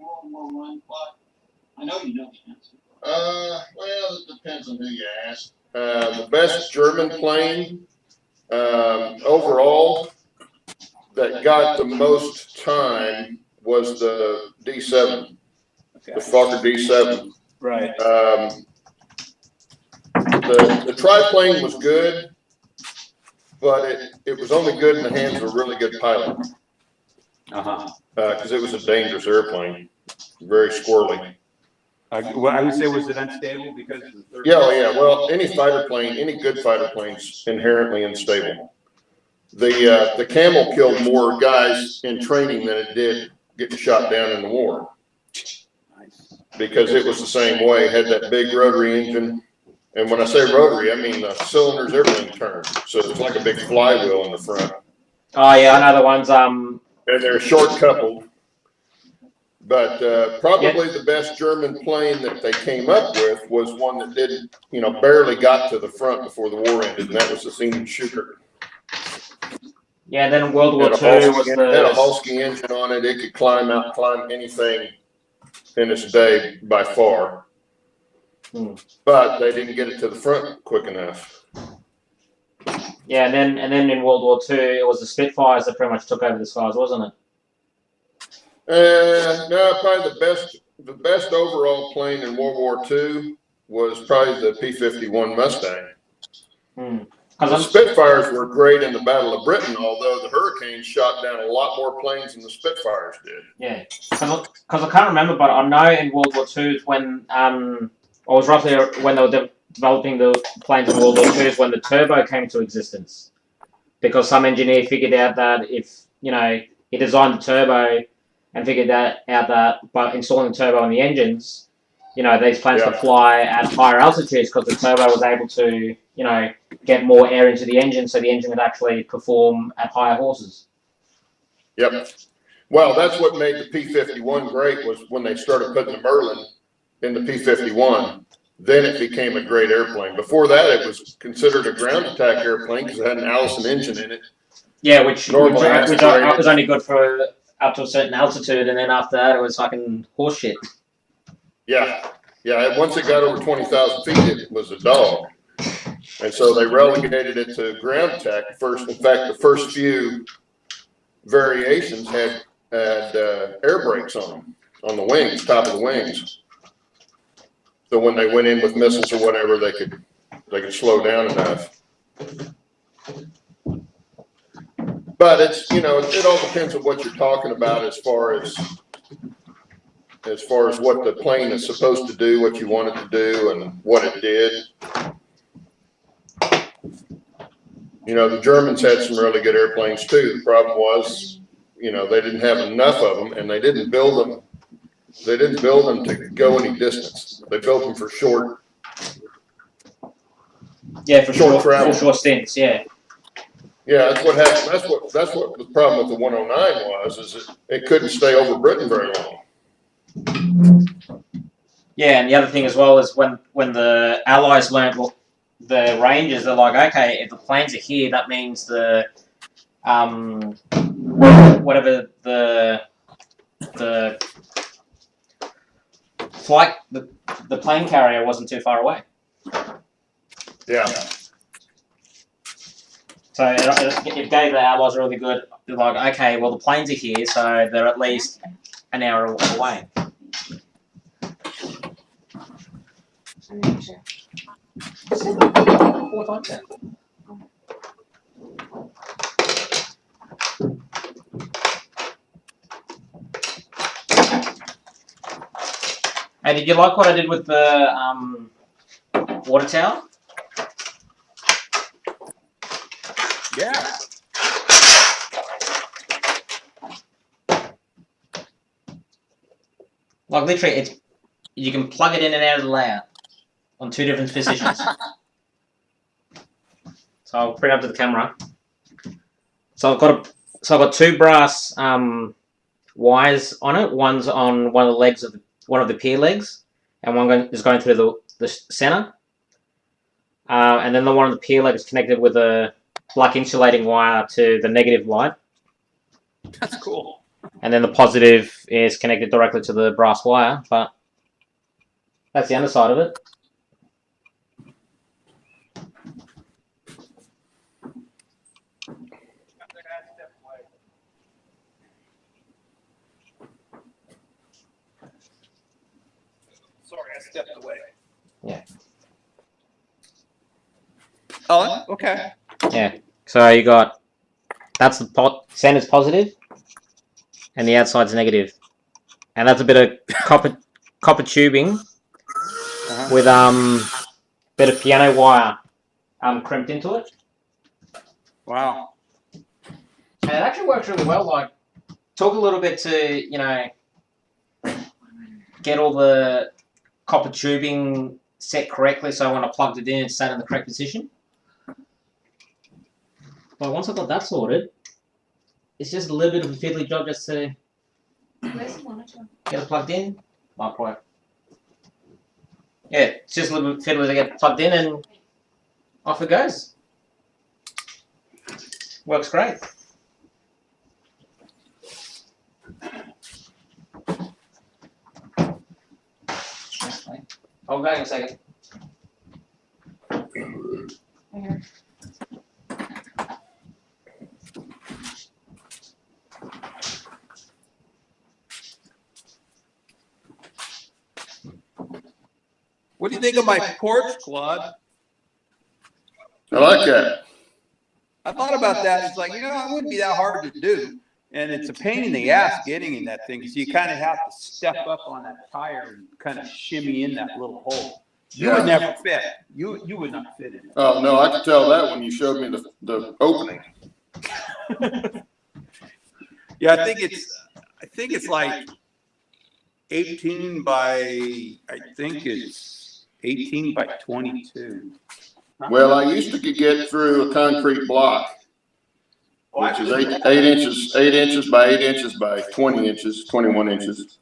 World War One, Claude? I know you know the answer. Well, it depends on who you ask. The best German plane overall that got the most time was the D7, the Fokker D7. Right. The triplane was good, but it was only good in the hands of a really good pilot. Because it was a dangerous airplane, very squirrely. Well, I would say, was it unstable because of the Yeah. Well, any fighter plane, any good fighter plane's inherently unstable. The Camel killed more guys in training than it did getting shot down in the war. Because it was the same way. It had that big rotary engine. And when I say rotary, I mean the cylinders, everything turned. So it's like a big flywheel in the front. Oh yeah, I know the ones. And they're short coupled. But probably the best German plane that they came up with was one that didn't, barely got to the front before the war ended, and that was the Siemens Schuckert. Yeah, then World War II was It had a Halsky engine on it. It could climb anything in its day by far. But they didn't get it to the front quick enough. Yeah, and then in World War II, it was the Spitfires that pretty much took over the skies, wasn't it? No, probably the best overall plane in World War II was probably the P-51 Mustang. The Spitfires were great in the Battle of Britain, although the Hurricanes shot down a lot more planes than the Spitfires did. Yeah, because I can't remember, but I know in World War II when or was roughly when they were developing the planes in World War II is when the turbo came to existence, because some engineer figured out that if he designed the turbo and figured out that by installing the turbo in the engines, these planes could fly at higher altitudes because the turbo was able to, get more air into the engine, so the engine would actually perform at higher horses. Yep. Well, that's what made the P-51 great, was when they started putting the Merlin in the P-51. Then it became a great airplane. Before that, it was considered a ground attack airplane because it had an Allison engine in it. Yeah, which was only good for up to a certain altitude, and then after that, it was fucking horseshit. Yeah. Once it got over 20,000 feet, it was a dog. And so they relegated it to ground attack first. In fact, the first few variations had air brakes on them, on the wings, top of the wings. So when they went in with missiles or whatever, they could slow down enough. But it's it all depends on what you're talking about as far as what the plane is supposed to do, what you want it to do, and what it did. The Germans had some really good airplanes too. The problem was, they didn't have enough of them, and they didn't build them. They didn't build them to go any distance. They built them for short. Yeah, for short travel. For short stints. Yeah. Yeah, that's what happened. That's what the problem with the 109 was, is it couldn't stay over Britain very long. Yeah, and the other thing as well is when the Allies learned the ranges, they're like, okay, if the planes are here, that means the whatever the flight the plane carrier wasn't too far away. Yeah. So it gave the Allies really good. They're like, okay, well the planes are here, so they're at least an hour away. Hey, did you like what I did with the water tower? Yeah. Like literally, you can plug it in and out of the layout on 2 different positions. So I'll bring it up to the camera. So I've got 2 brass wires on it. One's on one of the legs of one of the pier legs, and one is going through the center. And then the one on the pier leg is connected with a black insulating wire to the negative light. That's cool. and then the positive is connected directly to the brass wire. But that's the underside of it. Sorry, I stepped away. Yeah. Oh, okay. Yeah. So you got that's the center's positive, and the outside's negative, and that's a bit of copper tubing with bit of piano wire crimped into it. Wow. And it actually works really well. Like, took a little bit to get all the copper tubing set correctly, so when I plugged it in, it sat in the correct position. But once I got that sorted, it's just a little bit of a fiddly job just to get it plugged in. Yeah, it's just a little bit fiddly to get it plugged in, and off it goes. Works great. I'll go in a second. What do you think of my porch, Claude? I like that. I thought about that. It's like, it wouldn't be that hard to do. And it's a pain in the ass getting in that thing because you kind of have to step up on that tire and kind of shimmy in that little hole. You would never fit. You would not fit in it. Oh, no, I could tell that when you showed me the opening. Yeah, I think it's like 18 by 22. Well, I used to could get through a concrete block, which is 8 inches by 8 inches by 20 inches, 21 inches.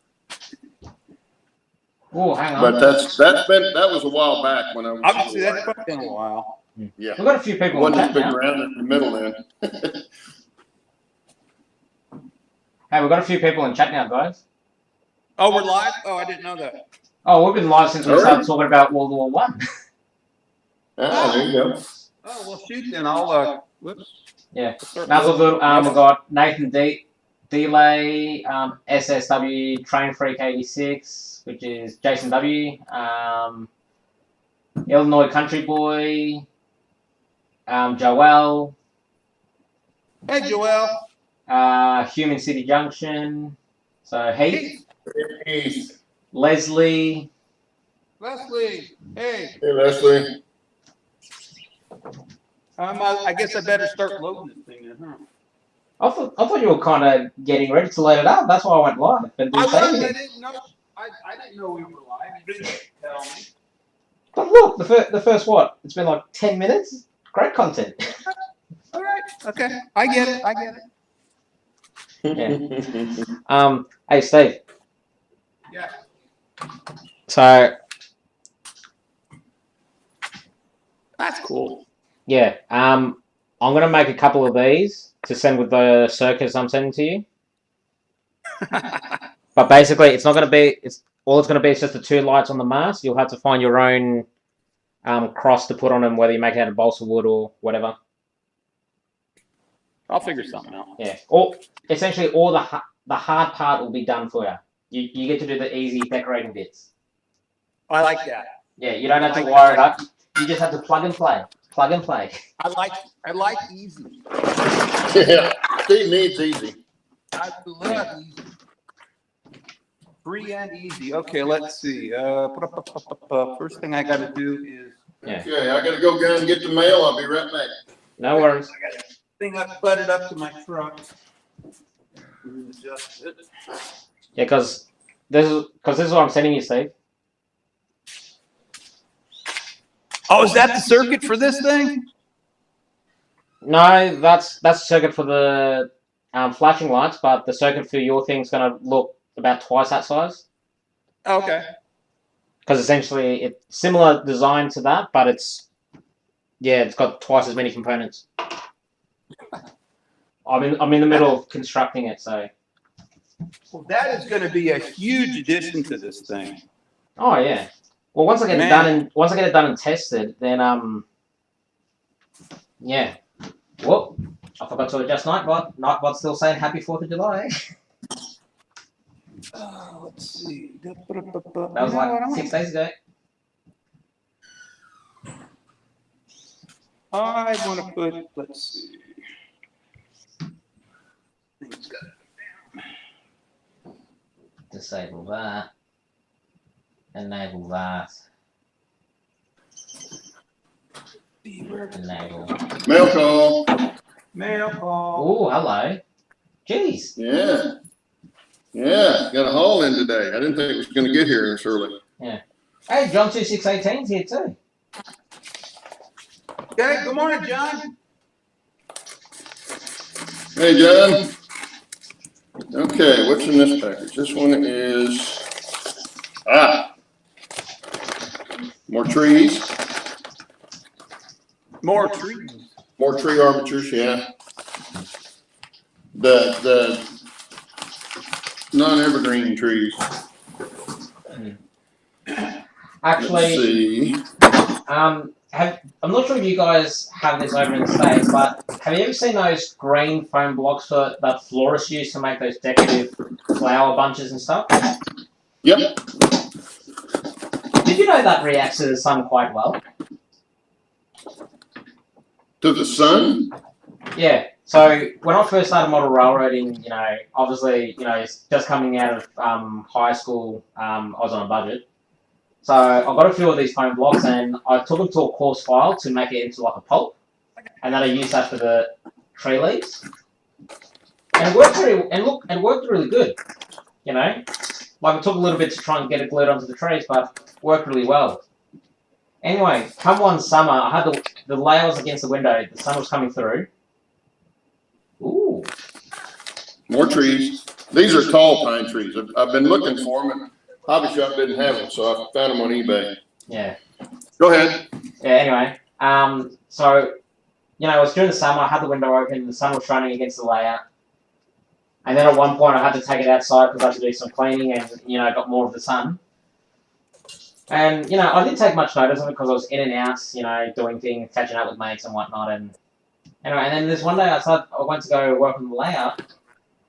Oh, hang on. But that was a while back when I was. Obviously, that's been a while. Yeah. We've got a few people in Wasn't chat as big now. around in the middle then. Hey, we've got a few people in chat now, guys. Oh, we're live? Oh, I didn't know that. Oh, we've been live since we started talking about World War One. Ah, there you go. Oh, well, shoot, then I'll, whoops. Yeah. Now we've got Nathan Delay, SSW Train Freak 86, which is Jason W. Illinois Country Boy, Joel. Hey, Joel. Human City Junction. So Heath. Hey, Leslie. Leslie. Hey. Leslie. I guess I better start loading this thing then, huh? I thought you were kind of getting ready to load it up. That's why I went live. And didn't say I anything. didn't know. I didn't know we were live. You didn't tell me. But look, the first what? It's been like 10 minutes. Great content. All right. Okay. I get it. Yeah. Hey Steve. Yeah. So That's cool. yeah, I'm gonna make a couple of these to send with the circuits I'm sending to you. But basically, it's not gonna be. It's gonna be is just the two lights on the mast. You'll have to find your own cross to put on them, whether you make it out of balsa wood or whatever. I'll figure something out. Yeah. Or essentially, all the hard part will be done for you. You get to do the easy decorating bits. I like that. Yeah, you don't have to wire it up. You just have to plug and play. Plug and play. I like easy. Yeah, Steve needs easy. I love easy. Free and easy. Okay, let's see. First thing I got to do is. Yeah. Okay, I gotta go down and get the mail. I'll be right back. No worries. I got this thing up, butted up to my truck. Adjust it. Yeah, because this is what I'm sending you, Steve. Oh, is that the circuit for this thing? No, that's the circuit for the flashing lights, but the circuit for your thing's gonna look about twice that size. Okay. Because essentially it's similar design to that, but it's got twice as many components. I'm in the middle of constructing it, so Well, that is going to be a huge addition to this thing. Oh yeah. Well, once I get it done and tested, then yeah. Whoop! I forgot to adjust Nightbot. Nightbot's still saying Happy 4th of July. Let's see. That was like 6 days ago. I want to put. Let's see. Things got it. Disable that. Enable that. Enable. Mail call. Mail call. Oh, hello. Jeez. Yeah. Yeah, got a haul in today. I didn't think it was going to get here this early. Yeah. Hey, John 2618's here too. Okay, good morning, John. Hey, John. Okay, what's in this package? This one is, more trees. More trees. More tree armatures, yeah. The non-evergreen trees. Actually, Let's see. I'm not sure if you guys have this over in the States, but have you ever seen those green foam blocks that florists use to make those decorative flower bunches and stuff? Yep. Did you know that reacts to the sun quite well? To the sun? Yeah. So when I first started model railroading, obviously, it's just coming out of high school, I was on a budget. So I got a few of these foam blocks and I took them to a coarse file to make it into like a pulp. And then I used that for the tree leaves. And it worked really good. Like it took a little bit to try and get it glued onto the trees, but worked really well. Anyway, come one summer, I had the layers against the window, the sun was coming through. Ooh. More trees. These are tall pine trees. I've been looking for them, and Hobby Shop didn't have them, so I found them on eBay. Yeah. Go ahead. Yeah, anyway. So, it was during the summer, I had the window open, the sun was shining against the layout. And then at one point I had to take it outside because I had to do some cleaning and, I got more of the sun. And, I didn't take much notice of it because I was in and out, doing things, catching up with mates and whatnot. And anyway, and then there's one day I went to go work on the layout,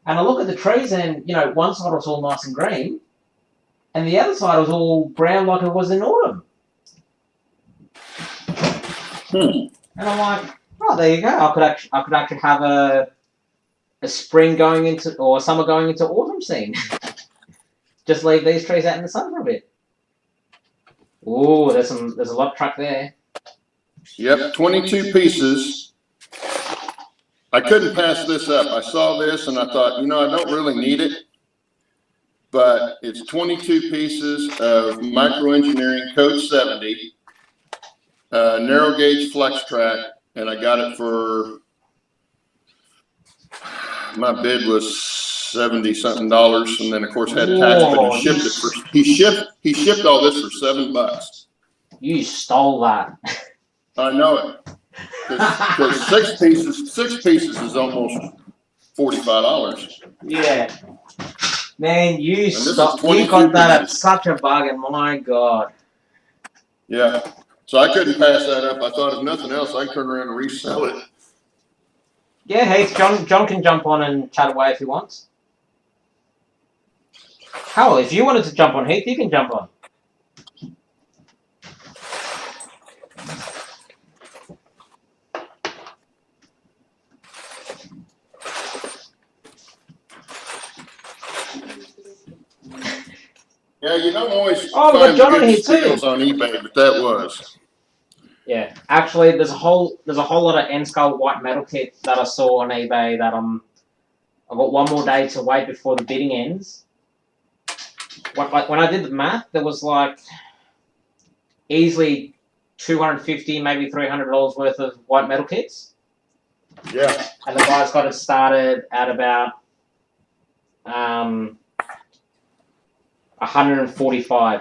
and I look at the trees and, one side was all nice and green, and the other side was all brown like it was in autumn. And I'm like, oh, there you go. I could actually have a spring going into, or a summer going into autumn scene. Just leave these trees out in the sun for a bit. Ooh, there's a lot of truck there. Yep, 22 pieces. I couldn't pass this up. I saw this and I thought, I don't really need it. But it's 22 pieces of micro-engineering code 70, narrow gauge flex track, and I got it for, my bid was $70-something, and then of course had tax, but he shipped it for, he shipped all this for $7. You stole that. I know it. Because six pieces is almost $45. Yeah. Man, you is got that at pieces. such a bargain, my God. Yeah. So I couldn't pass that up. I thought if nothing else, I can turn around and resell it. Yeah, Heath, John can jump on and chat away if he wants. Hell, if you wanted to jump on, Heath, you can jump on. Yeah, you don't always Oh, we got find John on good here too. steals on eBay, but that was. Yeah, actually, there's a whole lot of N Skull white metal kit that I saw on eBay that I've got one more day to wait before the bidding ends. When I did the math, there was like easily $250, maybe $300 worth of white metal kits. Yeah. And the guy's got it started at about 145.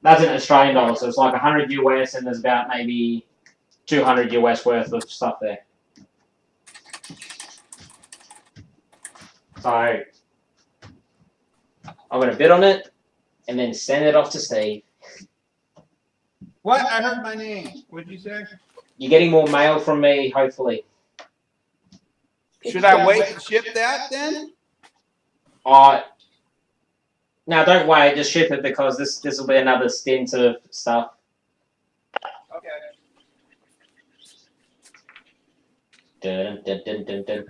That's in Australian dollars, so it's like 100 US, and there's about maybe 200 US worth of stuff there. So I'm gonna bid on it and then send it off to Steve. What? I heard my name. What'd you say? You're getting more mail from me, hopefully. Should I wait to ship that then? No, don't wait. Just ship it because this will be another stint of stuff. Okay. Dun, dun, dun, dun, dun.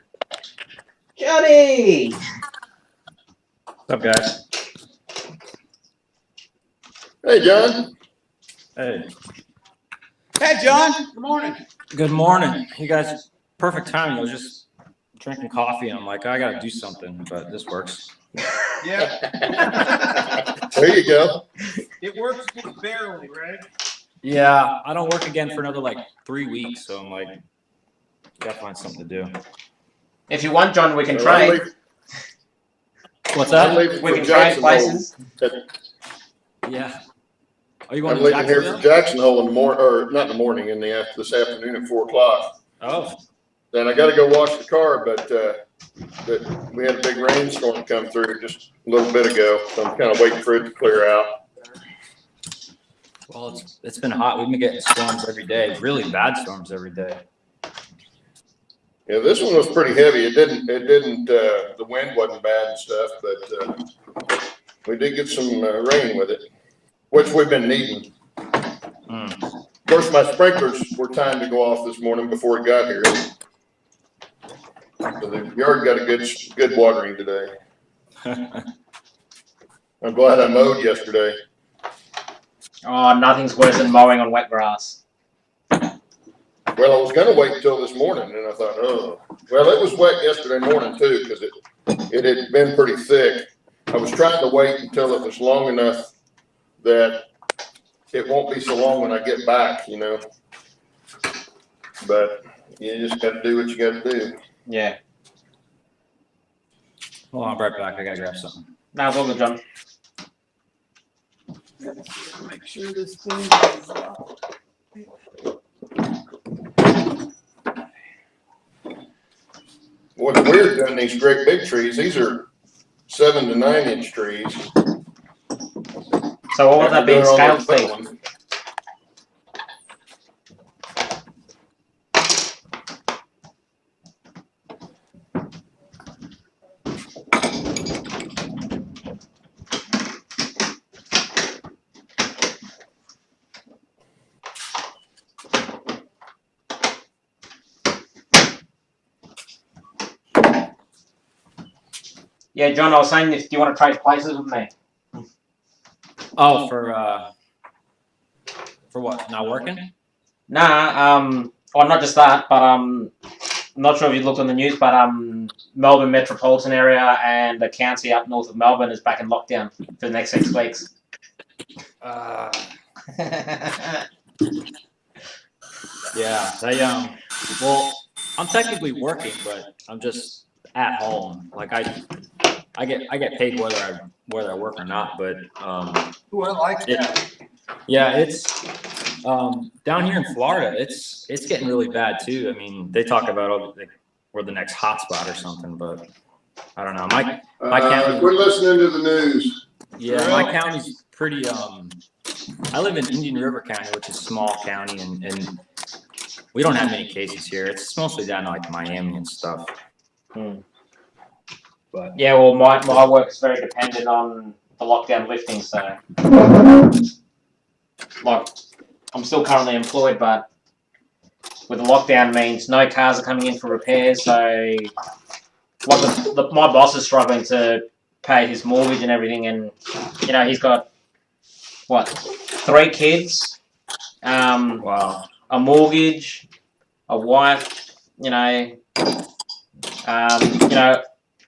Johnny! What's up, guys? Hey, John. Hey. Hey, John. Good morning. Good morning. You guys, perfect timing. I was just drinking coffee and I'm like, I gotta do something, but this works. Yeah. There you go. It works just barely, right? Yeah, I don't work again for another like 3 weeks, so I'm like, gotta find something to do. If you want, John, we can I'm trade. leaving- What's I'm that? leaving We for can trade Jackson places. Hole. Yeah. Are you going I'm to leaving here for Jacksonville? Jackson Hole in the morning, or not in the morning, this afternoon at 4 o'clock. Oh, Then I gotta go wash the car, but we had a big rainstorm come through just a little bit ago, so I'm kind of waiting for it to clear out. well, it's been hot. We've been getting storms every day, really bad storms every day. Yeah, this one was pretty heavy. It didn't, the wind wasn't bad and stuff, but we did get some rain with it, which we've been needing. Of course, my sprinklers were timed to go off this morning before it got here. So the yard got a good watering today. I'm glad I mowed yesterday. Oh, nothing's worse than mowing on wet grass. Well, I was gonna wait until this morning, and I thought, oh, well, it was wet yesterday morning too, because it had been pretty thick. I was trying to wait until it was long enough that it won't be so long when I get back, you know. But you just gotta do what you gotta do. Yeah. Hold on, I'll be right back. I gotta grab something. No, it's all good, John. Make sure this thing is up. What's weird doing these great big trees, these are 7 to 9 inch trees. So what would that be in scale feet? Yeah, John, I was saying, do you want to trade places with me? Oh, for what? Not working? Nah, well, not just that, but I'm not sure if you looked on the news, but Melbourne metropolitan area and the county up north of Melbourne is back in lockdown for the next 6 weeks. Yeah, well, I'm technically working, but I'm just at home. Like I get paid whether I work or not, but Ooh, I like that. yeah, it's down here in Florida, it's getting really bad too. I mean, they talk about we're the next hotspot or something, but I don't know. My county. Quit listening to the news. Yeah, my county's pretty. I live in Indian River County, which is a small county, and we don't have many cases here. It's mostly down to like Miami and stuff. But Yeah, well, my work is very dependent on the lockdown lifting, so like I'm still currently employed, but with the lockdown means no cars are coming in for repairs, so like my boss is struggling to pay his mortgage and everything, and you know he's got 3 kids, wow. a mortgage, a wife,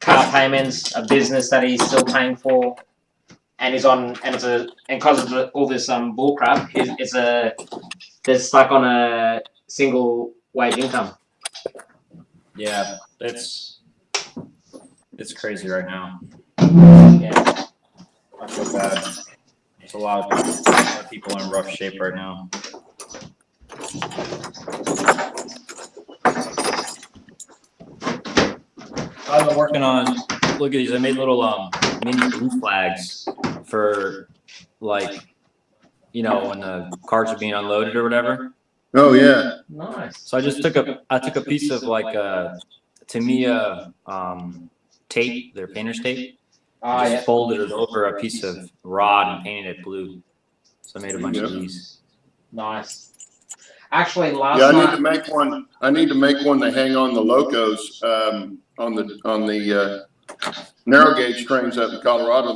car payments, a business that he's still paying for, and because of all this bull crap, they're stuck on a single wage income. Yeah, it's crazy right now. Yeah. I feel bad. There's a lot of people in rough shape right now. I've been working on look at these. I made little mini blue flags for like, you know, when the carts are being unloaded or whatever. Oh, yeah. Nice. So I just took a piece of like Tamiya tape, their painter's tape. Ah, Just yeah. folded it over a piece of rod and painted it blue. So I made a bunch of these. Nice. Actually, last Yeah, I night. need to make one. I need to make one to hang on the locos on the narrow gauge trains up in Colorado.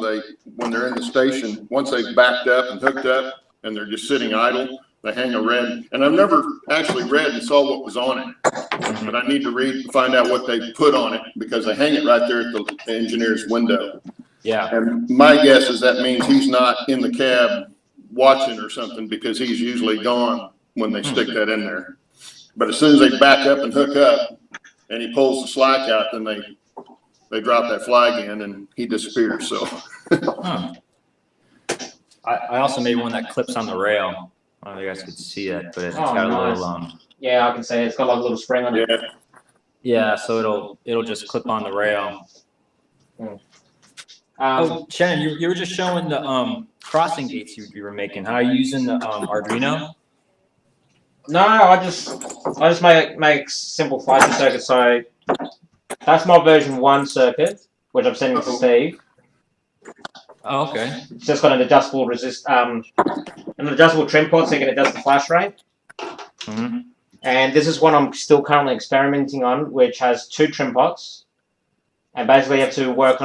When they're in the station, once they've backed up and hooked up and they're just sitting idle, they hang a red. And I've never actually read and saw what was on it, but I need to read and find out what they put on it because they hang it right there at the engineer's window. Yeah. And my guess is that means he's not in the cab watching or something because he's usually gone when they stick that in there. But as soon as they back up and hook up and he pulls the slack out, then they drop that flag in and he disappears. So I also made one that clips on the rail. I don't know if you guys could see it, but it's got a nice. little Yeah, I can say it's got like a little spring on it. yeah. yeah, so it'll just clip on the rail. Um, Shannon, you were just showing the crossing gates you were making. How are you using the Arduino? No, I just make simple flashing circuits. So that's my version 1 circuit, which I'm sending to Steve. Oh, okay. It's just got an adjustable an adjustable trim port so you can adjust the flash rate. Mm-hmm. And this is one I'm still currently experimenting on, which has 2 trim pots, and basically you have to work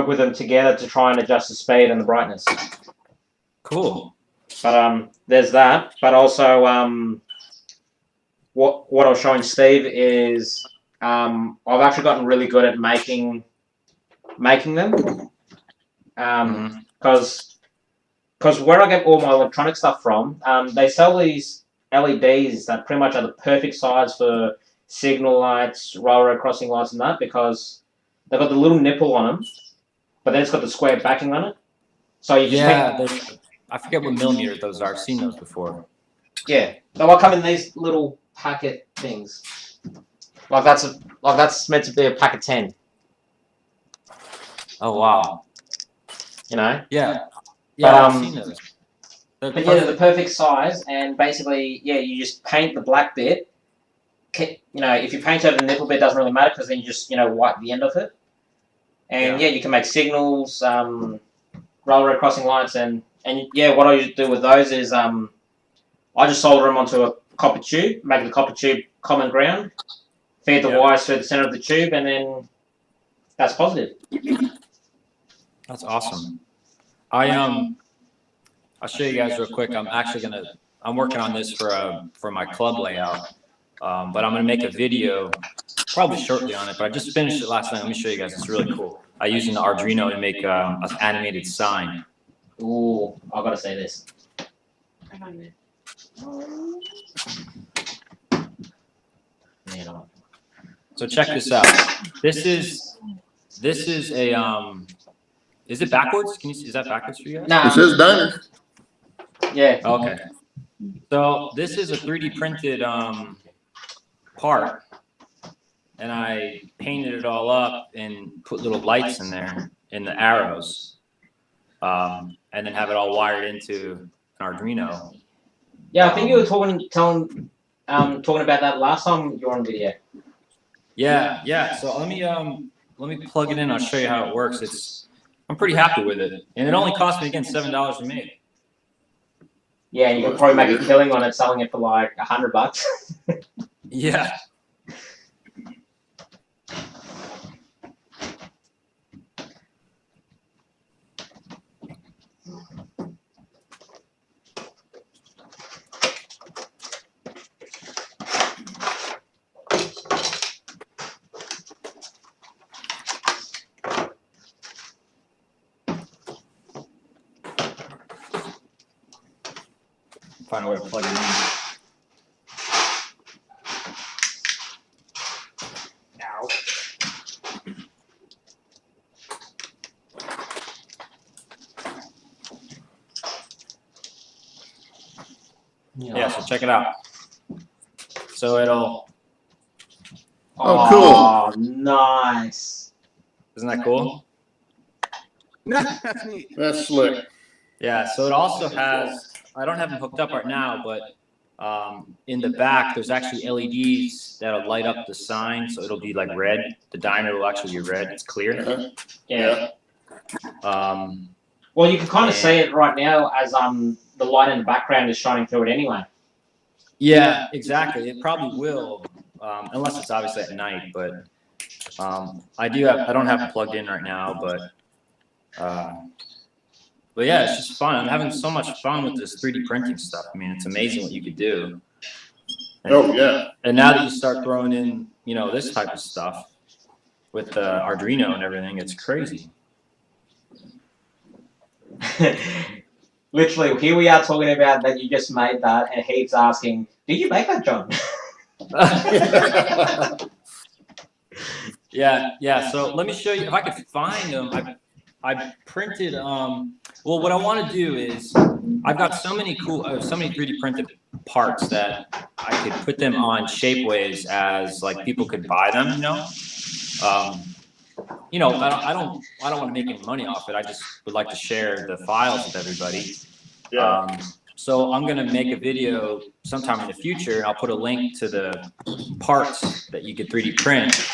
with them together to try and adjust the speed and the brightness. Cool. But there's that. But also, what I was showing Steve is I've actually gotten really good at making them. Because where I get all my electronic stuff from, they sell these LEDs that pretty much are the perfect size for signal lights, railroad crossing lights, and that because they've got the little nipple on them, but then it's got the square backing on it. So you just I forget what millimeters those are. I've seen those before. Yeah, they'll come in these little packet things. Like that's meant to be a pack of 10. Oh wow. You know. Yeah. But, I've seen those. But yeah, they're the perfect size, and basically, yeah, you just paint the black bit. You know, if you paint over the nipple bit, it doesn't really matter because then you just wipe the end of it. And yeah, you can make signals, railroad crossing lights, and yeah, what I usually do with those is I just solder them onto a copper tube, make the copper tube common ground, feed the wires through the center of the tube, and then that's positive. That's awesome. I'll show you guys real quick. I'm working on this for my club layout, but I'm gonna make a video probably shortly on it. But I just finished it last night. Let me show you guys. It's really cool. I used an Arduino to make an animated sign. Ooh, I gotta say this. So check this out. This is a Is it backwards? Is that backwards for you guys? Nah. It says diner. Yeah. Okay. So this is a 3D printed part, and I painted it all up and put little lights in there in the arrows, and then have it all wired into an Arduino. Yeah, I think you were talking about that last time you were on video. Yeah. So let me plug it in. I'll show you how it works. I'm pretty happy with it, and it only cost me again $7 to make. Yeah, and you can probably make a killing on it selling it for like $100. Yeah. Find a way to plug it in. Ow. Yeah, so check it out. So it'll. Oh, cool. Oh, nice. Isn't that cool? That's neat. That's slick. Yeah, so it also has, I don't have them hooked up right now, but in the back, there's actually LEDs that'll light up the sign, so it'll be like red. The diner will actually be red. It's clear. Uh-huh. Yeah. Well, you can kind of see it right now as the light in the background is shining through it anyway. Yeah, exactly. It probably will, unless it's obviously at night. But I don't have it plugged in right now, but yeah, it's just fun. I'm having so much fun with this 3D printing stuff. I mean, it's amazing what you could do. And, Oh yeah. And now that you start throwing in, this type of stuff with the Arduino and everything, it's crazy. Literally, here we are talking about that you just made that, and Heath's asking, "Did you make that, John?" Yeah. So let me show you if I could find them. I printed. Well, what I want to do is I've got so many 3D printed parts that I could put them on Shapeways as like people could buy them. I don't want to make any money off it. I just would like to share the files with everybody. Yeah. So I'm gonna make a video sometime in the future, and I'll put a link to the parts that you could 3D print.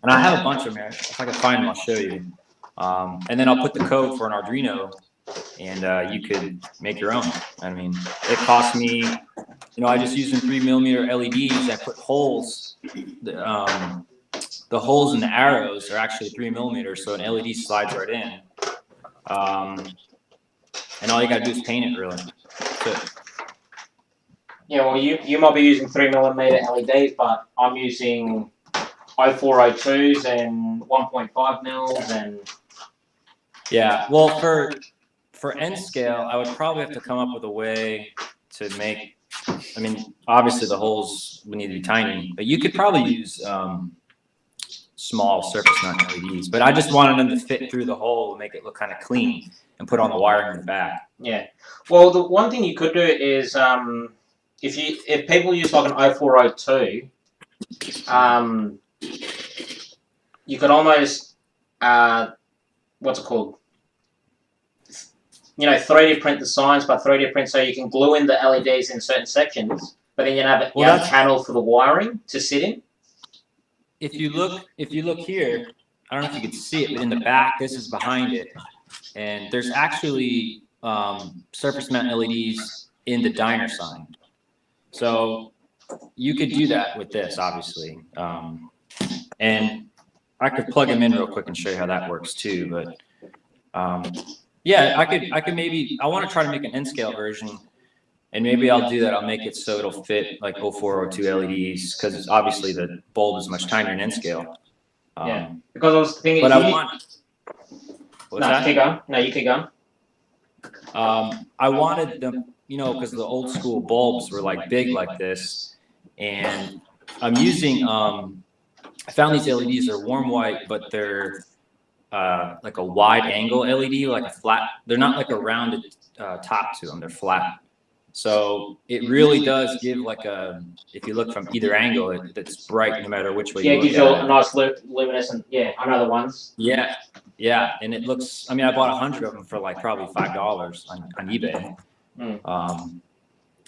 And I have a bunch of them here. If I can find them, I'll show you. And then I'll put the code for an Arduino, and you could make your own. I mean, it cost me, I just used 3mm LEDs. I put holes. The holes in the arrows are actually 3mm, so an LED slides right in. And all you gotta do is paint it, really. That's it. Yeah, well, you might be using 3mm LEDs, but I'm using 0402s and 1.5 mils and. Yeah, well, for N scale, I would probably have to come up with a way to make. I mean, obviously the holes would need to be tiny, but you could probably use small surface mount LEDs. But I just wanted them to fit through the hole and make it look kind of clean, and put on the wiring in the back. Yeah. Well, the one thing you could do is if people use like an 0402, you could almost what's it called? 3D print the signs, but 3D print so you can glue in the LEDs in certain sections, but then you have a channel for the wiring to sit in. If you look here, I don't know if you can see it, but in the back, this is behind it, and there's actually surface mount LEDs in the diner sign. So you could do that with this, obviously, and I could plug them in real quick and show you how that works too. But yeah, I could maybe, I want to try to make an N scale version, and maybe I'll do that. I'll make it so it'll fit like 0402 LEDs, because obviously the bulb is much tinier in N scale. Yeah, because I was thinking. But I want. What's that? Keep going. No, you keep going. I wanted them, because the old school bulbs were like big like this, and I'm using. I found these LEDs. They're warm white, but they're like a wide angle LED, like a flat. They're not like a rounded top to them. They're flat. So it really does give like a. If you look from either angle, it's bright no matter which way. Yeah, you it gives you a nice luminescent. Yeah, I know the ones. Yeah, and it looks. I mean, I bought 100 of them for like probably $5 on eBay.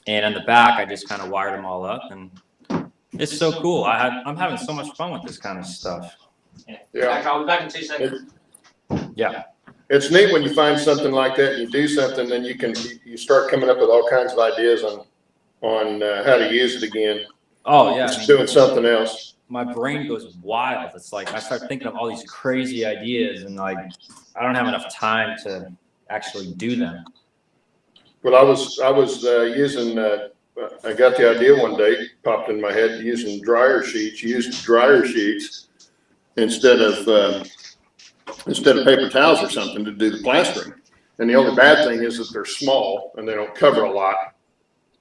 And on the back, I just kind of wired them all up, and it's so cool. I'm having so much fun with this kind of stuff. Yeah. I'll be back in 2 seconds. Yeah. It's neat when you find something like that and you do something, then you start coming up with all kinds of ideas on how to use it again. Oh yeah. Just doing something else. My brain goes wild. It's like I start thinking of all these crazy ideas, and like I don't have enough time to actually do them. Well, I was using. I got the idea one day, popped in my head, using dryer sheets. Used dryer sheets instead of paper towels or something to do the plastering. And the only bad thing is that they're small and they don't cover a lot,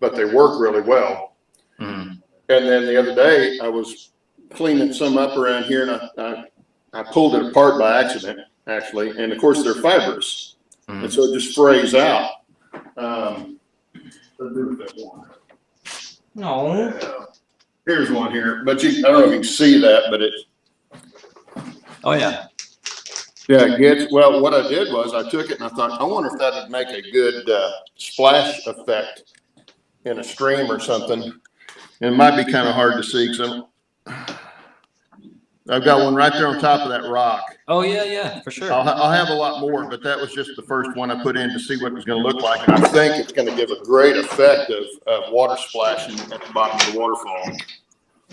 but they work really well. And then the other day I was cleaning some up around here, and I pulled it apart by accident, actually. And of course they're fibrous, and so it just frays out. No. Here's one here, but I don't know if you can see that, but it. Oh yeah. Yeah, it gets, well, what I did was I took it and I thought, I wonder if that would make a good splash effect in a stream or something. And it might be kind of hard to see because I've got one right there on top of that rock. Oh, yeah, for sure. I'll have a lot more, but that was just the first one I put in to see what it was going to look like. And I think it's going to give a great effect of water splashing at the bottom of the waterfall.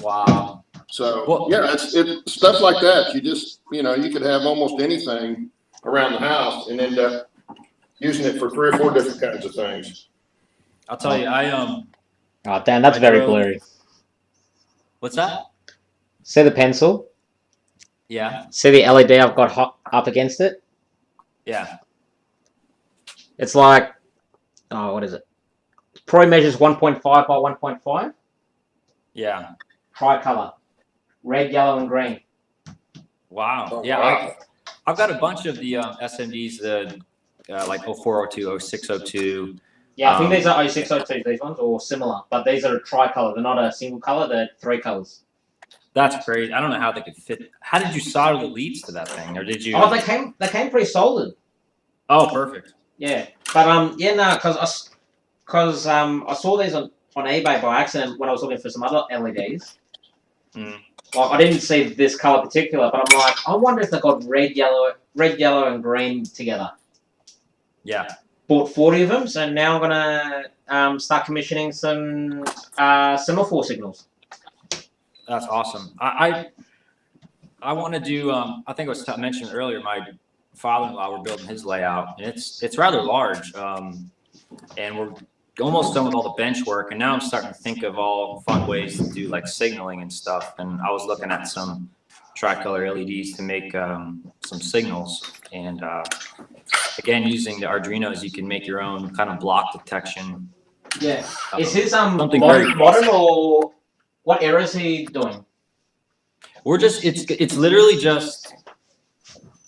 Wow. So, Well, yeah, it's stuff like that. You just, you know, you could have almost anything around the house and end up using it for 3 or 4 different kinds of things. I'll tell you, Oh, damn, that's I very drove- blurry. what's that? See the pencil? Yeah, See the LED I've got up against it? yeah. It's like, oh, what is it? Probably measures 1.5 by 1.5. Yeah. Tricolor. Red, yellow, and green. Wow. Oh, Yeah. wow. I've got a bunch of the SMDs, the like 0402, 0602. Yeah, I think these are 0602s, these ones, or similar. But these are a tricolor. They're not a single color, they're 3 colors. That's great. I don't know how they could fit. How did you solder the leads to that thing, or did you? Oh, they came pretty solid. Oh, perfect. Yeah. But yeah, no, because I saw these on eBay by accident when I was looking for some other LEDs. Mm. Like, I didn't see this color particular, but I'm like, I wonder if they got red, yellow, and green together. Yeah. Bought 40 of them, so now I'm gonna start commissioning some semaphore signals. That's awesome. I want to do. I think I was mentioned earlier. My father-in-law, we're building his layout, and it's rather large. And we're almost done with all the bench work, and now I'm starting to think of all fun ways to do like signaling and stuff. And I was looking at some tricolor LEDs to make some signals. And again, using the Arduinos, you can make your own kind of block detection. Yeah. Is his Something modern or what era is he doing? We're just it's literally just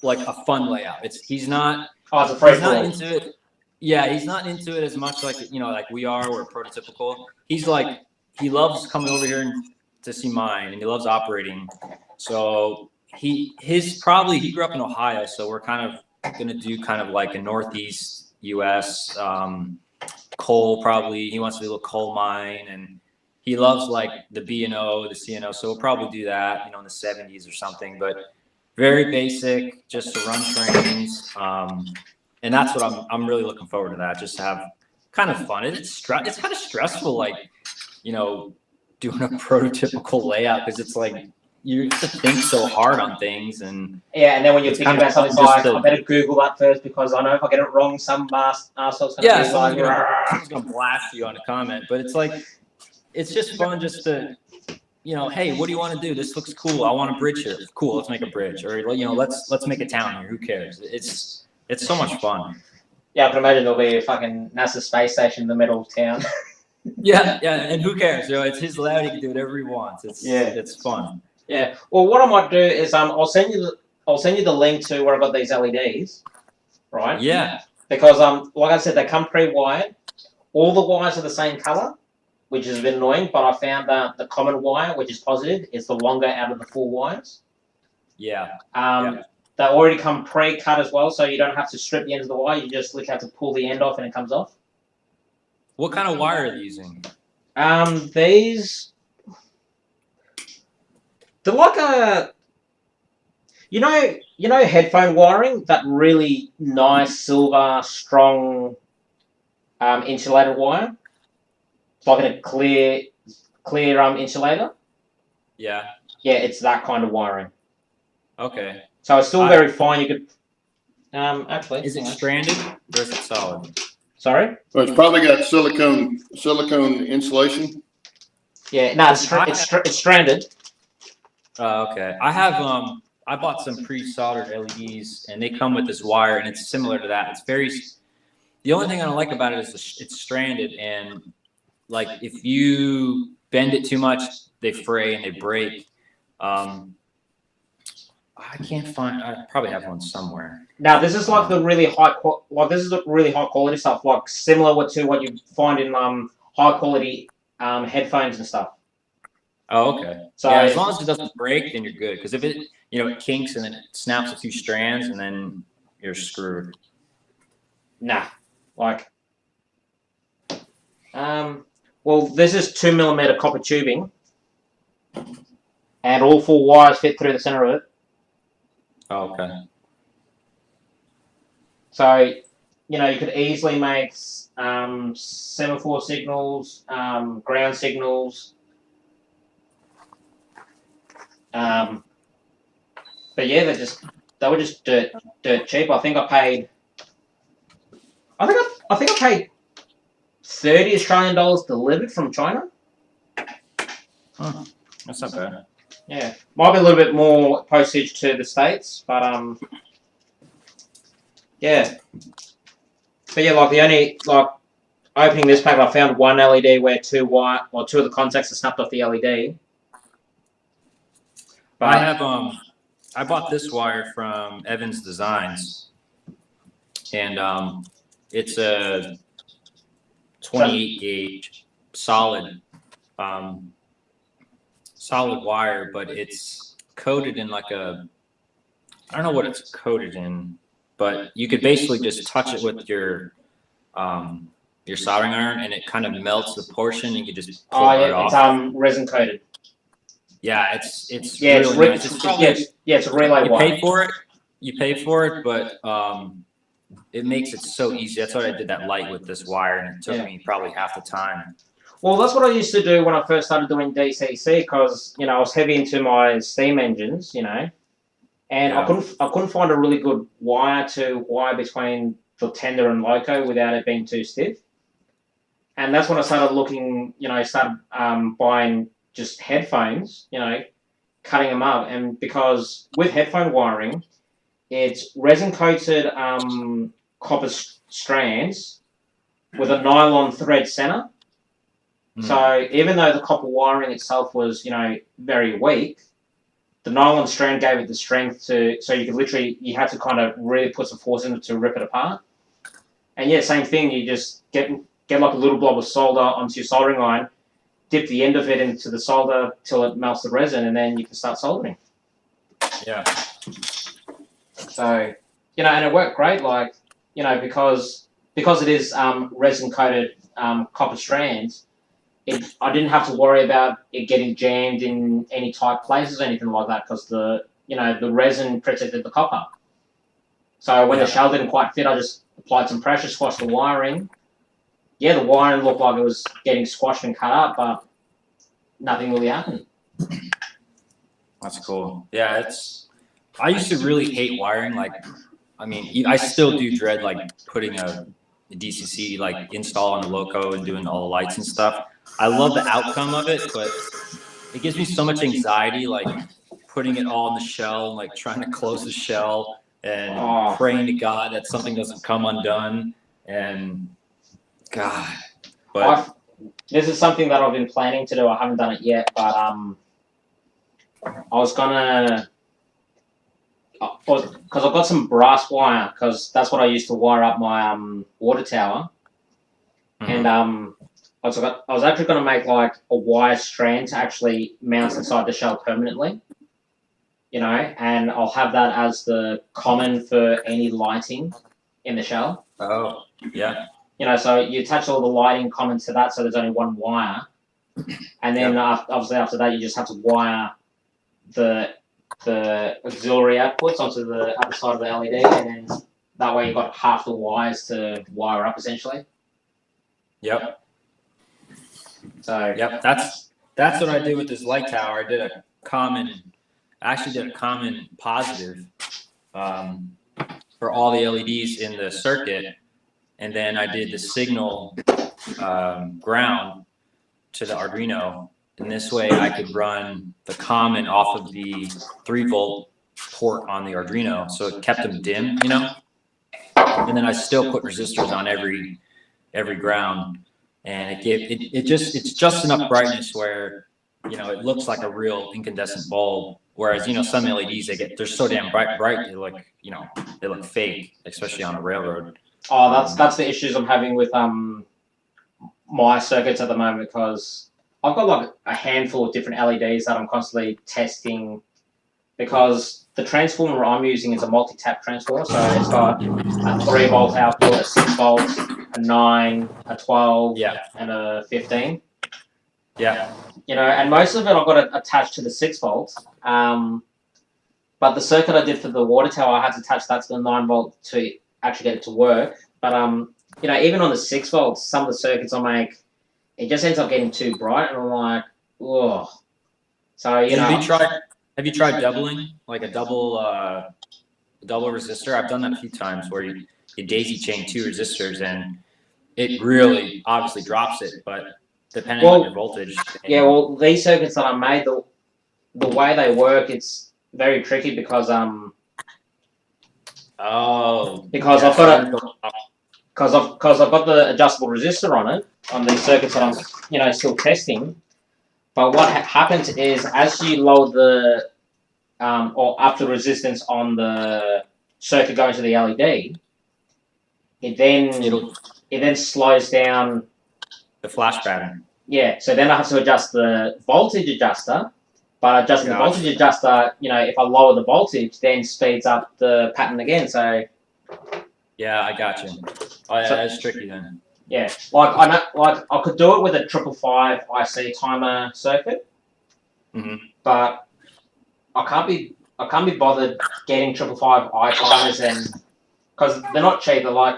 like a fun layout. He's not Oh, it's a free he's not for into it. Yeah, he's not into it as much like like we are. We're prototypical. He's like he loves coming over here to see mine, and he loves operating. So he grew up in Ohio, so we're kind of gonna do kind of like a Northeast U.S. Coal probably. He wants to do a little coal mine, and he loves like the B&O, the CNO. So we'll probably do that, in the 70s or something. But very basic, just to run trains. And that's what I'm really looking forward to. That just to have kind of fun. It's kind of stressful, like doing a prototypical layout because it's like you have to think so hard on things and and then when you're thinking about something like, to, I better Google that first because I know if I get it wrong, some arsehole's going to be like, someone's gonna blast you on a comment. But it's like it's just fun just to hey, what do you want to do? This looks cool. I want a bridge here. Cool, let's make a bridge. Or let's make a town here. Who cares? It's so much fun. Yeah, I can imagine there'll be a fucking NASA space station in the middle of town. Yeah, and who cares? It's his layout. He can do whatever he wants. It's fun. Yeah. Well, what I might do is I'll send you the link to where I got these LEDs, right? Yeah. Because like I said, they come pre-wired. All the wires are the same color, which is a bit annoying. But I found that the common wire, which is positive, is the longer out of the 4 wires. Yeah. They already come pre-cut as well, so you don't have to strip the end of the wire. You just literally have to pull the end off, and it comes off. What kind of wire are they using? These they're like a headphone wiring, that really nice silver strong insulated wire. It's like a clear insulator. Yeah. Yeah, it's that kind of wiring. Okay. So it's still very fine. You could actually. Is it stranded or is it solid? Sorry. Well, it's probably got silicone insulation. Yeah, no, it's stranded. Okay. I have I bought some pre-soldered LEDs and they come with this wire and it's similar to that. The only thing I don't like about it is it's stranded, and like if you bend it too much, they fray and they break. I can't find. I probably have one somewhere. Now this is like the really high quality stuff, like similar to what you find in high quality headphones and stuff. Oh, okay. So Yeah, as long as it doesn't break, then you're good. Because if it, it kinks and then it snaps a few strands, and then you're screwed. nah, like, well, this is 2mm copper tubing, and all 4 wires fit through the center of it. Oh, okay. So, you could easily make semaphore signals, ground signals. But yeah, they were just dirt cheap. I think I paid 30 Australian dollars delivered from China. Huh. That's not bad. Yeah, might be a little bit more postage to the States, but yeah. But yeah, like the only opening this packet, I found one LED where 2 of the contacts are snapped off the LED. But I have I bought this wire from Evans Designs, and it's a 28 gauge solid wire, but it's coated in like I don't know what it's coated in, but you could basically just touch it with your soldering iron, and it kind of melts the portion. And you could just pull it off. It's resin coated. Yeah, it's It's really nice. it's a relay You wire. You pay for it, but it makes it so easy. That's why I did that light with this wire, and it took me probably half the time. Well, that's what I used to do when I first started doing DCC, because I was heavy into my steam engines, and I couldn't find a really good wire to wire between the tender and loco without it being too stiff. And that's when I started looking, started buying just headphones, cutting them up. And because with headphone wiring, it's resin coated copper strands with a nylon thread center. So even though the copper wiring itself was, very weak, the nylon strand gave it the strength so you had to kind of really put some force in it to rip it apart. And yeah, same thing, you just get like a little blob of solder onto your soldering iron, dip the end of it into the solder till it melts the resin, and then you can start soldering. Yeah. So, and it worked great, because it is resin coated copper strands. I didn't have to worry about it getting jammed in any tight places or anything like that, because the resin protected the copper. So when the shell didn't quite fit, I just applied some pressure, squashed the wiring. Yeah, the wiring looked like it was getting squashed and cut up, but nothing really happened. That's cool. Yeah, I used to really hate wiring. I still do dread putting a DCC install on the loco and doing all the lights and stuff. I love the outcome of it, but it gives me so much anxiety, putting it all in the shell, trying to close the shell and praying to God that something doesn't come undone. And God, but this is something that I've been planning to do. I haven't done it yet, but I was gonna, because I've got some brass wire, because that's what I used to wire up my water tower, and I was actually gonna make a wire strand to actually mount inside the shell permanently, and I'll have that as the common for any lighting in the shell. Oh, yeah. So you attach all the lighting common to that, so there's only one wire, and then obviously after that you just have to wire the auxiliary outputs onto the other side of the LED, and then that way you've got half the wires to wire up essentially. Yep. So that's what I did with this light tower. I actually did a common positive for all the LEDs in the circuit. And then I did the signal ground to the Arduino. And this way I could run the common off of the 3-volt port on the Arduino. So it kept them dim, And then I still put resistors on every ground. And it's just enough brightness where, it looks like a real incandescent bulb. Whereas, some LEDs, they're so damn bright, they look fake, especially on a railroad. Oh, that's the issues I'm having with my circuits at the moment, because I've got like a handful of different LEDs that I'm constantly testing because the transformer I'm using is a multi-tap transformer, so it's got a 3 volt output, a 6 volt, a 9, a 12, and a 15. Yeah. You know, and most of it I've got it attached to the 6 volt. But the circuit I did for the water tower, I had to attach that to the 9 volt to actually get it to work. But you know, even on the 6 volts, some of the circuits I make, it just ends up getting too bright, and I'm like, oh. So you know, have you tried doubling, like a double resistor? I've done that a few times where you daisy chain 2 resistors, and it really obviously drops it, but depending on your voltage. Yeah, well, these circuits that I made, the way they work, it's very tricky because because I've got the adjustable resistor on it on these circuits that I'm still testing. But what happens is as you lower the or up the resistance on the circuit going to the LED, it then slows down the flash pattern. Yeah, so then I have to adjust the voltage adjuster. But adjusting the voltage adjuster, if I lower the voltage, then speeds up the pattern again. So yeah, I got you. Oh, yeah, that's tricky then. Yeah, I could do it with a 555 IC timer circuit, but I can't be bothered getting 555 I timers, and because they're not cheap. They're like,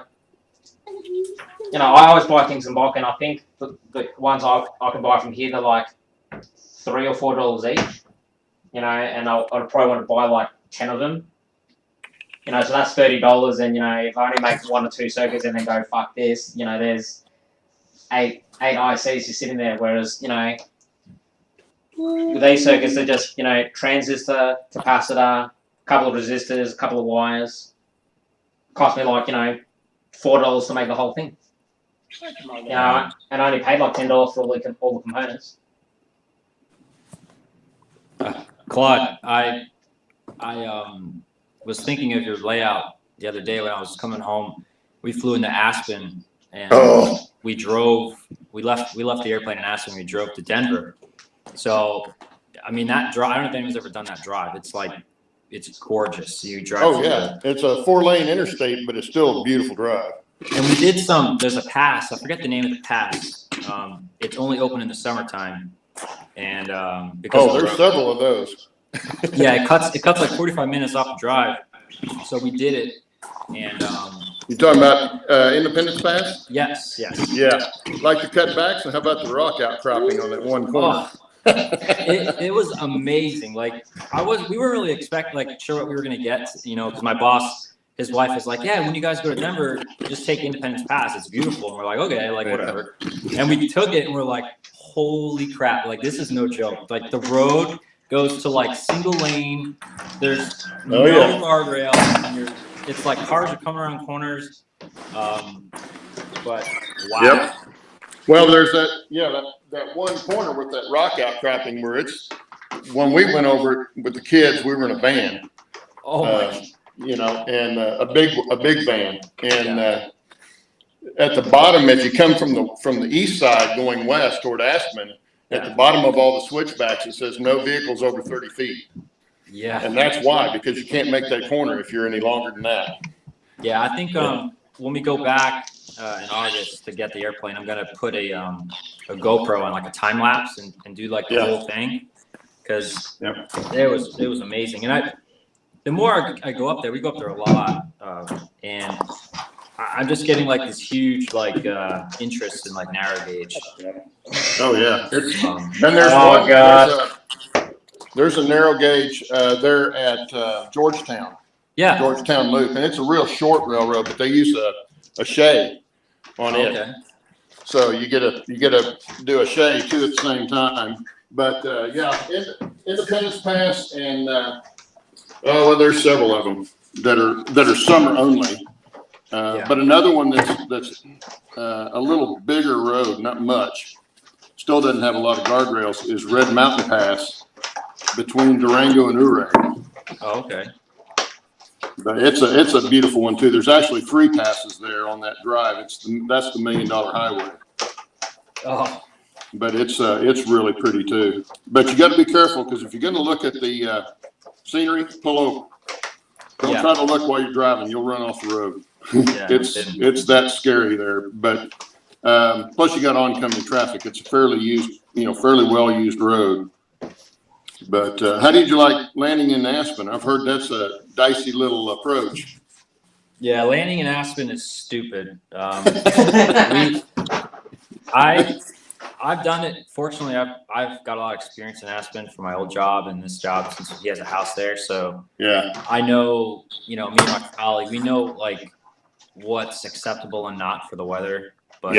I always buy things in bulk, and I think the ones I can buy from here, they're like $3 or $4 each. And I'd probably want to buy like 10 of them. So that's $30, and if I only make 1 or 2 circuits and then go fuck this, there's eight ICs just sitting there. Whereas with these circuits, they're just transistor, capacitor, a couple of resistors, a couple of wires. Cost me like $4 to make the whole thing. And I only paid like $10 for all the components. Claude, I was thinking of your layout the other day when I was coming home. We flew into Aspen, and we left the airplane in Aspen. We drove to Denver. So, I mean, that drive, I don't know if anyone's ever done that drive. It's gorgeous. You drive. Oh yeah, it's a 4-lane interstate, but it's still a beautiful drive. And we did there's a pass. I forget the name of the pass. It's only open in the summertime. And because there's several of those. Yeah, it cuts like 45 minutes off the drive. So we did it, and you talking about Independence Pass? Yes. Yeah, like the cutbacks, and how about the rock outcropping on that one corner? It was amazing. Like we weren't really sure what we were gonna get, because my boss, his wife is like, yeah, when you guys go to Denver, just take Independence Pass. It's beautiful. And we're like, okay, whatever. And we took it, and we're like, holy crap! Like, this is no joke. Like, the road goes to single lane. There's no guardrail. And it's like cars are coming around corners. But wow. Yep. Well, there's that one corner with that rock outcropping where when we went over with the kids, we were in a van. Oh my. And a big van, and at the bottom, if you come from the east side going west toward Aspen, at the bottom of all the switchbacks, it says no vehicles over 30 feet. Yeah. And that's why, because you can't make that corner if you're any longer than that. Yeah, I think when we go back in August to get the airplane, I'm gonna put a GoPro on a time lapse and do the whole thing, because it was amazing. And the more I go up there, we go up there a lot, and I'm just getting this huge interest in narrow gauge. Oh yeah, and there's a narrow gauge there at Georgetown. Yeah, Georgetown Loop, and it's a real short railroad, but they use a shay on it. Okay. So you get to do a shay too at the same time. But Independence Pass, and there's several of them that are summer only. But another one that's a little bigger road, not much, still doesn't have a lot of guardrails, is Red Mountain Pass between Durango and Ouray. Oh, okay. But it's a beautiful one too. There's actually 3 passes there on that drive. That's the $1 Million Highway. Oh, but it's really pretty too. But you got to be careful because if you're going to look at the scenery, pull over. Don't try to look while you're driving. You'll run off the road. Yeah, It's that scary there. But plus you got oncoming traffic. It's a fairly well used road. But how did you like landing in Aspen? I've heard that's a dicey little approach. Yeah, landing in Aspen is stupid. I've done it. Fortunately, I've got a lot of experience in Aspen for my old job and this job since he has a house there. So yeah, I know, me and my colleague, we know like what's acceptable and not for the weather. But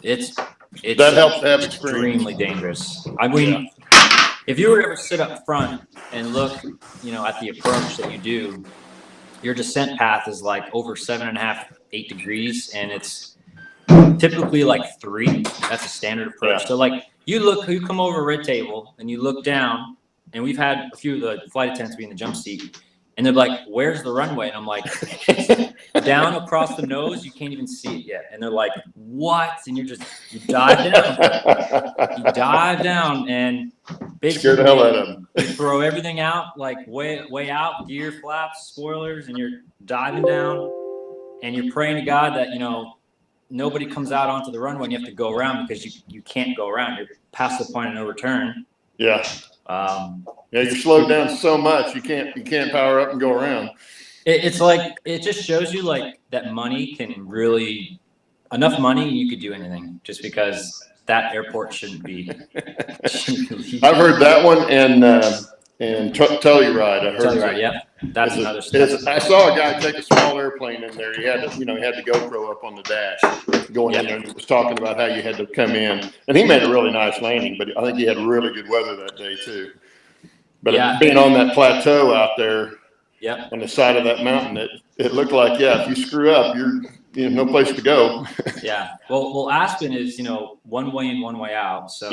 it's that helps to have extremely dangerous. I mean, if you were to ever sit up front and look, at the approach that you do, your descent path is like over 7.5, 8 degrees, and it's typically like 3. That's a standard approach. Yeah. So like you come over a red table and you look down, and we've had a few of the flight attendants be in the jump seat, and they're like, "Where's the runway?" And I'm like, "Down across the nose, you can't even see it yet." And they're like, "What?" And you dive down. You dive down and basically scare the hell out of them. you throw everything out, like way out, gear, flaps, spoilers, and you're diving down, and you're praying to God that nobody comes out onto the runway and you have to go around because you can't go around. You're past the point of no return. Yeah. You're slowed down so much you can't power up and go around. It's like it just shows you like that money can really enough money you could do anything just because that airport shouldn't be. I've heard that one and Telluride. I heard Telluride, yeah, that's another step. I saw a guy take a small airplane in there. He had the GoPro up on the dash going in there, and he was talking about how you had to come in, and he made a really nice landing. But I think he had really good weather that day too. But being on that plateau out there, on the side of that mountain, it looked like if you screw up, you're no place to go. Yeah. Well, Aspen is one way in, one way out. So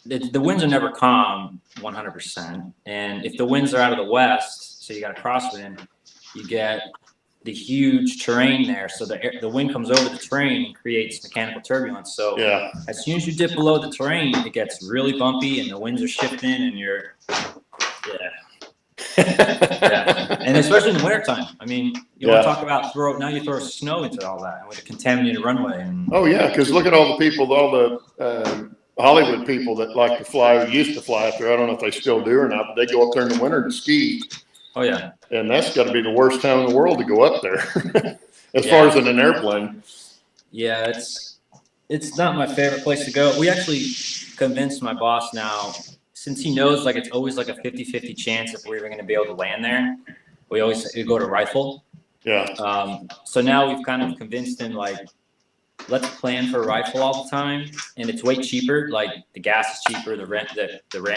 the winds are never calm 100%. And if the winds are out of the west, so you got a crosswind, you get the huge terrain there. So the wind comes over the terrain and creates mechanical turbulence. So as soon as you dip below the terrain, it gets really bumpy and the winds are shifting and you're, And especially in the wintertime. I mean, you want to talk about you throw snow into all that and with a contaminated runway. And because look at all the people, all the Hollywood people that like to fly or used to fly up there. I don't know if they still do or not, but they go up there in the winter to ski. Oh yeah. And that's got to be the worst time in the world to go up there as far as in an airplane. Yeah, it's not my favorite place to go. We actually convinced my boss now, since he knows like it's always like a 50-50 chance if we're even going to be able to land there, we go to Rifle. Yeah. So now we've kind of convinced him like, let's plan for Rifle all the time, and it's way cheaper. Like the gas is cheaper, the ramp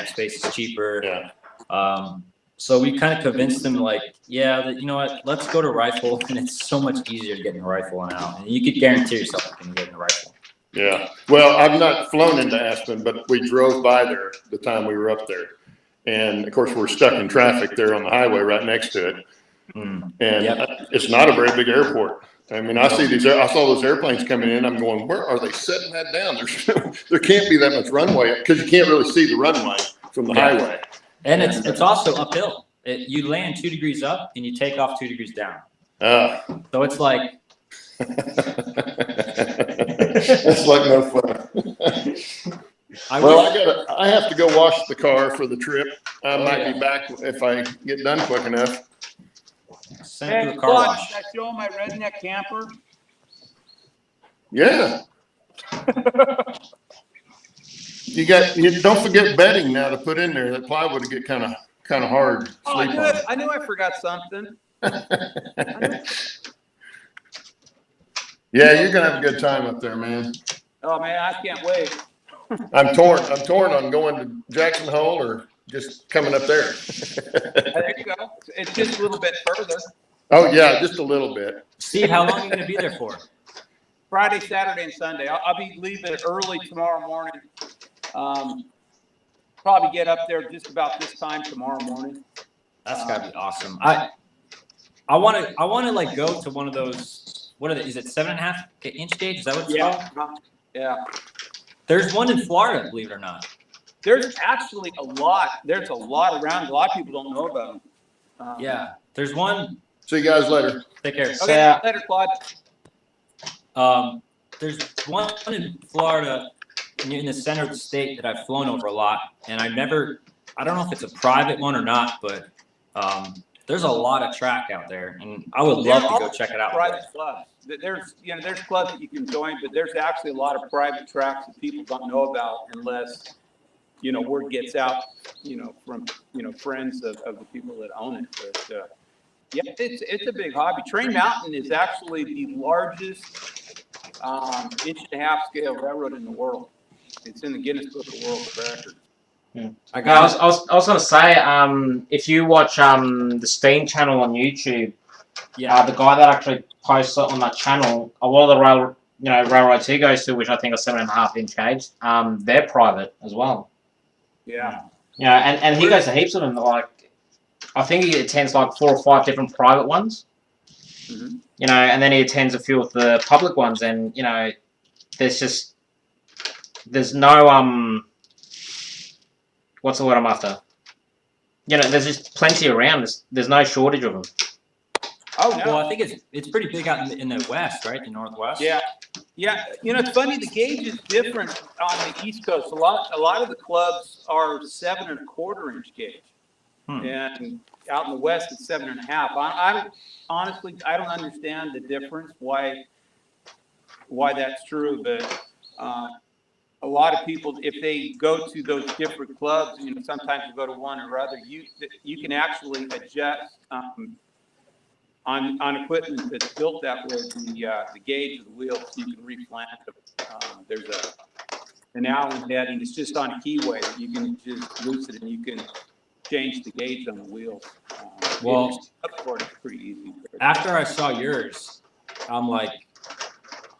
space is cheaper. Yeah. So we kind of convinced him like, you know what, let's go to Rifle, and it's so much easier to get in the Rifle and out, and you could guarantee yourself you can get in the Rifle. Yeah. Well, I've not flown into Aspen, but we drove by there the time we were up there. And of course we're stuck in traffic there on the highway right next to it. And it's not a very big airport. I mean, I saw those airplanes coming in. I'm going, where are they setting that down? There can't be that much runway because you can't really see the runway from the highway. And it's also uphill. You land 2 degrees up and you take off 2 degrees down. So it's like. It's like no fun. I have to go wash the car for the trip. I might be back if I get done quick enough. Send it to the car wash. Should I show my redneck camper? Yeah. You don't forget bedding now to put in there. That plywood would get kind of hard. I knew I forgot something. Yeah, you're gonna have a good time up there, man. Oh man, I can't wait. I'm torn on going to Jackson Hole or just coming up there. There you go. It's just a little bit further. Oh yeah, just a little bit. Steve, how long are you going to be there for? Friday, Saturday, and Sunday. I'll be leaving early tomorrow morning. Probably get up there just about this time tomorrow morning. That's gotta be awesome. I want to like go to one of those. What are they? Is it 7.5 inch gauge? Is that what it's called? Yeah. There's one in Florida, believe it or not. There's actually a lot. There's a lot around. A lot of people don't know about them. Yeah, there's one. See you guys later. Take care. Okay, later, Claude. There's one in Florida in the center of the state that I've flown over a lot, and I don't know if it's a private one or not, but there's a lot of track out there, and I would love to go check it out. Private clubs. There's clubs that you can join, but there's actually a lot of private tracks that people don't know about unless, word gets out, from, friends of the people that own it. But, yeah, it's a big hobby. Train Mountain is actually the largest 1.5-inch scale railroad in the world. It's in the Guinness Book of World Records. Yeah. I was gonna say, if you watch the Steam channel on YouTube, the guy that actually posts it on that channel, a lot of the railroads he goes to, which I think are 7.5-inch gauge, they're private as well. Yeah. Yeah, and he goes to heaps of them. Like, I think he attends like 4 or 5 different private ones. Mm-hmm. And then he attends a few of the public ones, and there's no what's the word I'm after? There's just plenty around. There's no shortage of them. Oh no. Well, I think it's pretty big out in the west, right? The northwest. Yeah. It's funny. The gauge is different on the East Coast. A lot of the clubs are 7.25-inch gauge, and out in the West it's 7.5. I honestly don't understand the difference. Why that's true, but a lot of people, if they go to those different clubs, sometimes you go to one or other, you can actually adjust on equipment that's built that way, the gauge of the wheel, so you can replant them. There's an Allen head, and it's just on a keyway. You can just loose it, and you can change the gauge on the wheels. Well, it's pretty easy. After I saw yours, I'm like,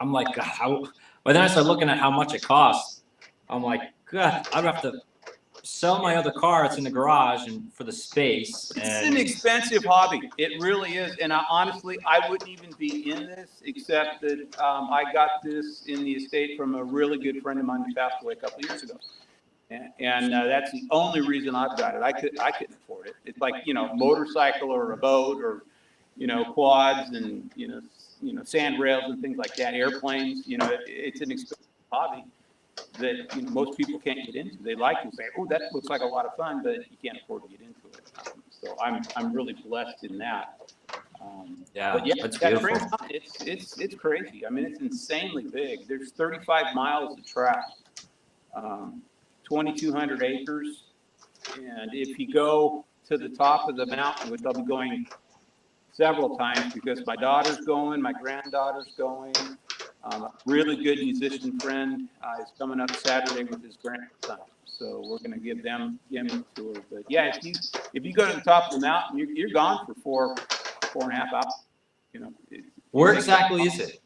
how? But then I started looking at how much it costs. I'm like, God, I'd have to sell my other car. It's in the garage and for the space. It's an expensive hobby. It really is. And honestly, I wouldn't even be in this except that I got this in the estate from a really good friend of mine who passed away a couple of years ago. And that's the only reason I've got it. I couldn't afford it. It's like, motorcycle or a boat or, quads and, sand rails and things like that, airplanes. It's an expensive hobby that most people can't get into. They like to say, "Oh, that looks like a lot of fun," but you can't afford to get into it. So I'm really blessed in that. But yeah, that's that beautiful. train, it's crazy. I mean, it's insanely big. There's 35 miles of track, 2,200 acres, and if you go to the top of the mountain, which I'll be going several times because my daughter's going, my granddaughter's going. A really good musician friend is coming up Saturday with his grandson, so we're going to give them a tour. But yeah, if you go to the top of the mountain, you're gone for 4.5 hours. Where exactly is it?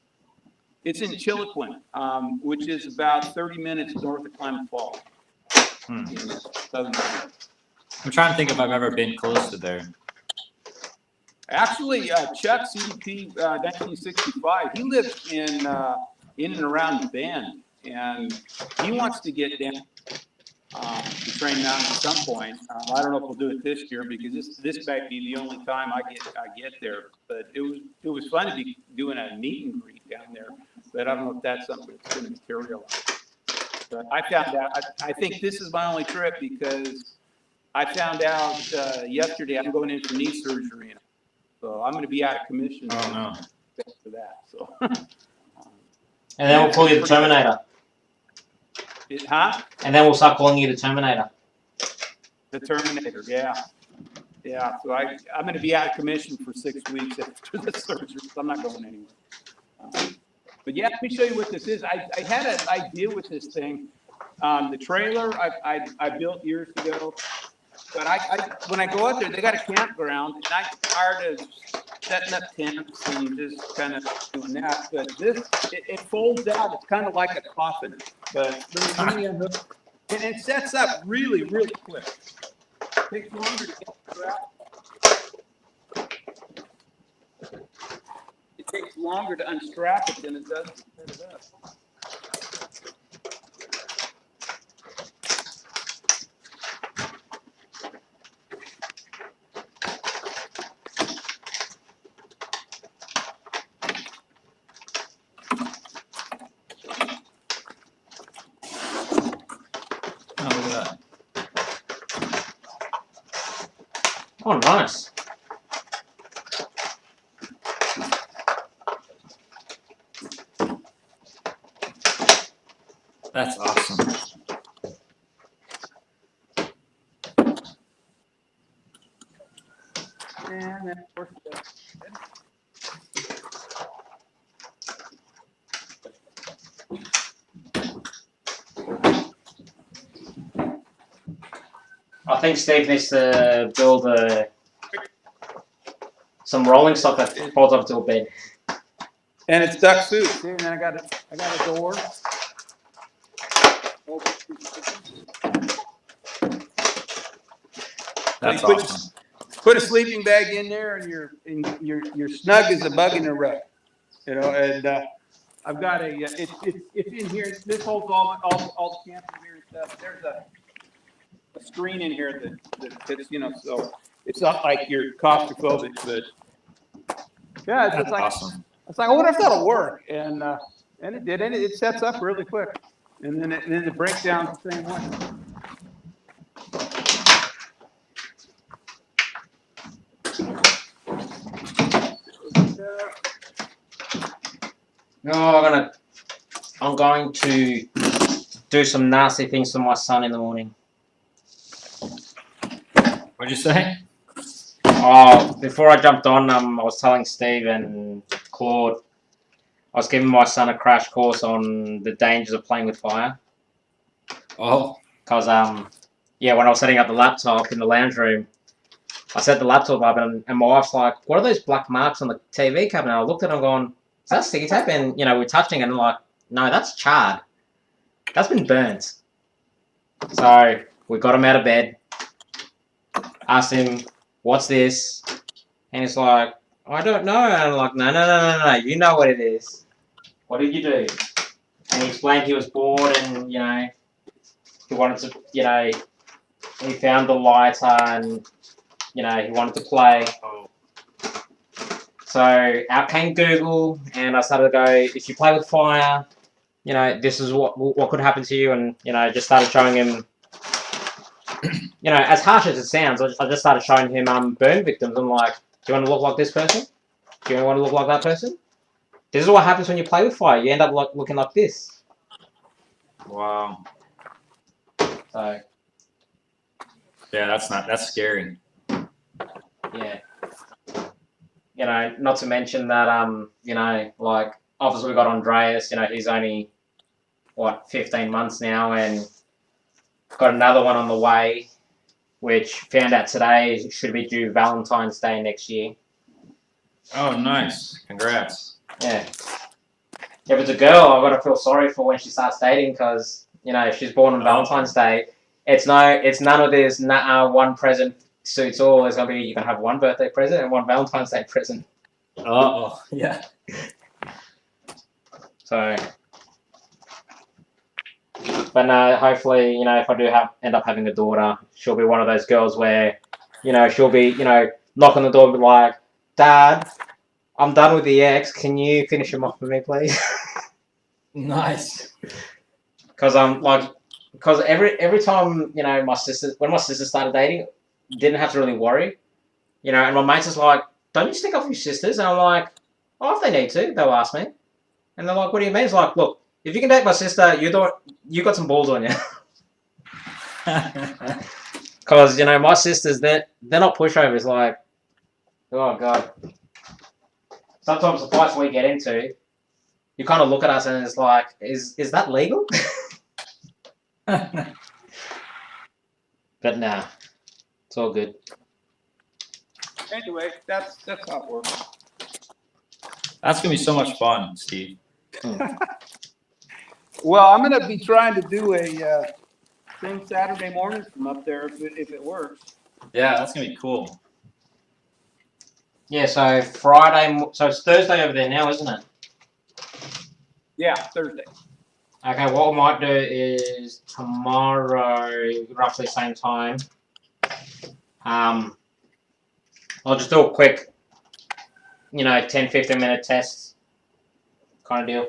It's in Chiloquin, which is about 30 minutes north of Klamath Falls. In southern Nevada. I'm trying to think if I've ever been close to there. Actually, Chuck, CDP, 1965, he lived in and around Bend, and he wants to get down to Train Mountain at some point. I don't know if we'll do it this year because this might be the only time I get there. But it was fun to be doing a meet and greet down there. But I don't know if that's something that's going to materialize. But I found out. I think this is my only trip because I found out yesterday I'm going in for knee surgery. So I'm going to be out of commission for that. So. And then we'll call you the Terminator. And then we'll start calling you the Terminator. The Terminator, yeah. Yeah, so I'm going to be out of commission for 6 weeks after the surgery, so I'm not going anywhere. But yeah, let me show you what this is. I had an idea with this thing. The trailer I built years ago. But when I go out there, they got a campground, and I'm tired of setting up tents and just kind of doing that. But it folds out. It's kind of like a coffin. But let me unhook. And it sets up really, really quick. It takes longer to get the strap. It takes longer to unstrap it than it does to set it up. Nice. That's awesome. And then, of course, I think Steve needs to build some rolling stock that holds up to a bed. and it's duck soup. See, and then I got a door. That's Put- awesome. Put a sleeping bag in there, and you're snug as a bug in a rug. You know, and I've got it's in here. This holds all the camping gear and stuff. There's a screen in here that fits, you know, so it's not like you're claustrophobic, but yeah, it's That's like awesome. it's like I wonder if that'll work, and it did, and it sets up really quick, and then it breaks down the same way. No, I'm going to do some nasty things to my son in the morning. What'd you say? Oh, before I jumped on, I was telling Steve and Claude, I was giving my son a crash course on the dangers of playing with fire. Oh, Because, yeah, when I was setting up the laptop in the lounge room, I set the laptop up and my wife's like, what are those black marks on the TV cabinet? I looked at it and going, is that sticky tape? And, you know, we're touching it and I'm like, no, that's charred. That's been burnt. So we got him out of bed, asked him, what's this? And he's like, I don't know. And I'm like, no, you know what it is. What did you do? And he explained he was bored and, you know, he wanted to, you know, he found the lighter and, you know, he wanted to play. So out came Google and I started to go, if you play with fire, you know, this is what could happen to you. And, you know, just started showing him, you know, as harsh as it sounds, I just started showing him burn victims. I'm like, do you want to look like this person? Do you want to look like that person? This is what happens when you play with fire. You end up looking like this. wow. So, Yeah, that's scary. yeah. You know, not to mention that, you know, like, obviously we got Andreas, you know, he's only, 15 months now, and got another one on the way, which found out today should be due Valentine's Day next year. Oh, nice. Congrats. Yeah. If it's a girl, I've got to feel sorry for when she starts dating, because, you know, if she's born on Valentine's Day, it's none of this, one present suits all. It's going to be, you can have one birthday present and one Valentine's Day present. Oh, yeah. So, but no, hopefully, you know, if I do end up having a daughter, she'll be one of those girls where, you know, she'll be, you know, knock on the door and be like, Dad, I'm done with the ex. Can you finish him off for me, please? Nice. Because every time, you know, when my sister started dating, didn't have to really worry, you know, and my mates is like, don't you stick up for your sisters? And I'm like, oh, if they need to, they'll ask me. And they're like, what do you mean? It's like, look, if you can date my sister, you got some balls on you. Because, you know, my sisters, they're not pushovers. Like, oh, God. Sometimes the fights we get into, you kind of look at us and it's like, is that legal? But nah, it's all good. Anyway, that's how it works. That's gonna be so much fun, Steve. Well, I'm going to be trying to do a thing Saturday morning from up there if it works. Yeah, that's gonna be cool. Yeah, so Friday, so it's Thursday over there now, isn't it? Yeah, Thursday. Okay, what we might do is tomorrow, roughly same time. I'll just do a quick, you know, 10-15 minute test kind of deal.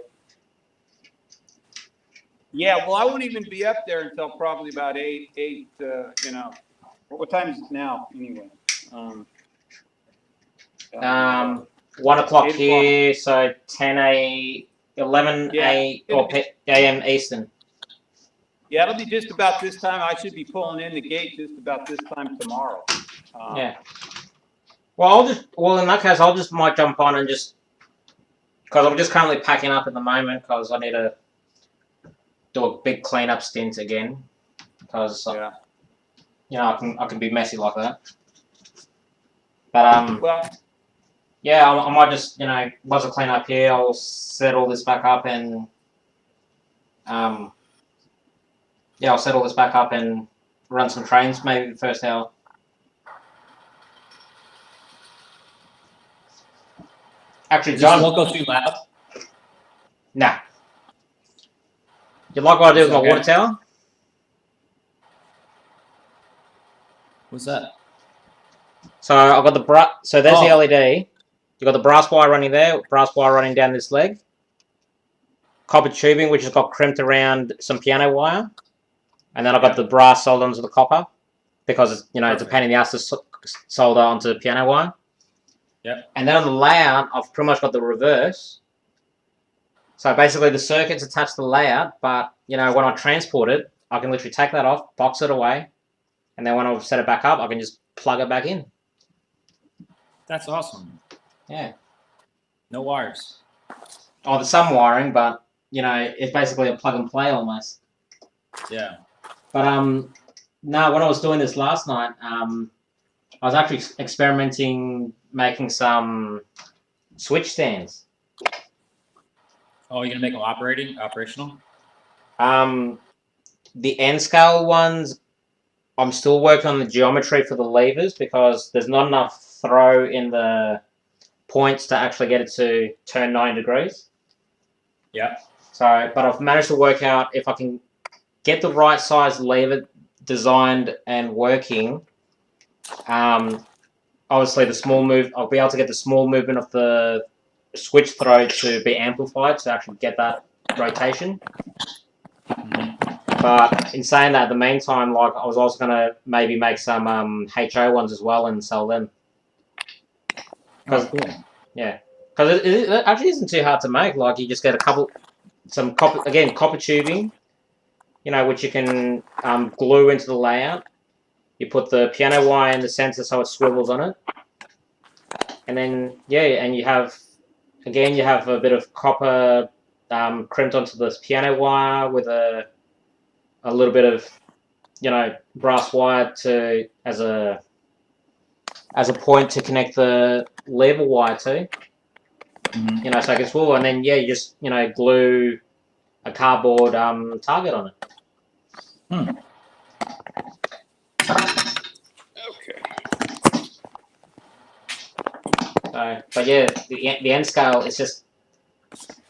Yeah, well, I won't even be up there until probably about 8, you know. What time is it now, anyway? 1 o'clock 8 o'clock. here, so 11 a.m. Eastern. Yeah, it'll be just about this time. I should be pulling in the gate just about this time tomorrow. Yeah. Well, in that case, I'll just might jump on and just, because I'm just currently packing up at the moment because I need to do a big cleanup stint again because Yeah. you know I can be messy like that. But Well, yeah, I might just, you know, once I clean up here, I'll set all this back up and yeah, I'll set all this back up and run some trains maybe the first hour. Actually, Does this John, won't go too loud? nah. You like what I do with my Okay. water tower? What's that? So I've got the so there's the Oh. LED. You've got the brass wire running there, brass wire running down this leg. Copper tubing, which has got crimped around some piano wire. And then I've got the brass soldered onto the copper because it's, you know, it's a pain in the ass to solder onto piano wire. Yep. And then on the layout, I've pretty much got the reverse. So basically the circuit's attached to the layout, but, you know, when I transport it, I can literally take that off, box it away, and then when I've set it back up, I can just plug it back in. That's awesome. Yeah. No wires. Oh, there's some wiring, but, you know, it's basically a plug and play almost. Yeah. But, no, when I was doing this last night, I was actually experimenting making some switch stands. Oh, you're gonna make them operational? The N scale ones, I'm still working on the geometry for the levers because there's not enough throw in the points to actually get it to turn 90 degrees. Yeah. So, but I've managed to work out if I can get the right size lever designed and working. Obviously, I'll be able to get the small movement of the switch throw to be amplified to actually get that rotation. But in saying that, in the meantime, like I was also gonna maybe make some HO ones as well and sell them. Oh, cool. Yeah, because it actually isn't too hard to make. Like you just get some copper tubing, you know, which you can glue into the layout. You put the piano wire in the center so it swivels on it, and then and you have a bit of copper crimped onto this piano wire with a little bit of, you know, brass wire as a point to connect the lever wire to. Mm-hmm. You know, so it can swivel, and then you just, you know, glue a cardboard target on it. okay. So, but yeah, the end scale is just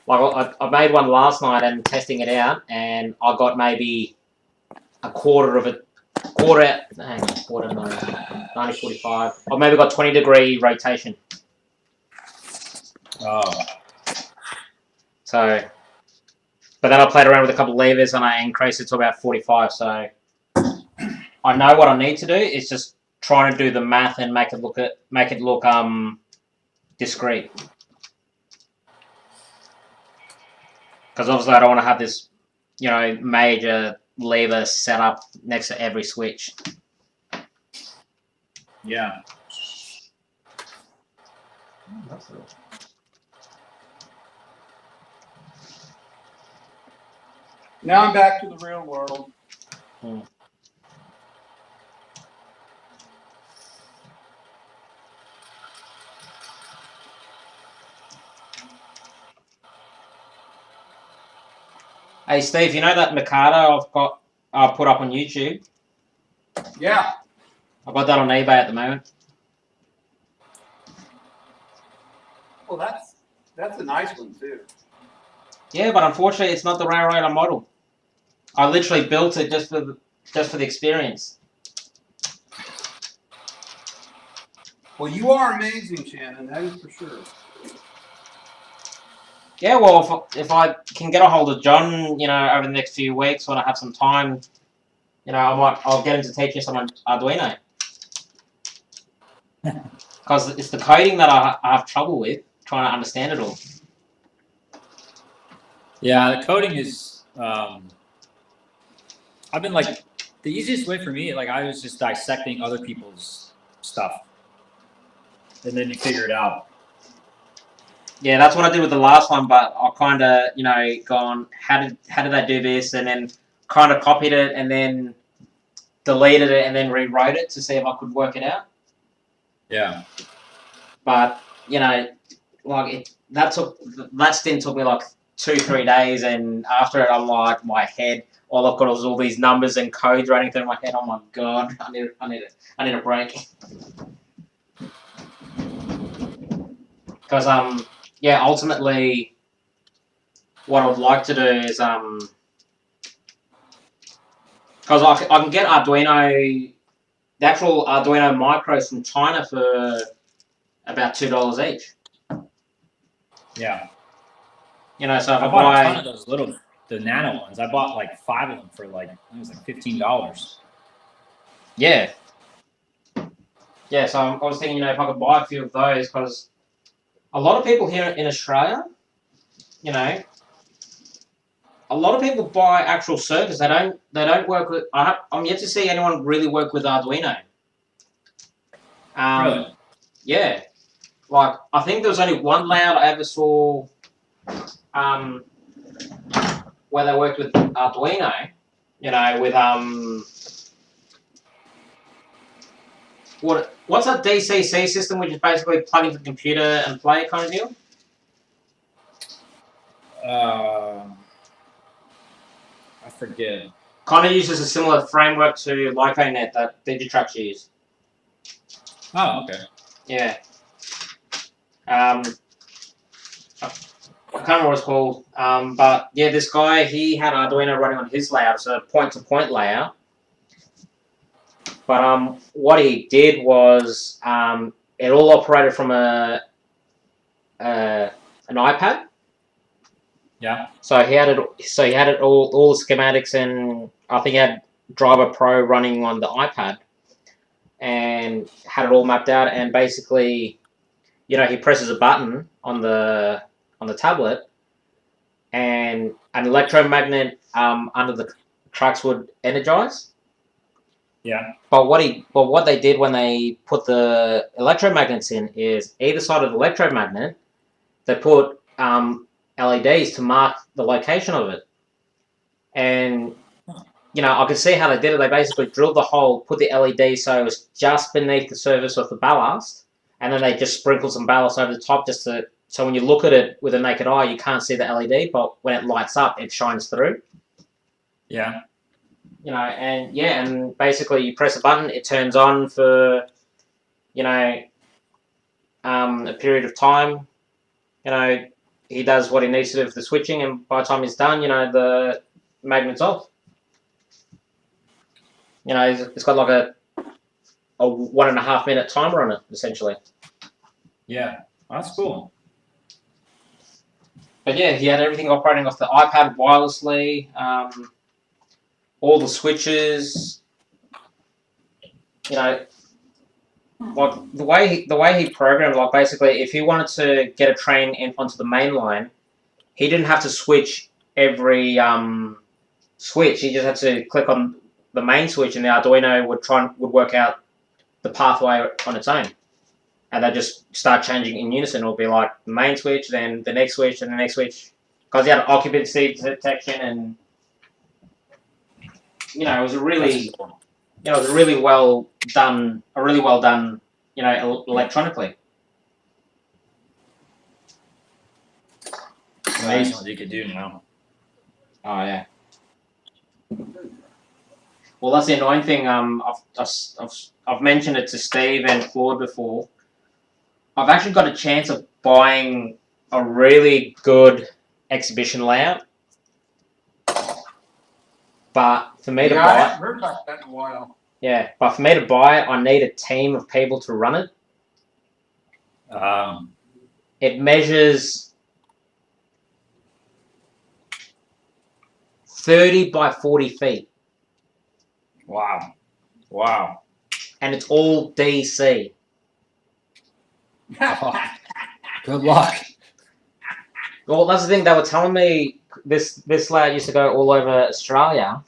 like I made one last night and testing it out, and I got maybe a quarter, 90-45. I maybe got 20-degree rotation. Oh. So, but then I played around with a couple of levers and I increased it to about 45. So I know what I need to do. It's just trying to do the math and make it look discreet. Because obviously I don't want to have this, you know, major lever set up next to every switch. Yeah. Now I'm back to the real world. Hey Steve, you know that Mikado I've put up on YouTube? Yeah. I've got that on eBay at the moment. Well, that's a nice one too. Yeah, but unfortunately, it's not the Railroader model. I literally built it just for the experience. Well, you are amazing, Shannon. That is for sure. Yeah, well, if I can get a hold of John, you know, over the next few weeks when I have some time, you know, I'll get him to teach you some Arduino. Because because it's the coding that I have trouble with trying to understand it all. Yeah, the coding is. I've been like the easiest way for me. Like I was just dissecting other people's stuff, and then you figure it out. Yeah, that's what I did with the last one, but I kind of, gone, how did they do this, and then kind of copied it, and then deleted it, and then rewrote it to see if I could work it out. Yeah. But that stint took me like 2-3 days, and after it, I'm like, my head, all I've got is all these numbers and codes running through my head. Oh my god, I need a break. Because ultimately, what I'd like to do is because I can get Arduino, the actual Arduino micros from China for about $2 each. Yeah. So if I bought buy a ton of those the nano ones. I bought like 5 of them for like, it was like $15. Yeah. Yeah, so I was thinking, if I could buy a few of those, because a lot of people here in Australia, a lot of people buy actual circuits. They don't work with. I'm yet to see anyone really work with Arduino. Really? Yeah. Like I think there was only one layout I ever saw, where they worked with Arduino. With what's that DCC system, which is basically plug into the computer and play kind of deal? I forget. Kind of uses a similar framework to LicoNet that Digitrax use. Oh, okay. Yeah. I can't remember what it's called. But yeah, this guy, he had Arduino running on his layout. It's a point-to-point layout. But what he did was it all operated from an iPad. Yeah. So he had it. So he had it all the schematics, and I think he had Driver Pro running on the iPad, and had it all mapped out. And basically, he presses a button on the tablet, and an electromagnet under the tracks would energize. Yeah. But what they did when they put the electromagnets in is either side of the electromagnet, they put LEDs to mark the location of it. And, I could see how they did it. They basically drilled the hole, put the LED so it was just beneath the surface of the ballast, and then they just sprinkled some ballast over the top so when you look at it with a naked eye, you can't see the LED, but when it lights up, it shines through. Yeah. And basically you press a button, it turns on for, a period of time. He does what he needs to do for the switching, and by the time he's done, the magnet's off. It's got like a 1.5 minute timer on it, essentially. Yeah. That's cool. But yeah, he had everything operating off the iPad wirelessly. All the switches, like the way he programmed, like basically, if he wanted to get a train onto the main line, he didn't have to switch every switch. He just had to click on the main switch, and the Arduino would work out the pathway on its own, and they just start changing in unison. It'll be like the main switch, then the next switch, and the next switch, because he had occupancy detection and. It was a really well done, electronically. Amazing what you could do now. Oh yeah. Well, that's the annoying thing. I've mentioned it to Steve and Claude before. I've actually got a chance of buying a really good exhibition layout. But for me to buy I haven't heard about that in a while. Yeah, but for me to buy it, I need a team of people to run it. It measures 30 by 40 feet. Wow. Wow. And it's all DC. Good luck. Well, that's the thing. They were telling me this layout used to go all over Australia,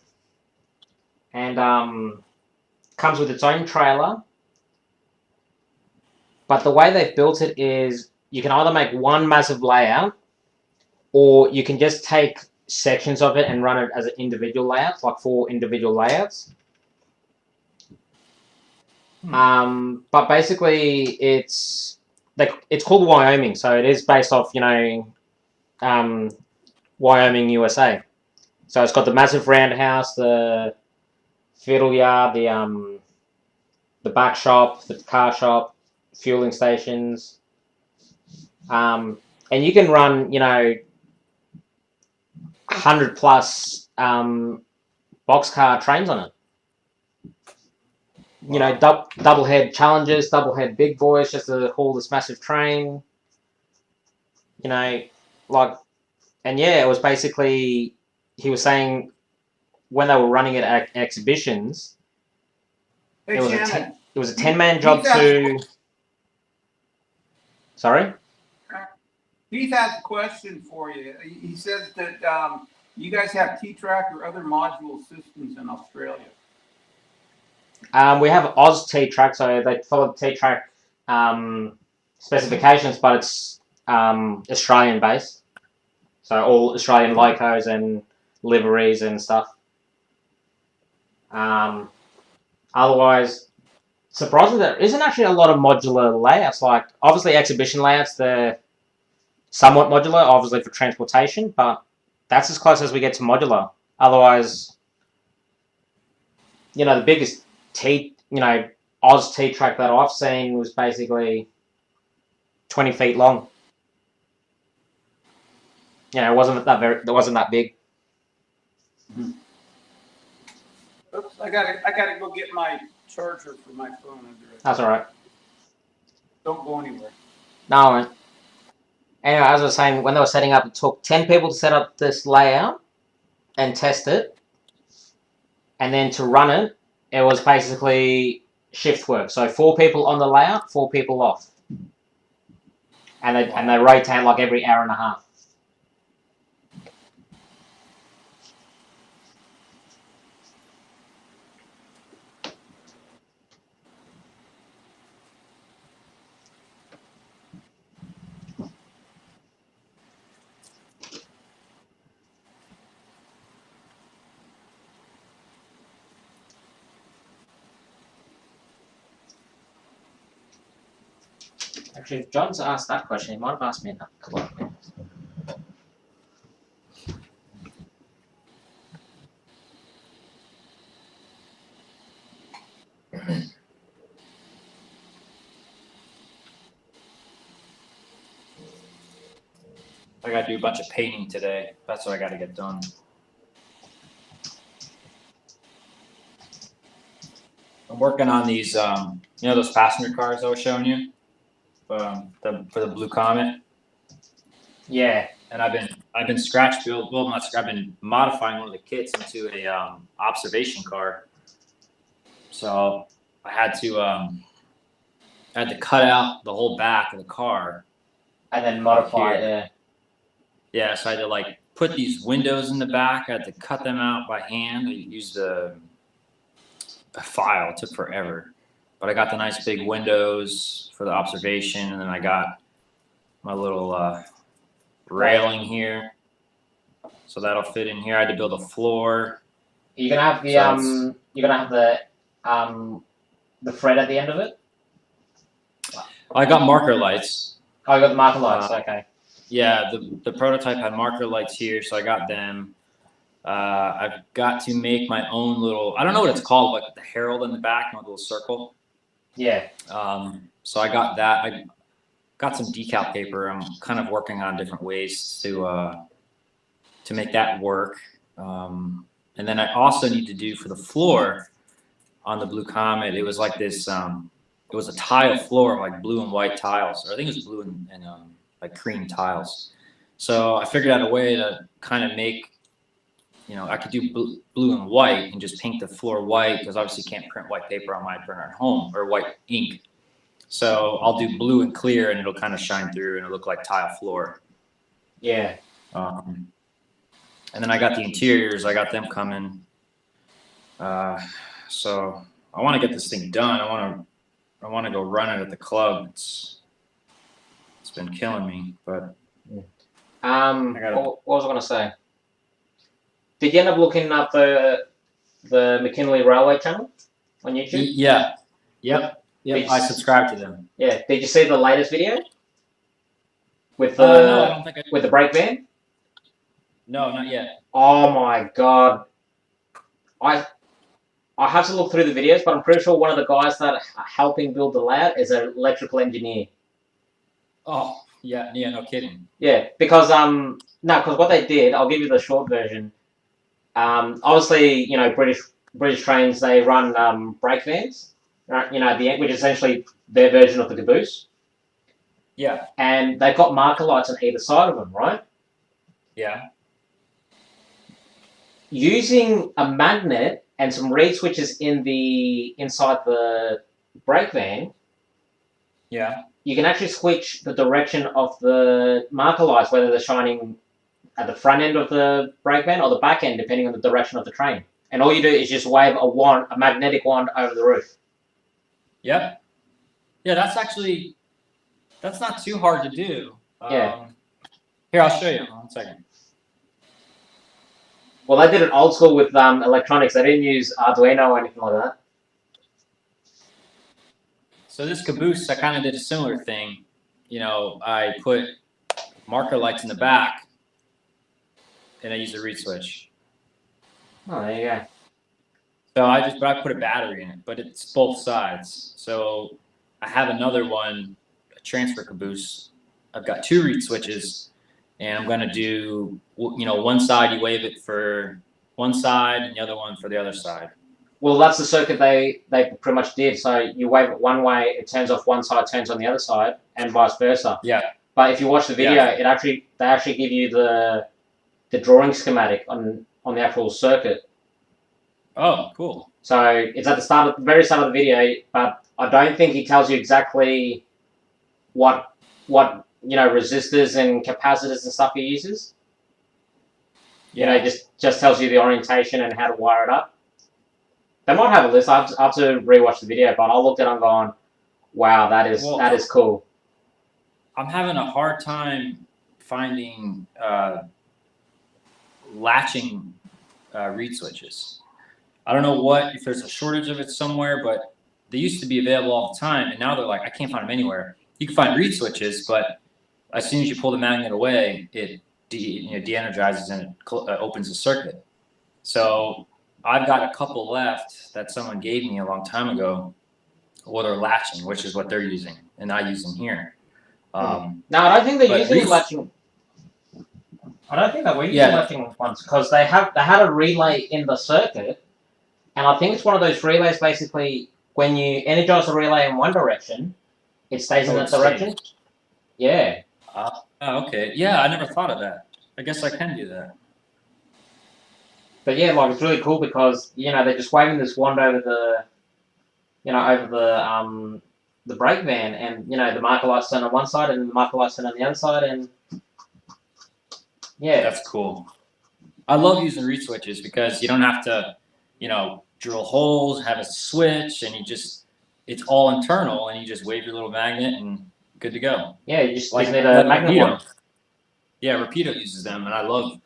and comes with its own trailer. But the way they've built it is you can either make one massive layout, or you can just take sections of it and run it as an individual layout, like 4 individual layouts. But basically, it's called Wyoming, so it is based off, Wyoming, USA. So it's got the massive roundhouse, the fiddle yard, the back shop, the car shop, fueling stations, and you can run, 100 plus boxcar trains on it. Double head challenges, double head big boys, just to haul this massive train. It was basically, he was saying when they were running it at exhibitions, Hey, it was Shannon, a 10-man job to. Sorry? Keith has a question for you. He says that you guys have T-Track or other module systems in Australia. We have Oz T-Track, so they follow the T-Track specifications, but it's Australian based. So all Australian locos and liveries and stuff. Otherwise, surprisingly, there isn't actually a lot of modular layouts. Like, obviously, exhibition layouts, they're somewhat modular, obviously for transportation, but that's as close as we get to modular. Otherwise, the biggest Oz T-Track that I've seen was basically 20 feet long. It wasn't that big. Oops, I gotta go get my charger for my phone. That's all right. Don't go anywhere. No, man. Anyway, as I was saying, when they were setting up, it took 10 people to set up this layout and test it. And then to run it, it was basically shift work. So 4 people on the layout, 4 people off. And they rotate like every hour and a half. Actually, if John's asked that question, he might have asked me a couple of minutes. I gotta do a bunch of painting today. That's what I gotta get done. I'm working on these, those passenger cars I was showing you, for the Blue Comet. Yeah. And I've been I've been modifying one of the kits into a observation car. So I had to cut out the whole back of the car. And then modify it, yeah. Yeah, so I had to like put these windows in the back. I had to cut them out by hand. I used a file. It took forever. But I got the nice big windows for the observation, and then I got my little railing here. So that'll fit in here. I had to build a floor. You're gonna have the the thread at the end of it? I got marker lights. Oh, you got the marker lights, okay. Yeah, the prototype had marker lights here, so I got them. I've got to make my own little, I don't know what it's called, like the herald in the back, and a little circle. Yeah. So I got that. I got some decal paper. I'm kind of working on different ways to make that work. And then I also need to do for the floor on the Blue Comet, it was like this, it was a tile floor, like blue and white tiles, or I think it was blue and like cream tiles. So I figured out a way to kind of make, I could do blue and white and just paint the floor white, because obviously you can't print white paper on my printer at home, or white ink. So I'll do blue and clear, and it'll kind of shine through, and it'll look like tile floor. Yeah. And then I got the interiors. I got them coming. So I want to get this thing done. I want to go run it at the club. It's been killing me, but. What was I going to say? Did you end up looking up the McKinley Railway channel on YouTube? Yeah. Yep. I subscribe to them. Yeah. Did you see the latest video with No, I don't think with the brake van? No, not yet. Oh my god! I have to look through the videos, but I'm pretty sure one of the guys that are helping build the layout is an electrical engineer. Oh, yeah, no kidding. Yeah, because because what they did, I'll give you the short version. Obviously, you know, British trains, they run brake vans, right? You know, at the end, which is essentially their version of the caboose. Yeah. And they've got marker lights on either side of them, right? Yeah. Using a magnet and some reed switches inside the brake van. Yeah. You can actually switch the direction of the marker lights, whether they're shining at the front end of the brake van or the back end, depending on the direction of the train. And all you do is just wave a magnetic wand over the roof. Yep. Yeah, that's not too hard to do. Yeah. Here, I'll show you. 1 second. Well, they did it old school with electronics. They didn't use Arduino or anything like that. So this caboose, I kind of did a similar thing. You know, I put marker lights in the back, and I used a reed switch. Oh, there you go. So I put a battery in it, but it's both sides. So I have another one, a transfer caboose. I've got 2 reed switches, and I'm gonna do, you know, one side you wave it for one side, and the other one for the other side. Well, that's the circuit they pretty much did. So you wave it one way, it turns off one side, turns on the other side, and vice versa. Yeah. But if you watch the video, they actually give you the drawing schematic on the actual circuit. Oh, cool. So it's at the very start of the video, but I don't think he tells you exactly what you know, resistors and capacitors and stuff he uses. You know, just tells you the orientation and how to wire it up. They might have a list. I have to rewatch the video, but I looked at it and going, wow, that is cool. I'm having a hard time finding latching reed switches. I don't know if there's a shortage of it somewhere, but they used to be available all the time, and now they're like, I can't find them anywhere. You can find reed switches, but as soon as you pull the magnet away, it de-energizes and it opens the circuit. So I've got a couple left that someone gave me a long time ago, or they're latching, which is what they're using, and I use them here. No, I don't think they're using latching. I don't think they were using latching ones because they had a relay in the circuit, and I think it's one of those relays. Basically, when you energize the relay in one direction, it stays in that direction. Yeah. Okay. Yeah, I never thought of that. I guess I can do that. But yeah, like it's really cool because you know they're just waving this wand over the brake van, and you know the marker lights turn on one side and the marker lights turn on the other side, and yeah, that's cool. I love using reed switches because you don't have to, you know, drill holes, have a switch, and it's all internal, and you just wave your little magnet and good to go. Yeah, you just need a magnet wand. Yeah, Rapido uses them, and I love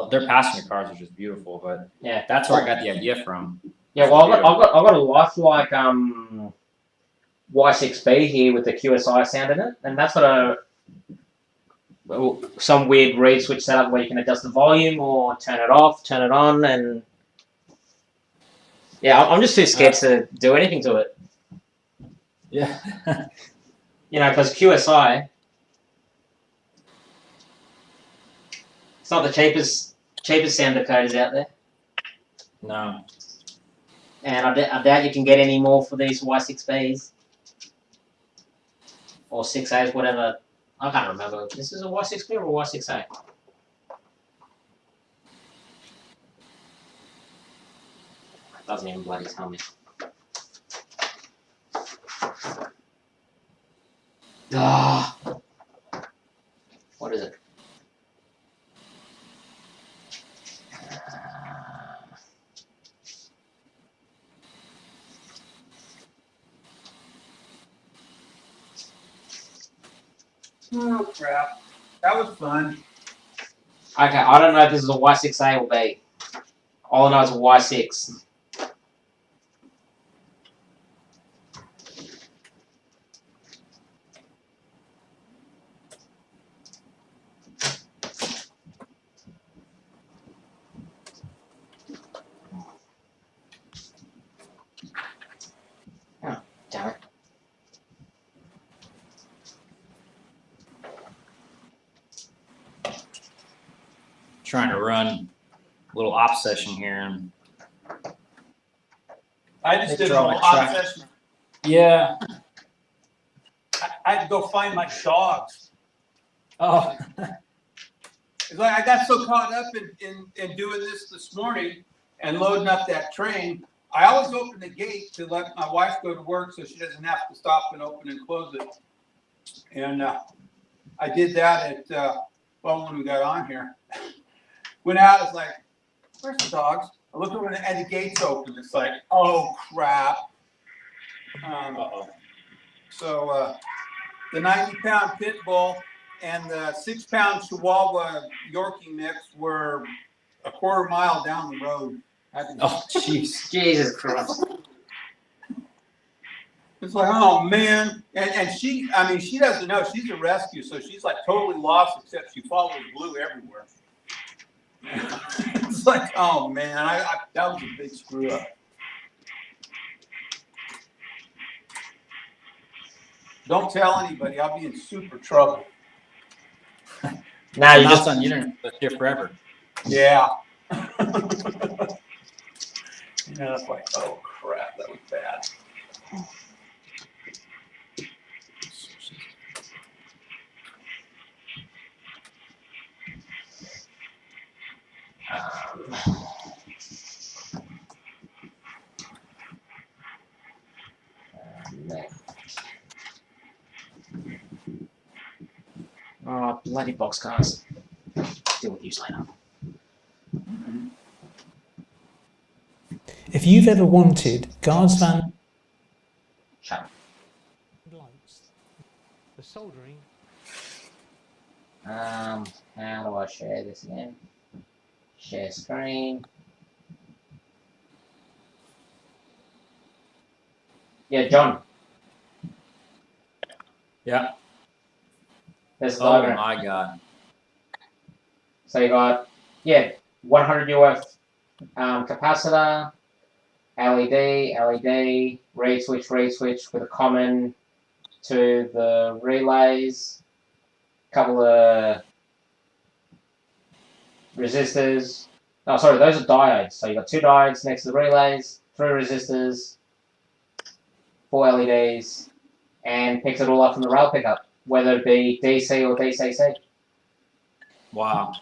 their passenger cars are just beautiful. But yeah, that's where I got the idea from. Yeah, well, I've got a lifelike Y6B here with the QSI sound in it, and that's got some weird reed switch setup where you can adjust the volume or turn it off, turn it on, and yeah, I'm just too scared to do anything to it. Yeah, you know, because QSI, it's not the cheapest sound decoders out there. No. And I doubt you can get any more for these Y6Bs. Or 6As, whatever. I can't remember. This is a Y6B or a Y6A? Doesn't even bloody tell me. Ah. What is it? Oh crap! That was fun. Okay, I don't know if this is a Y6A or B. All I know is a Y6. Oh, damn it. Trying to run a little op session here. And I just did a Throw little my track. obsession. yeah. I had to go find my dogs. Oh. It's like I got so caught up in doing this morning and loading up that train. I always open the gate to let my wife go to work so she doesn't have to stop and open and close it. And I did that at, well, when we got on here. Went out, it's like, where's the dogs? I look over and the gate's open. It's like, oh crap. So the 90-pound pit bull and the 6-pound Chihuahua Yorkie mix were a quarter mile down the road. Oh, jeez. Jesus Christ. It's like, oh man. And she, I mean, she doesn't know. She's a rescue, so she's like totally lost, except she follows Blue everywhere. It's like, oh man, that was a big screw up. Don't tell anybody. I'll be in super trouble. Now you Not just on the internet, but here forever. Yeah. It's like, oh crap, that was bad. oh, bloody boxcars. Deal with you later. If you've ever wanted guards van Shut up. lights for soldering, How do I share this again? Share screen. Yeah, John. Yeah. There's the Oh diagram. my God. So you got, yeah, 100 UF capacitor, LED, reed switch with a common to the relays, couple of resistors. Oh, sorry, those are diodes. So you got 2 diodes next to the relays, 3 resistors, 4 LEDs, and picks it all up from the rail pickup, whether it be DC or DCC. Wow.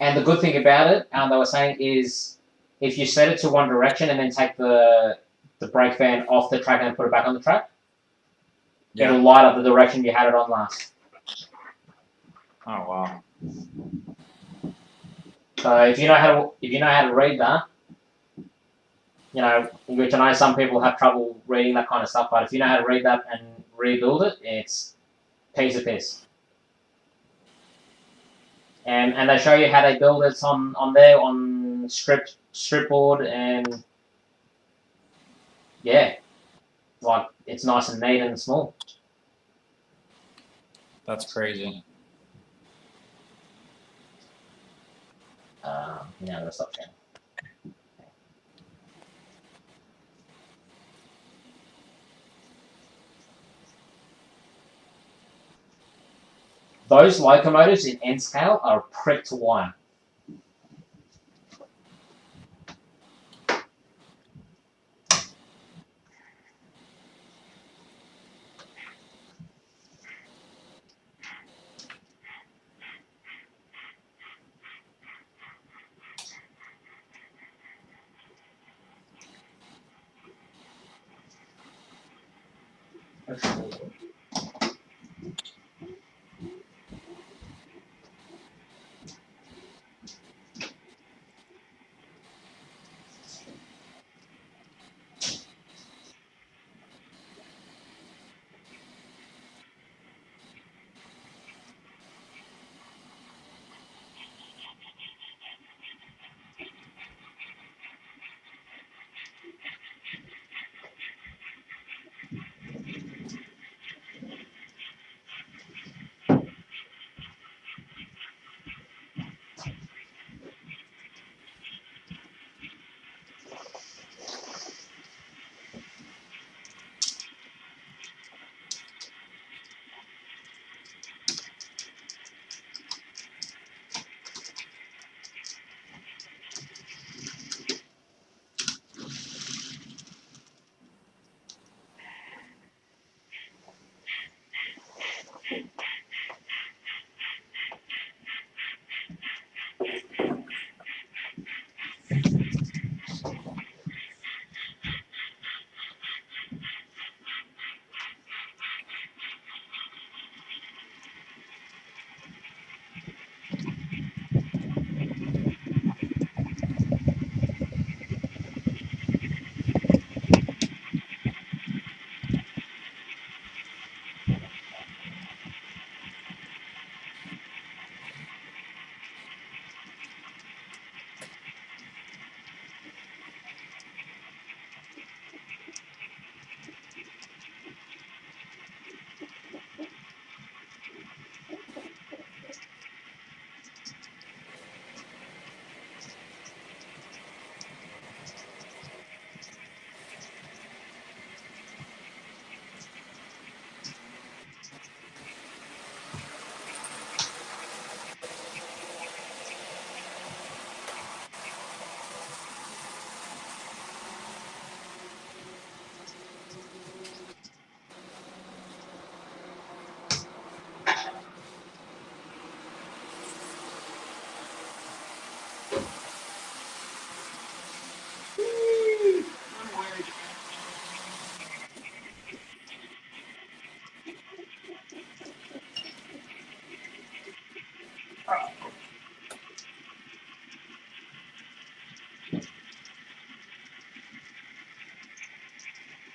And the good thing about it, they were saying, is if you set it to one direction and then take the brake fan off the track and then put it back on the track, it'll light up the direction you had it on last. Oh wow. So if you know how to read that, which I know some people have trouble reading that kind of stuff, but if you know how to read that and rebuild it, it's piece of piss. And they show you how they build it on there on strip board, and yeah, like it's nice and neat and small. That's crazy. Now I'm gonna stop sharing. Those locomotives in N scale are a prick to one.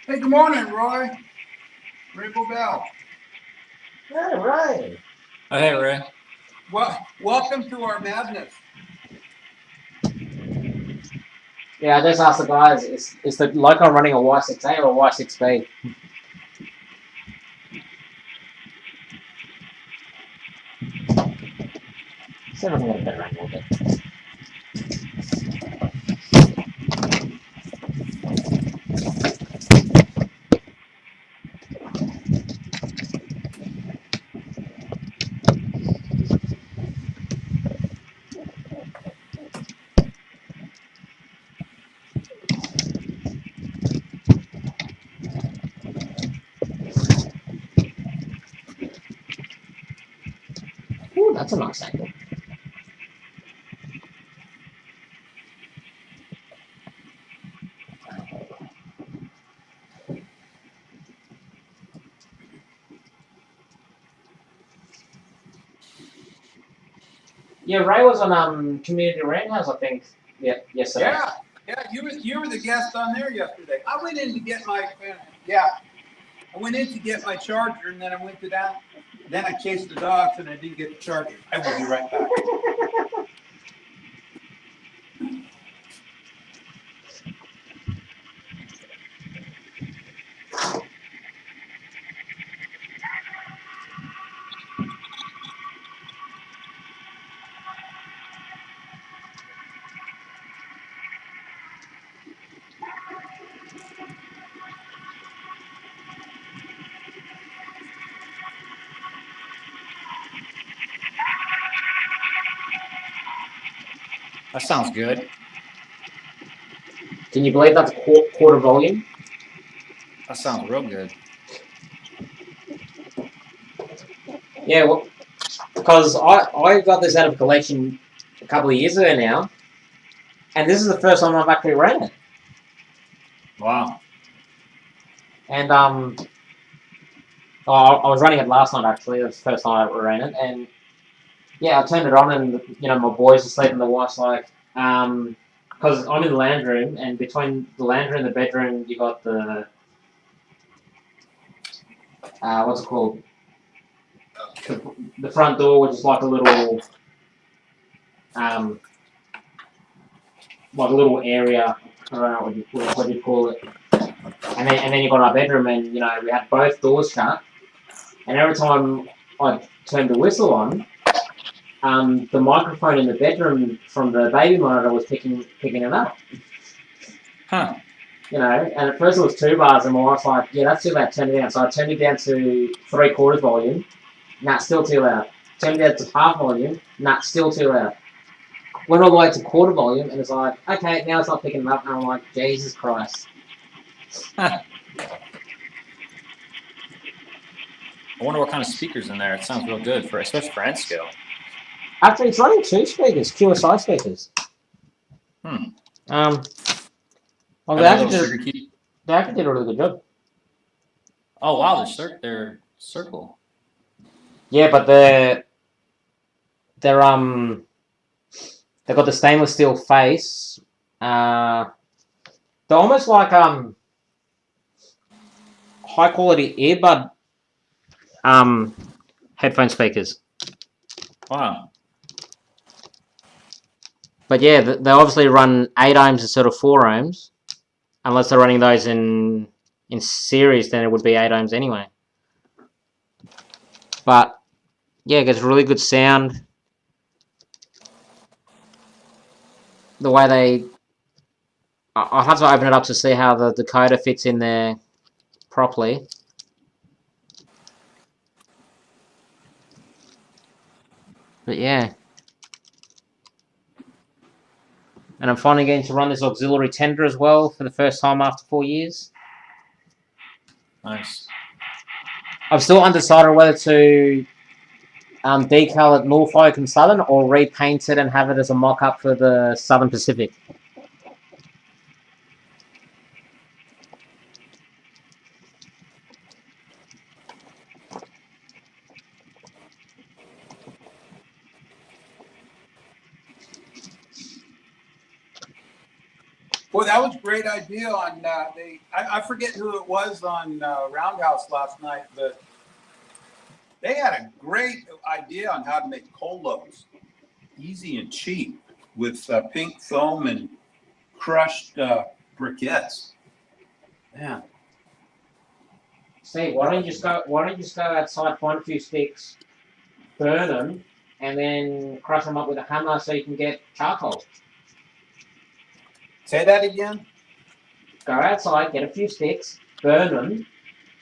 Hey, good morning, Roy. Rainbow Bell. All right. Oh, hey, Ray. Well, welcome to our madness. Yeah, I just asked the guys, is the loco running a Y6A or a Y6B? See if I can get a better angle of it. Ooh, that's a nice angle. Yeah, Ray was on Community Roundhouse, I think, yesterday. Yeah, you were the guest on there yesterday. I went in to get my charger, and then I went to that. Then I chased the dogs, and I didn't get the charger. I will be right back. That sounds good. Can you believe that's quarter volume? That sounds real good. Yeah, well, because I got this out of collection a couple of years ago now, and this is the first time I've actually ran it. Wow. And I was running it last night actually. It was the first time I ran it, and yeah, I turned it on, and you know my boys are sleeping. The wife's like, because I'm in the lounge room, and between the lounge room and the bedroom, you got the what's it called? The front door, which is like a little area. I don't know what you call it. And then you got our bedroom, and you know we had both doors shut. And every time I turned the whistle on, the microphone in the bedroom from the baby monitor was picking it up. Huh. You know, and at first it was 2 bars, and my wife's like, "Yeah, that's too loud. Turn it down." So I turned it down to 3/4 volume. Nah, still too loud. Turned it down to half volume. Nah, still too loud. Went all the way to quarter volume, and it's like, okay, now it's not picking it up. And I'm like, Jesus Christ. I wonder what kind of speakers in there. It sounds real good for, especially for end scale. Actually, it's running 2 speakers, QSI speakers. Well, they actually did a really good job. Oh wow, they're circle. Yeah, but they've got the stainless steel face. They're almost like high quality earbud headphone speakers. Wow. But yeah, they obviously run 8 ohms instead of 4 ohms. Unless they're running those in series, then it would be 8 ohms anyway. But yeah, it gets really good sound. The way they... I'll have to open it up to see how the decoder fits in there properly. But yeah. And I'm finally getting to run this auxiliary tender as well for the first time after 4 years. Nice. I'm still undecided whether to decal it Norfolk and Southern or repaint it and have it as a mock-up for the Southern Pacific. Well, that was a great idea on I forget who it was on Roundhouse last night, but they had a great idea on how to make colos easy and cheap with pink foam and crushed briquettes. Yeah. Steve, why don't you just go outside, find a few sticks, burn them, and then crush them up with a hammer so you can get charcoal. Say that again. Go outside, get a few sticks, burn them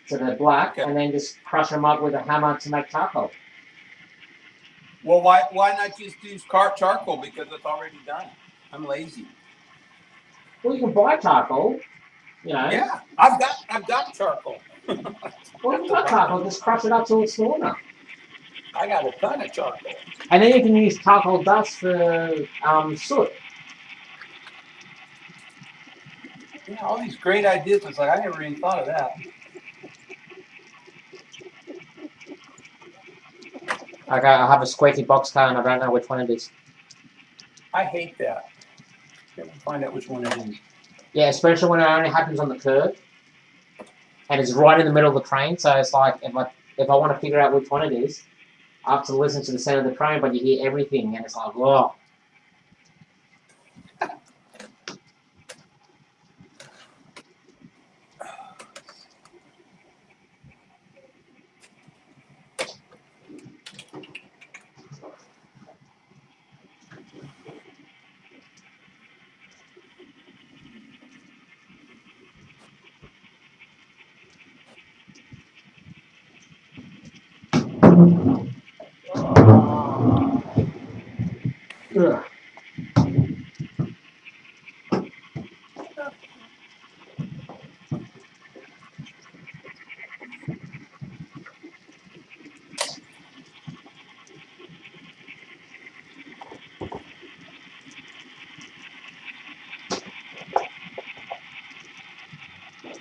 so they're black, and then just crush them up with a hammer to make charcoal. Well, why not just use charcoal because it's already done? I'm lazy. Well, you can buy charcoal, you know. Yeah, I've got charcoal. Well, you've got charcoal, just crush it up till it's small enough. I got a ton of charcoal. And then you can use charcoal dust for soot. Yeah, all these great ideas. It's like I never even thought of that. Okay, I have a squeaky box car and I don't know which one it is. I hate that. Can't find out which one it is. Yeah, especially when it only happens on the curb. And it's right in the middle of the train, so it's like if I want to figure out which one it is, I have to listen to the sound of the train, but you hear everything and it's like, whoa. Ugh.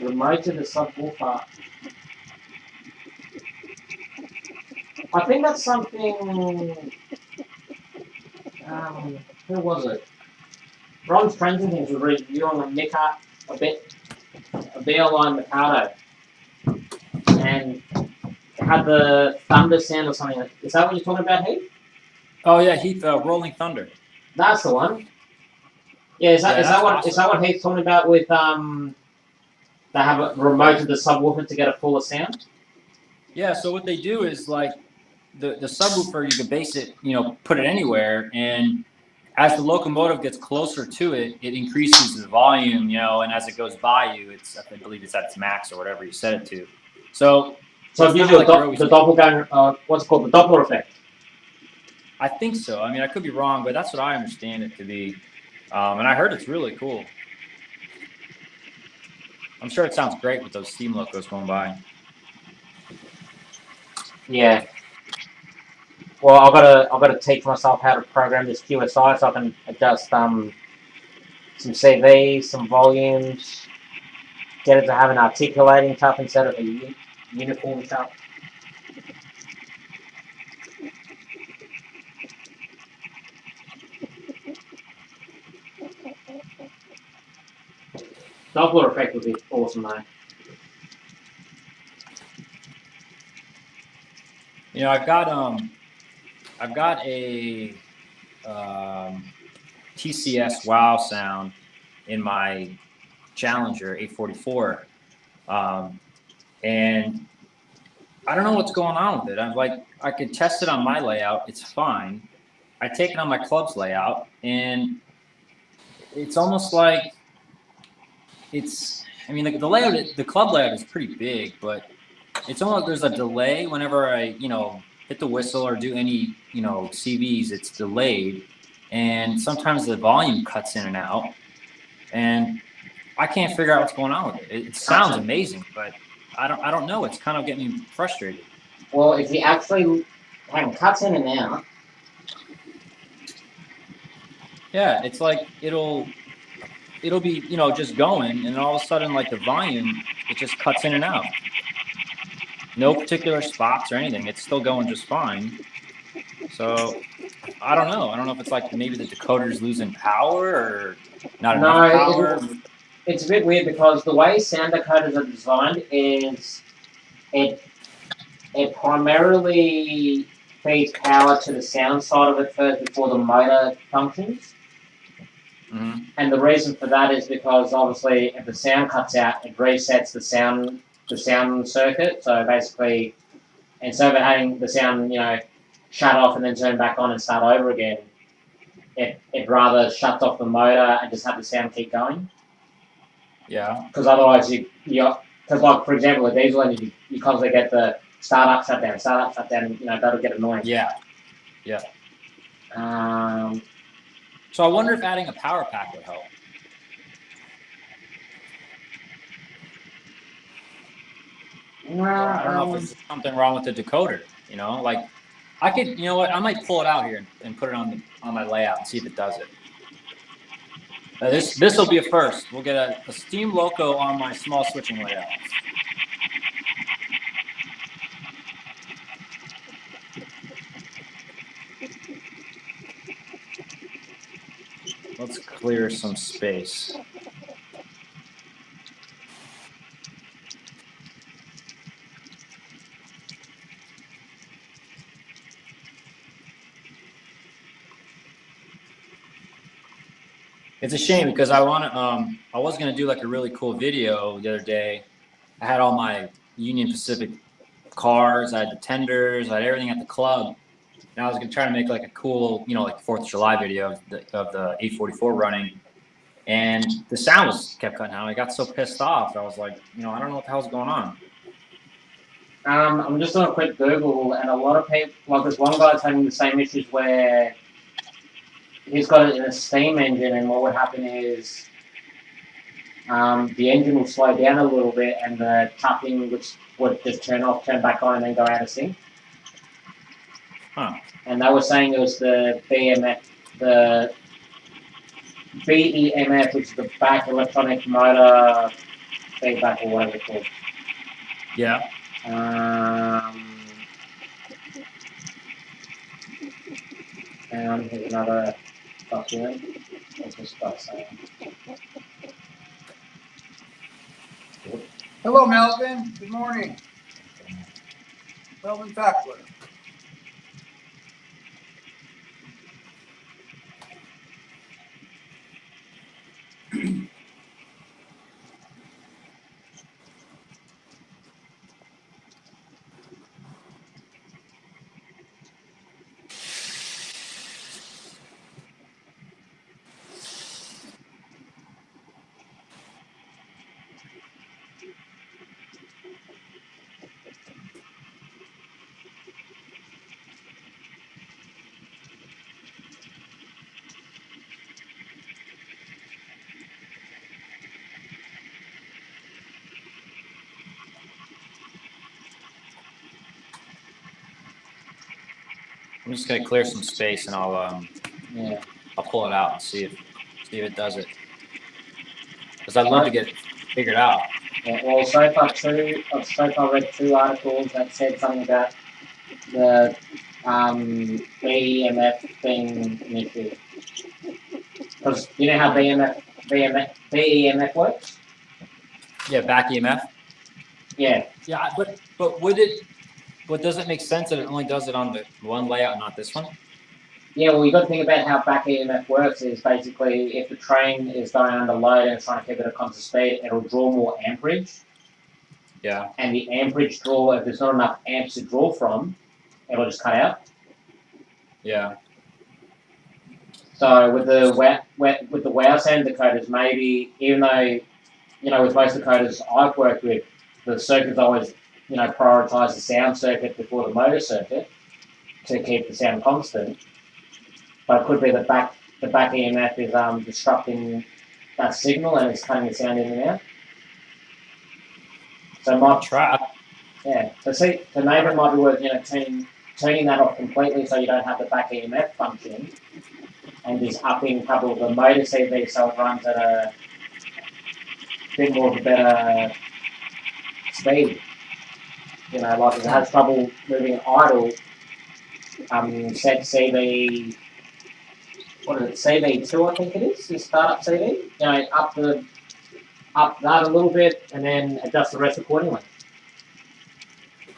The motor, the subwoofer. I think that's something. Who was it? Ron Trentington was reviewing a Mikado, a BLI Mikado, and it had the thunder sound or something. Is that what you're talking about, Heath? Oh yeah, Heath, Rolling Thunder. That's the one. Yeah, is that what Heath's talking about with they have it remoted the subwoofer to get a fuller sound? Yeah, so what they do is like the subwoofer, you can base it, put it anywhere, and as the locomotive gets closer to it, it increases the volume, and as it goes by you, I believe it's at its max or whatever you set it to. So it gives you the doppelganger, what's it called, the Doppler effect. I think so. I mean, I could be wrong, but that's what I understand it to be. And I heard it's really cool. I'm sure it sounds great with those steam locos going by. Yeah. Well, I've got to teach myself how to program this QSI so I can adjust some CVs, some volumes, get it to have an articulating tup instead of a uniform tup. Doppler effect would be awesome, though. I've got a TCS WOW sound in my Challenger 844, and I don't know what's going on with it. I'm like, I could test it on my layout, it's fine. I take it on my club's layout, and it's almost like the layout, the club layout is pretty big, but it's almost like there's a delay whenever I, hit the whistle or do any, CVs, it's delayed. And sometimes the volume cuts in and out. And I can't figure out what's going on with it. It sounds amazing, but I don't know. It's kind of getting me frustrated. Well, if you actually cuts in and out. Yeah, it's like it'll be, just going, and all of a sudden, like the volume, it just cuts in and out. No particular spots or anything. It's still going just fine. So I don't know. I don't know if it's like maybe the decoder's losing power or not enough power. It's a bit weird because the way sound decoders are designed is it primarily feeds power to the sound side of it first before the motor functions. Mm-hmm. And the reason for that is because obviously if the sound cuts out, it resets the sound circuit. So basically, instead of having the sound, shut off and then turn back on and start over again, it rather shuts off the motor and just have the sound keep going. Yeah. Because otherwise because like for example, a diesel engine, you constantly get the start up, shut down, that'll get annoying. Yeah. Yeah. So I wonder if adding a power pack would help. I don't know if there's something wrong with the decoder. Like I could, I might pull it out here and put it on my layout and see if it does it. This will be a first. We'll get a steam loco on my small switching layout. Let's clear some space. It's a shame because I was gonna do like a really cool video the other day. I had all my Union Pacific cars, I had the tenders, I had everything at the club. And I was gonna try to make like a cool, like 4th of July video of the 844 running. And the sound kept cutting out. I got so pissed off. I was like, I don't know what the hell's going on. I'm just doing a quick Google, and a lot of people, like there's one guy's having the same issues where he's got it in a steam engine, and what would happen is the engine will slow down a little bit, and the tapping would just turn back on, and then go out of sync. Huh. And they were saying it was the BMF, the BEMF, which is the back electronic motor feedback or whatever it's called. Yeah. Here's another document. What's this guy saying? Hello, Melvin. Good morning. Melvin Fackler. I'm just gonna clear some space and Yeah. I'll pull it out and see if it does it. Because I'd love to get it figured out. Yeah, well, I've so far read 2 articles that said something about the BEMF being an issue. Because you know how BEMF works? Yeah, back EMF. Yeah. Yeah, but does it make sense that it only does it on the one layout, not this one? Yeah, well, you got to think about how back EMF works. Is basically if the train is going under load and it's trying to keep it at constant speed, it'll draw more amperage. Yeah. And the amperage draw, if there's not enough amps to draw from, it'll just cut out. Yeah. So with the WoW sound decoders, maybe even though with most decoders I've worked with, the circuits always prioritize the sound circuit before the motor circuit to keep the sound constant. But it could be the back EMF is disrupting that signal and it's cutting the sound in and out. So might try. Yeah. So maybe it might be worth turning that off completely so you don't have the back EMF function, and just upping a couple of the motor CV so it runs at a bit more of a better speed. Like if it has trouble moving idle, set CV. What is it? CV2, I think it is. The startup CV. Up that a little bit, and then adjust the rest accordingly.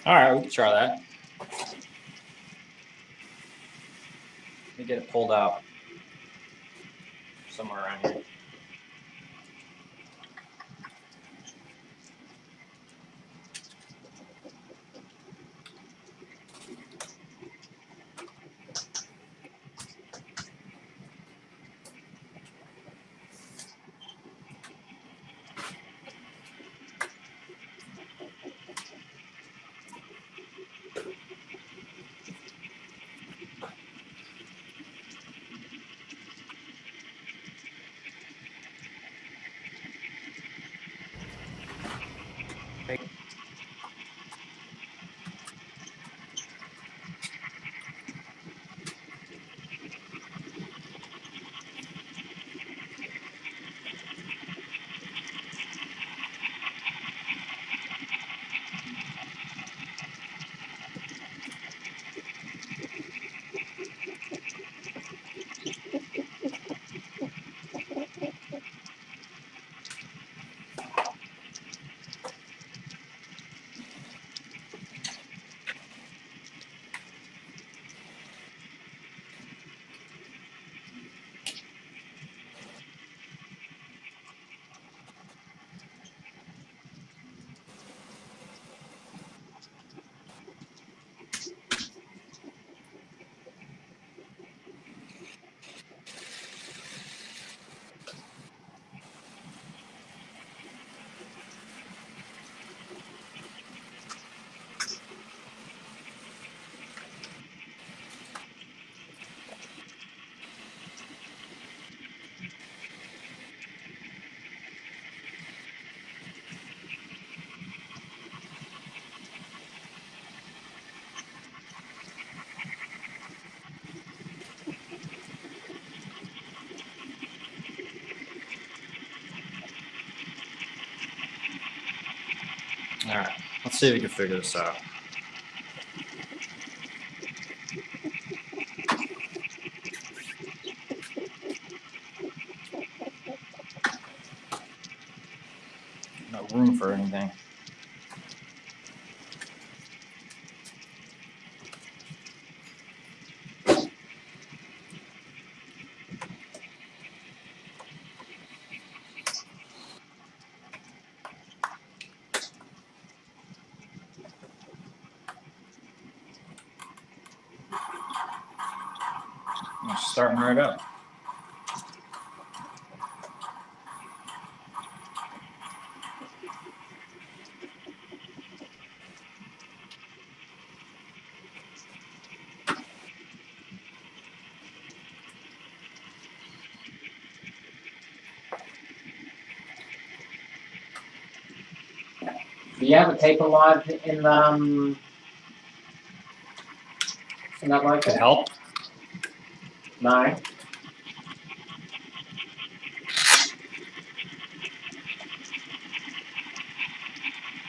All right, we can try that. Let me get it pulled out somewhere around here. All right, let's see if we can figure this out. room for anything. I'm starting right up. Do you have a tape alive in that logo? Could help. No.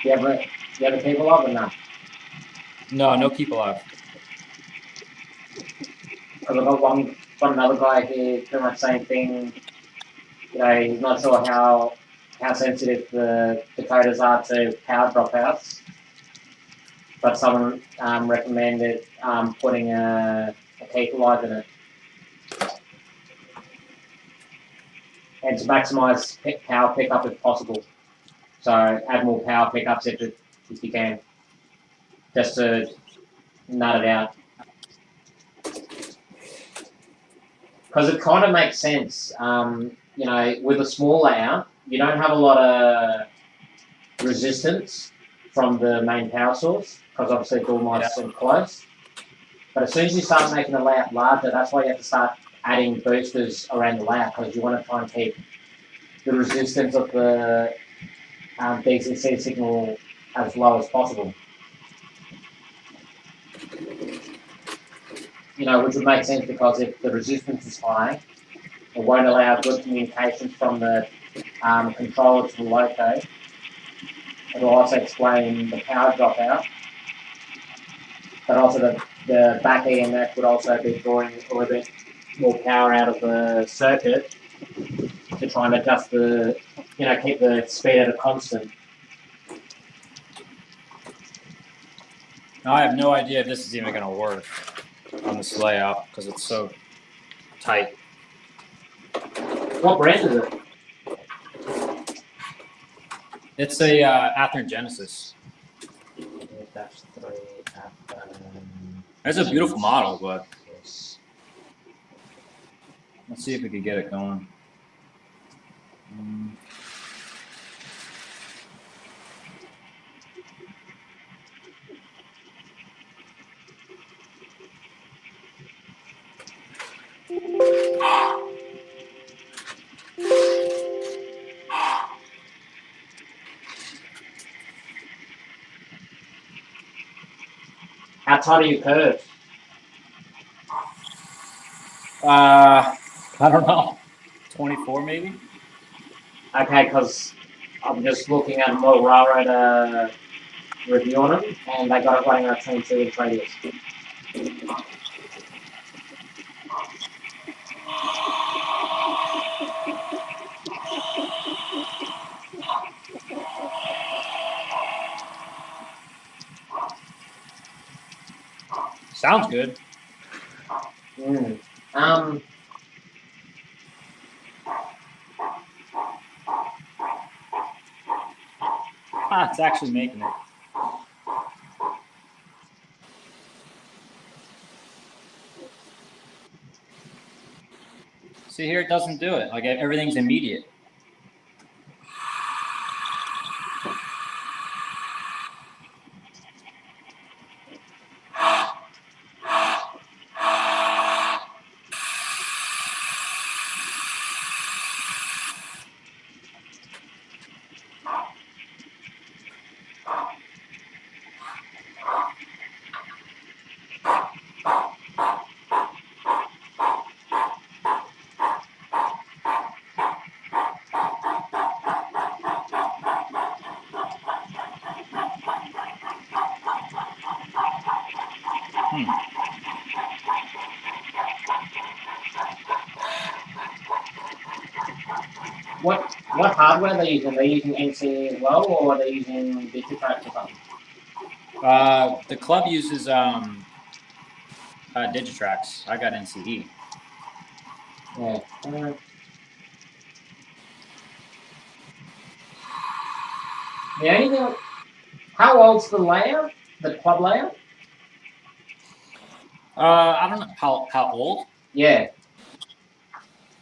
Do you have a tape alive or no? No, no keep alive. Because I've got another guy here, pretty much same thing. You know, he's not sure how sensitive the Dakotas are to power dropouts, but someone recommended putting a keep alive in it, and to maximise power pickup if possible. So add more power pickups if you can, just to nut it out. Because it kind of makes sense. You know, with a small layout, you don't have a lot of resistance from the main power source, because obviously it's all nice and close. But as soon as you start making the layout larger, that's why you have to start adding boosters around the layout, because you want to try and keep the resistance of the DCC signal as low as possible. You know, which would make sense, because if the resistance is high, it won't allow good communication from the controller to the loco. It'll also explain the power dropout, but also the back EMF would also be drawing a little bit more power out of the circuit to try and adjust the, you know, keep the speed at a constant. Now I have no idea if this is even going to work on this layout because it's so tight. What brand is it? It's a Athearn Genesis. It's a beautiful model, but let's see if we can get it going. How tight are your curves? I don't know. 24 maybe? Okay, because I'm just looking at a model railroad review on them, and they got it running on a 22-inch radius. Sounds good. It's actually making it. See here, it doesn't do it. Like everything's immediate. What hardware are they using? Are they using NC as well, or are they using Digitrax or something? The club uses Digitrax. I got NCE. Yeah. The only thing, how old's the layout? The club layout? I don't know how old. Yeah.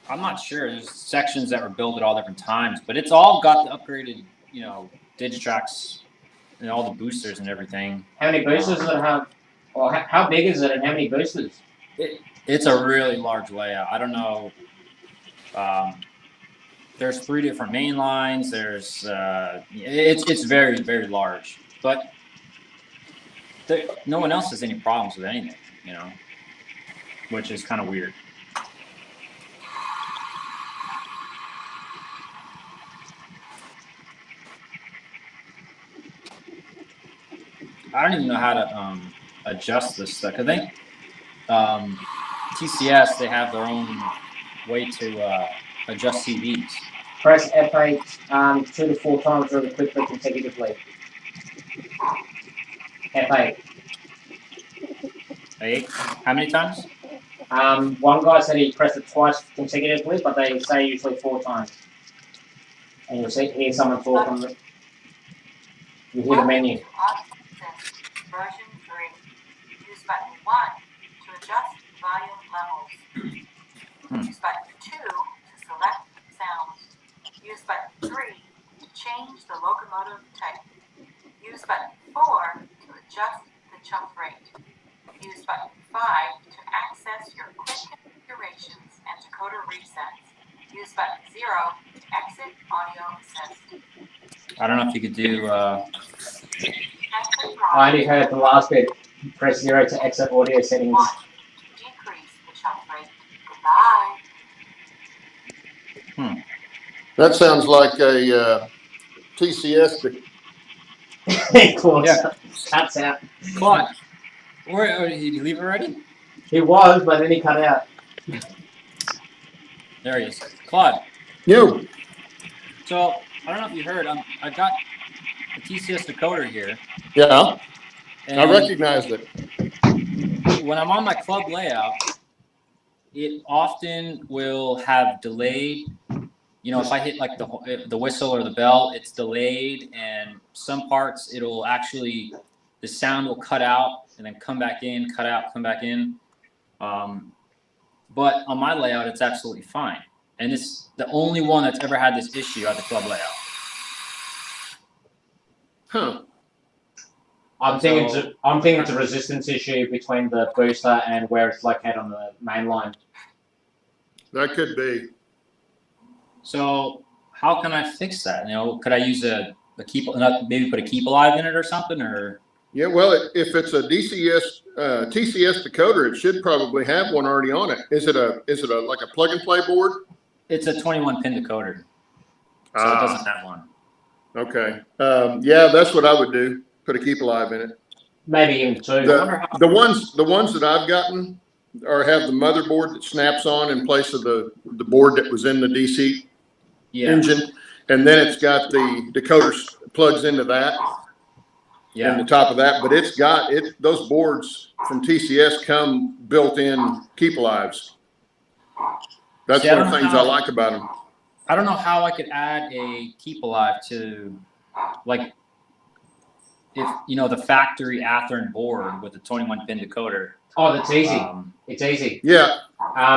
I'm not sure. There's sections that were built at all different times, but it's all got the upgraded, Digitrax and all the boosters and everything. How many boosters does it have? Or how big is it, and how many boosters? It's a really large layout. I don't know. There's 3 different main lines. There's it's very, very large, but no one else has any problems with anything, which is kind of weird. I don't even know how to adjust this stuff. I think TCS, they have their own way to adjust CVs. Press F8 2 to 4 times really quickly consecutively. F8. 8? How many times? One guy said he pressed it twice consecutively, but they say usually 4 times. And you'll hear someone talk on the. You hear the menu. Version 3. Use button 1 to adjust volume levels. Use button 2 to select sounds. Use button 3 to change the locomotive type. Use button 4 to adjust the chuff rate. Use button 5 to access your quick configurations and decoder resets. Use button 0 to exit audio assist. I don't know if you could do. I only heard the last bit. Press 0 to exit audio settings. 1 to decrease the chuff rate. Goodbye. That sounds like a TCS. Claude, Yeah. cuts out. Claude, where did he leave already? He was, but then he cut out. There he is. Claude. You. So I don't know if you heard. I got a TCS decoder here. Yeah, And I recognized it. when I'm on my club layout, it often will have delayed. If I hit like the whistle or the bell, it's delayed, and some parts it'll actually the sound will cut out and then come back in, cut out, come back in. But on my layout, it's absolutely fine, and it's the only one that's ever had this issue at the club layout. Huh. I'm thinking it's a resistance issue between the booster and where it's located on the main line. That could be. So how can I fix that? Could I use a keep, maybe put a keep alive in it or something, or? Yeah, well, if it's a TCS decoder, it should probably have one already on it. Is it a like a plug and play board? It's a 21 pin decoder, so it doesn't have one. Okay. Yeah, that's what I would do. Put a keep alive in it. Maybe even 2. The ones that I've gotten have the motherboard that snaps on in place of the board that was in the DC engine, and then it's got the decoder plugs into that. Yeah. In the top of that, but it's got it. Those boards from TCS come built-in keep alives. That's one of the things I like about them. I don't know how I could add a keep alive to, like, if the factory Athearn board with the 21 pin decoder. Oh, that's easy. It's easy. Yeah.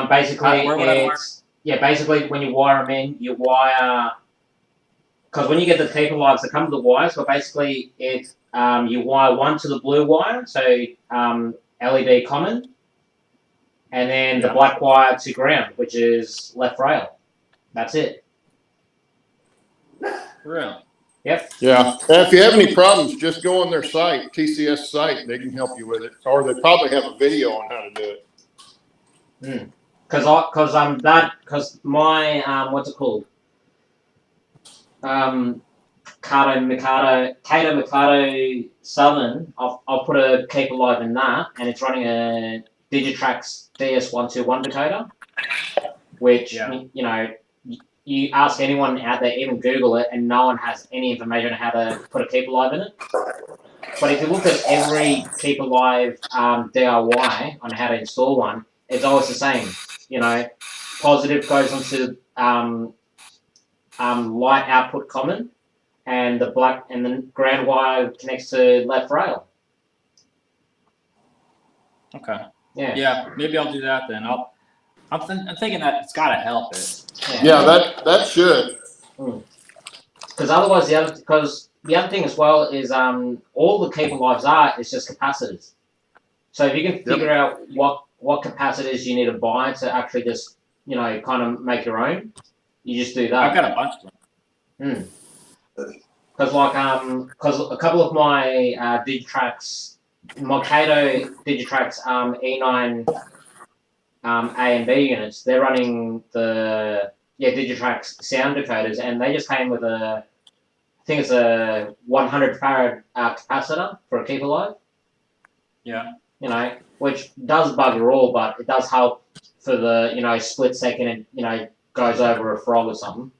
Basically when you wire them in, you wire. Because when you get the keep alives, they come to the wires, but basically it's you wire one to the blue wire, so LED common, and then the black wire to ground, which is left rail. That's it. Really? Yep. Yeah. And if you have any problems, just go on their site, TCS site. They can help you with it, or they probably have a video on how to do it. Because my what's it called? Kato Mikado Southern, I'll put a keep alive in that, and it's running a Digitrax DS121 decoder, which you ask anyone out there, even Google it, and no one has any information on how to put a Keep Alive in it. But if you look at every Keep Alive DIY on how to install one, it's always the same. You know, positive goes onto light output common, and the black and the ground wire connects to left rail. Okay. Yeah. Yeah, maybe I'll do that then. I'm thinking that it's got to help it. Yeah, that should. Because otherwise, the other thing as well is all the Keep Alives is just capacitors. So if you can figure out what capacitors you need to buy to actually just kind of make your own, you just do that. I've got a bunch of them. Because a couple of my Digitrax, my Kato Digitrax E9 A and B units, they're running the Digitrax sound decoders, and they just came with I think it's a 100 farad capacitor for a Keep Alive. Yeah. Which does bugger all, but it does help for the split second it goes over a frog or something.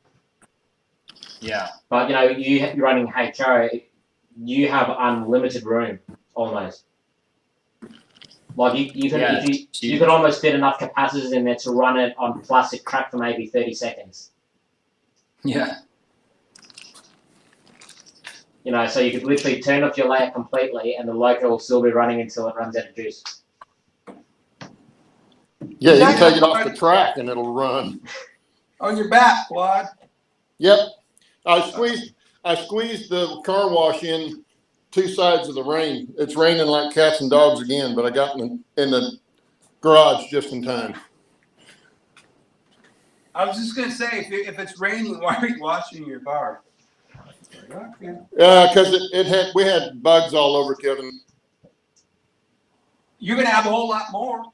Yeah. But you're running HO, you have unlimited room almost. Like you can almost fit enough capacitors in there to run it on plastic track for maybe 30 seconds. Yeah. So you could literally turn off your layer completely, and the loco will still be running until it runs out of juice. Yeah, you can take it off the track and it'll run. Oh, you're back, Claude. Yep. I squeezed the car wash in 2 sides of the rain. It's raining like cats and dogs again, but I got in the garage just in time. I was just gonna say, if it's raining, why are you washing your car? Because we had bugs all over, Kevin. You're gonna have a whole lot more.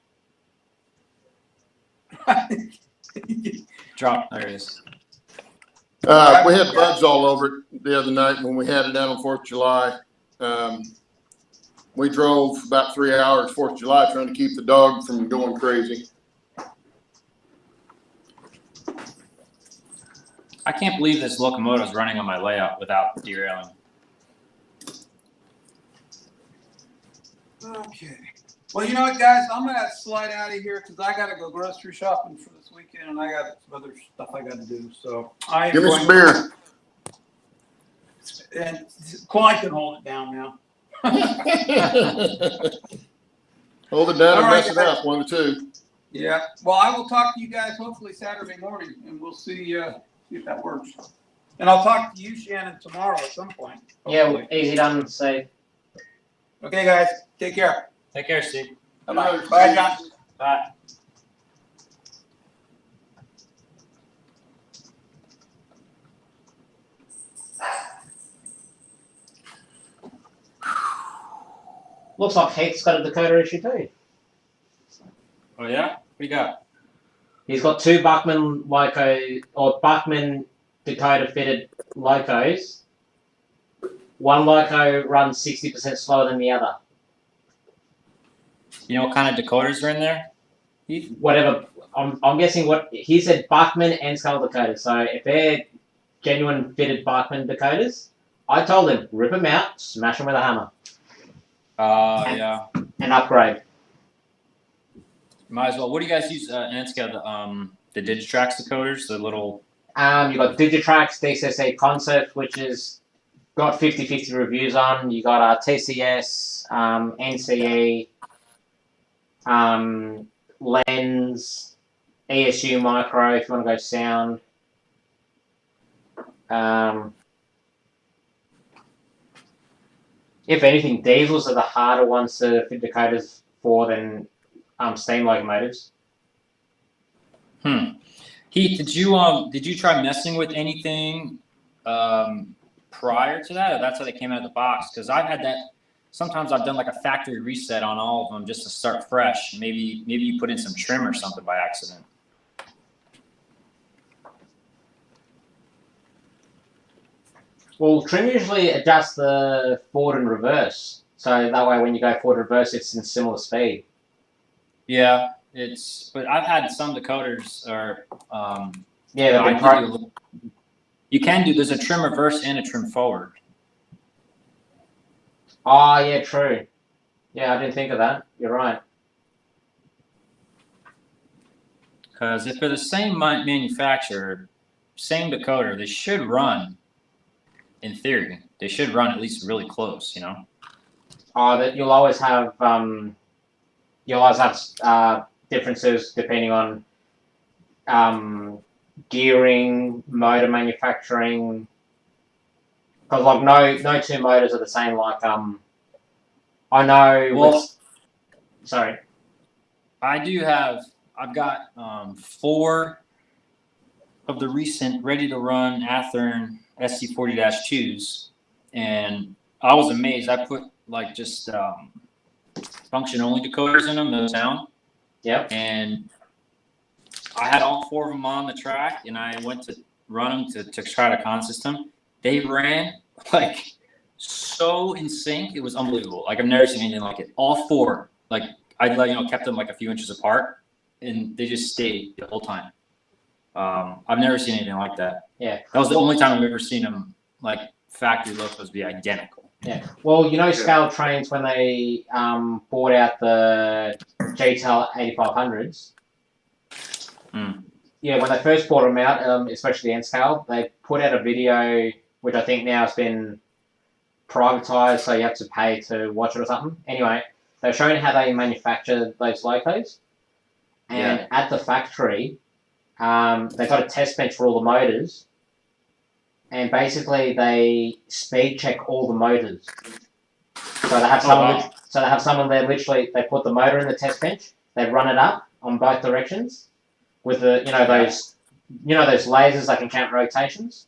Drop. There it is. We had bugs all over it the other night when we had it out on 4th of July. We drove about 3 hours 4th of July trying to keep the dog from going crazy. I can't believe this locomotive is running on my layout without derailing. Okay. Well, you know what, guys? I'm gonna slide out of here because I gotta go grocery shopping for this weekend, and I got some other stuff I gotta do. So Give me some beer. And Claude can hold it down now. Hold it down and All right, mess it up, 1 to 2. Yeah. Well, I will talk to you guys hopefully Saturday morning, and we'll see if that works. And I'll talk to you, Shannon, tomorrow at some point. Hopefully. Yeah, easy done. Safe. Okay, guys. Take care. Take care, Steve. Bye-bye. Bye, John. Bye. Looks like Heath's got a decoder issue too. Oh yeah? What do you got? He's got 2 Bachmann Bachmann decoder fitted locos. One loco runs 60% slower than the other. You know what kind of decoders are in there? Whatever. I'm guessing what he said. Bachmann and Skull decoders. So if they're genuine fitted Bachmann decoders, I told him rip them out, smash them with a hammer. Yeah. And upgrade. Might as well. What do you guys use? Ansca, the Digitrax decoders, the little. You got Digitrax, DCSA Concept, which is got 50/50 reviews on. You got TCS, NCE, Lens, ESU Micro if you want to go sound. If anything, diesels are the harder ones to fit decoders for than steam locomotives. Heath, did you try messing with anything prior to that, or that's how they came out of the box? Because I've had that. Sometimes I've done like a factory reset on all of them just to start fresh. Maybe you put in some trim or something by accident. Well, trim usually adjusts the forward and reverse, so that way when you go forward and reverse, it's in similar speed. Yeah, but I've had some decoders or Yeah, So I they've did been do a little- you can do. There's a trim reverse and a trim forward. Oh, yeah, true. Yeah, I didn't think of that. You're right. Because if they're the same manufacturer, same decoder, they should run. In theory, they should run at least really close. You know. Oh, that you'll always have differences depending on gearing, motor manufacturing. Because like no two motors are the same. Like I know. Well, sorry. I've got 4 of the recent ready to run Athearn SC40-2s, and I was amazed. I put like just function only decoders in them, no sound. Yep. And I had all 4 of them on the track, and I went to run them to try to con system. They ran like so in sync. It was unbelievable. Like I've never seen anything like it. All 4, like I kept them like a few inches apart, and they just stayed the whole time. I've never seen anything like that. Yeah. That was the only time I've ever seen them like factory locos be identical. Yeah. Well, Scale Trains, when they bought out the GTEL 8500s. Yeah, when they first brought them out, especially N Scale, they put out a video which I think now has been privatized, so you have to pay to watch it or something. Anyway, they're showing how they manufacture those locos, and at the factory, they've got a test bench for all the motors, and basically they speed check all the motors. So they have someone there. Literally, they put the motor in the test bench. They run it up on both directions with the those lasers that can count rotations.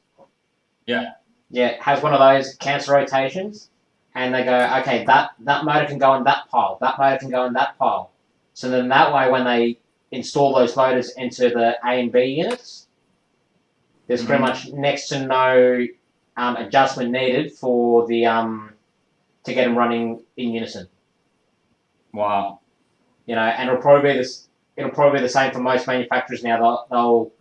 Yeah. Yeah, it has one of those, counts rotations, and they go, okay, that motor can go in that pile. That motor can go in that pile. So then that way, when they install those motors into the A and B units, there's pretty much next to no adjustment needed for the to get them running in unison. Wow. And it'll probably be the same for most manufacturers now. They'll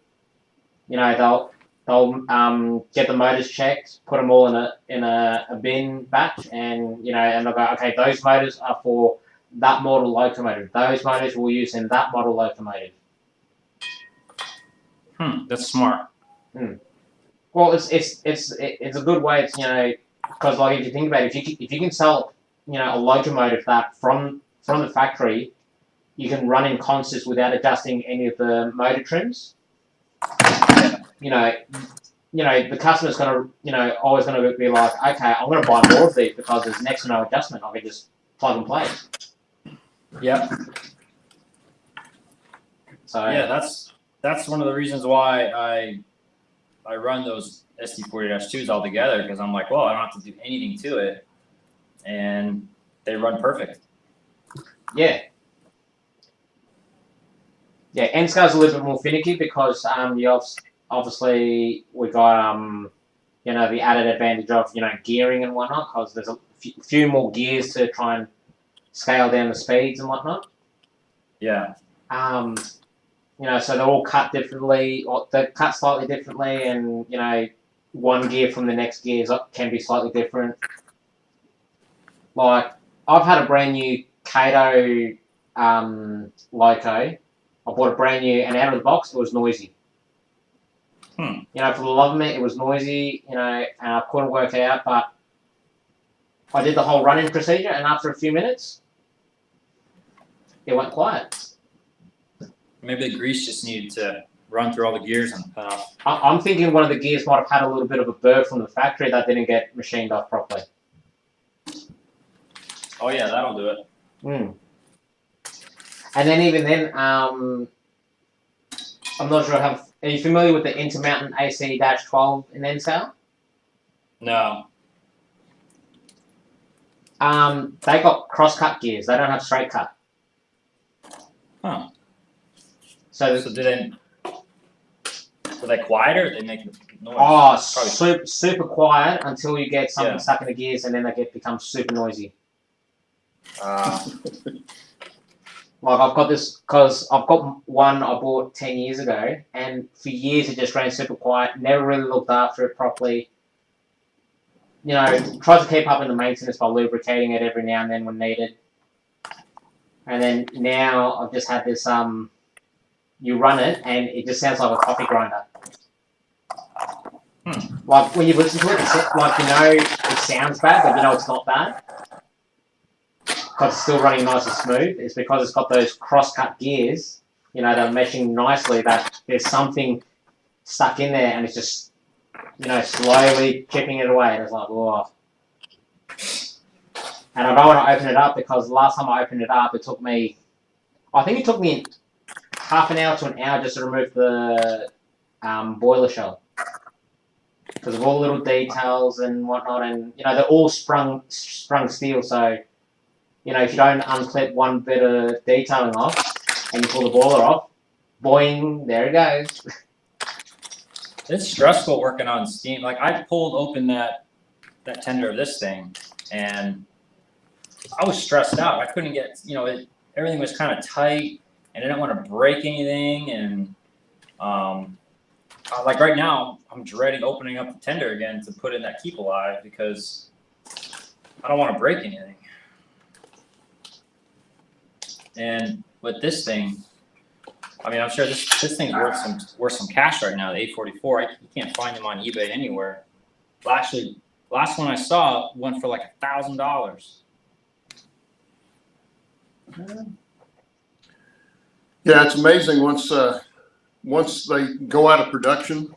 get the motors checked, put them all in a bin batch, and and they'll go, okay, those motors are for that model locomotive. Those motors we'll use in that model locomotive. That's smart. Well, it's a good way to because like if you think about it, if you can sell a locomotive that from the factory, you can run in concerts without adjusting any of the motor trims. The customer's gonna always gonna be like, okay, I'm gonna buy more of these because there's next to no adjustment. I can just plug and play. Yep. So Yeah, that's one of the reasons why I run those SD40-2s all together, because I'm like, well, I don't have to do anything to it, and they run perfect. Yeah. Yeah, N-Scale's a little bit more finicky because obviously we got the added advantage of gearing and whatnot, because there's a few more gears to try and scale down the speeds and whatnot. Yeah. So they're all cut differently, or they're cut slightly differently, and one gear from the next gear can be slightly different. Like I've had a brand new Kato loco. I bought a brand new, and out of the box it was noisy. For the love of me, it was noisy. And I couldn't work it out, but I did the whole running procedure, and after a few minutes, it went quiet. Maybe the grease just needed to run through all the gears and off. I'm thinking one of the gears might have had a little bit of a burr from the factory that didn't get machined off properly. Oh yeah, that'll do it. And then even then, I'm not sure. Are you familiar with the Intermountain AC-12 in N-Scale? No. They got cross-cut gears. They don't have straight cut. Huh. So do they quiet or do they make noise? Oh, super quiet until you get something stuck in the gears, and then they become super noisy. Like I've got this because I've got one I bought 10 years ago, and for years it just ran super quiet. Never really looked after it properly. You know, tried to keep up with the maintenance by lubricating it every now and then when needed. And then now I've just had this. You run it, and it just sounds like a coffee grinder. Like when you listen to it, like it sounds bad, but you know it's not bad. Because it's still running nice and smooth. It's because it's got those cross-cut gears, you know, they're meshing nicely, that there's something stuck in there and it's just, you know, slowly chipping it away. And it's like, oh. And I don't want to open it up because last time I opened it up, I think it took me half an hour to an hour just to remove the boiler shell. Because of all the little details and whatnot, and, you know, they're all sprung steel, so... You know, if you don't unclip one bit of detailing off and you pull the boiler off, boing, there it goes. It's stressful working on steam. Like I pulled open that tender of this thing, and I was stressed out. I couldn't get, you know, everything was kind of tight, and I didn't want to break anything. And like right now, I'm dreading opening up the tender again to put in that keep alive because I don't want to break anything. And with this thing, I mean, I'm sure this thing's worth some cash right now. The 844, you can't find them on eBay anywhere. Well, actually, last one I saw went for like $1,000. Yeah, it's amazing once they go out of production.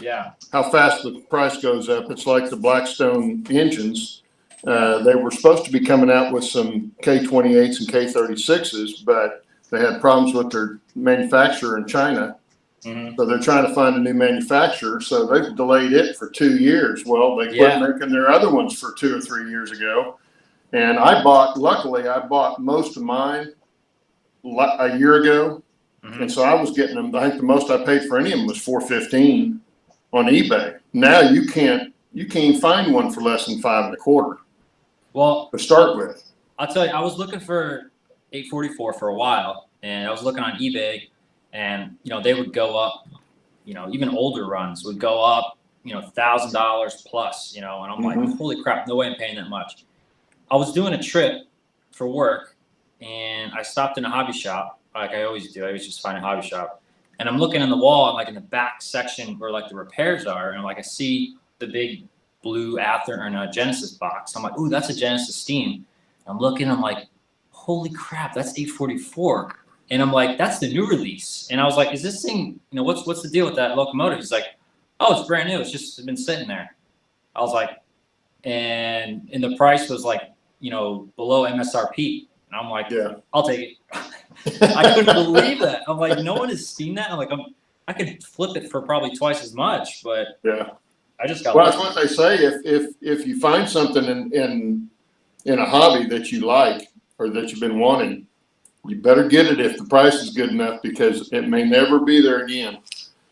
Yeah. How fast the price goes up. It's like the Blackstone engines. They were supposed to be coming out with some K28s and K36s, but they had problems with their manufacturer in China. Mm-hmm. So they're trying to find a new manufacturer. So they've delayed it for 2 years. Well, they quit making their other ones for 2 or 3 years ago. And luckily I bought most of mine a year ago. Mm-hmm. And so I was getting them. I think the most I paid for any of them was $415 on eBay. Now you can't find one for less than $5.25. Well, to start with. I'll tell you, I was looking for 844 for a while, and I was looking on eBay, and you know they would go up, you know, even older runs would go up, you know, $1,000 plus, you know, and I'm like, holy crap, no way I'm paying that much. I was doing a trip for work, and I stopped in a hobby shop, like I always do. I always just find a hobby shop, and I'm looking in the wall, and like in the back section where like the repairs are, and like I see the big blue Ather and a Genesis box. I'm like, ooh, that's a Genesis steam. I'm looking, I'm like, holy crap, that's 844. And I'm like, that's the new release. And I was like, is this thing, you know, what's the deal with that locomotive? He's like, oh, it's brand new. It's just been sitting there. I was like, and the price was like, you know, below MSRP. And I'm like, yeah, I'll take it. I couldn't believe that. I'm like, no one has seen that. I'm like, I could flip it for probably twice as much, but yeah. I just got. Well, that's what they say. If you find something in a hobby that you like or that you've been wanting, you better get it if the price is good enough because it may never be there again.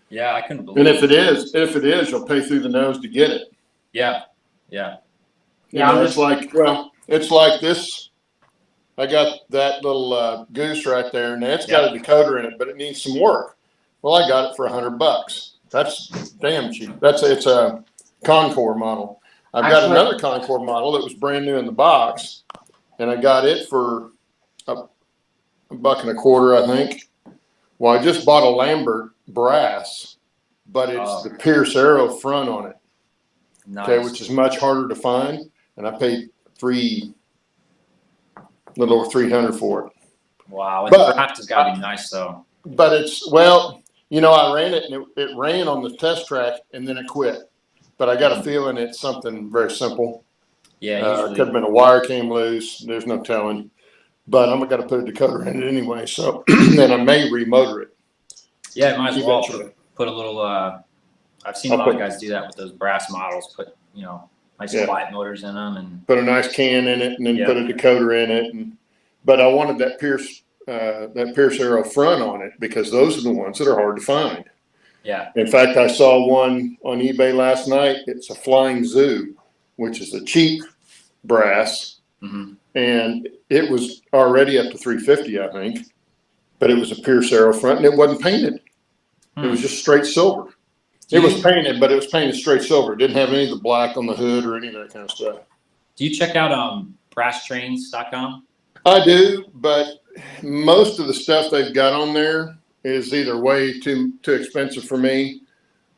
Yeah, I couldn't believe. And if it is, you'll pay through the nose to get it. Yeah, yeah. Yeah, it's like this. I got that little goose right there, and it's got a decoder in it, but it needs some work. Well, I got it for $100. That's damn cheap. It's a Concord model. I've got another Concord model that was brand new in the box, and I got it for $1.25, I think. Well, I just bought a Lambert brass, but it's the Pierce Arrow front on it. Nice. Okay, which is much harder to find, and I paid a little over $300 for it. Wow, the craft has got to be nice though. But it's you know, I ran it and it ran on the test track and then it quit. But I got a feeling it's something very simple. Yeah, it could have been a wire came loose. There's no telling. But I'm going to put a decoder in it anyway. So then I may remotor it. Yeah, might as well put a little. I've seen a lot of guys do that with those brass models. Put nice quiet motors in them and put a nice can in it and then put a decoder in it. But I wanted that Pierce Arrow front on it because those are the ones that are hard to find. Yeah. In fact, I saw one on eBay last night. It's a Flying Zoo, which is a cheap brass, and and it was already up to 350, I think, but it was a Pierce arrow front, and it wasn't painted. It was just straight silver. It was painted, but it was painted straight silver. It didn't have any of the black on the hood or any of that kind of stuff. Do you check out brasstrains.com? I do, but most of the stuff they've got on there is either way too expensive for me.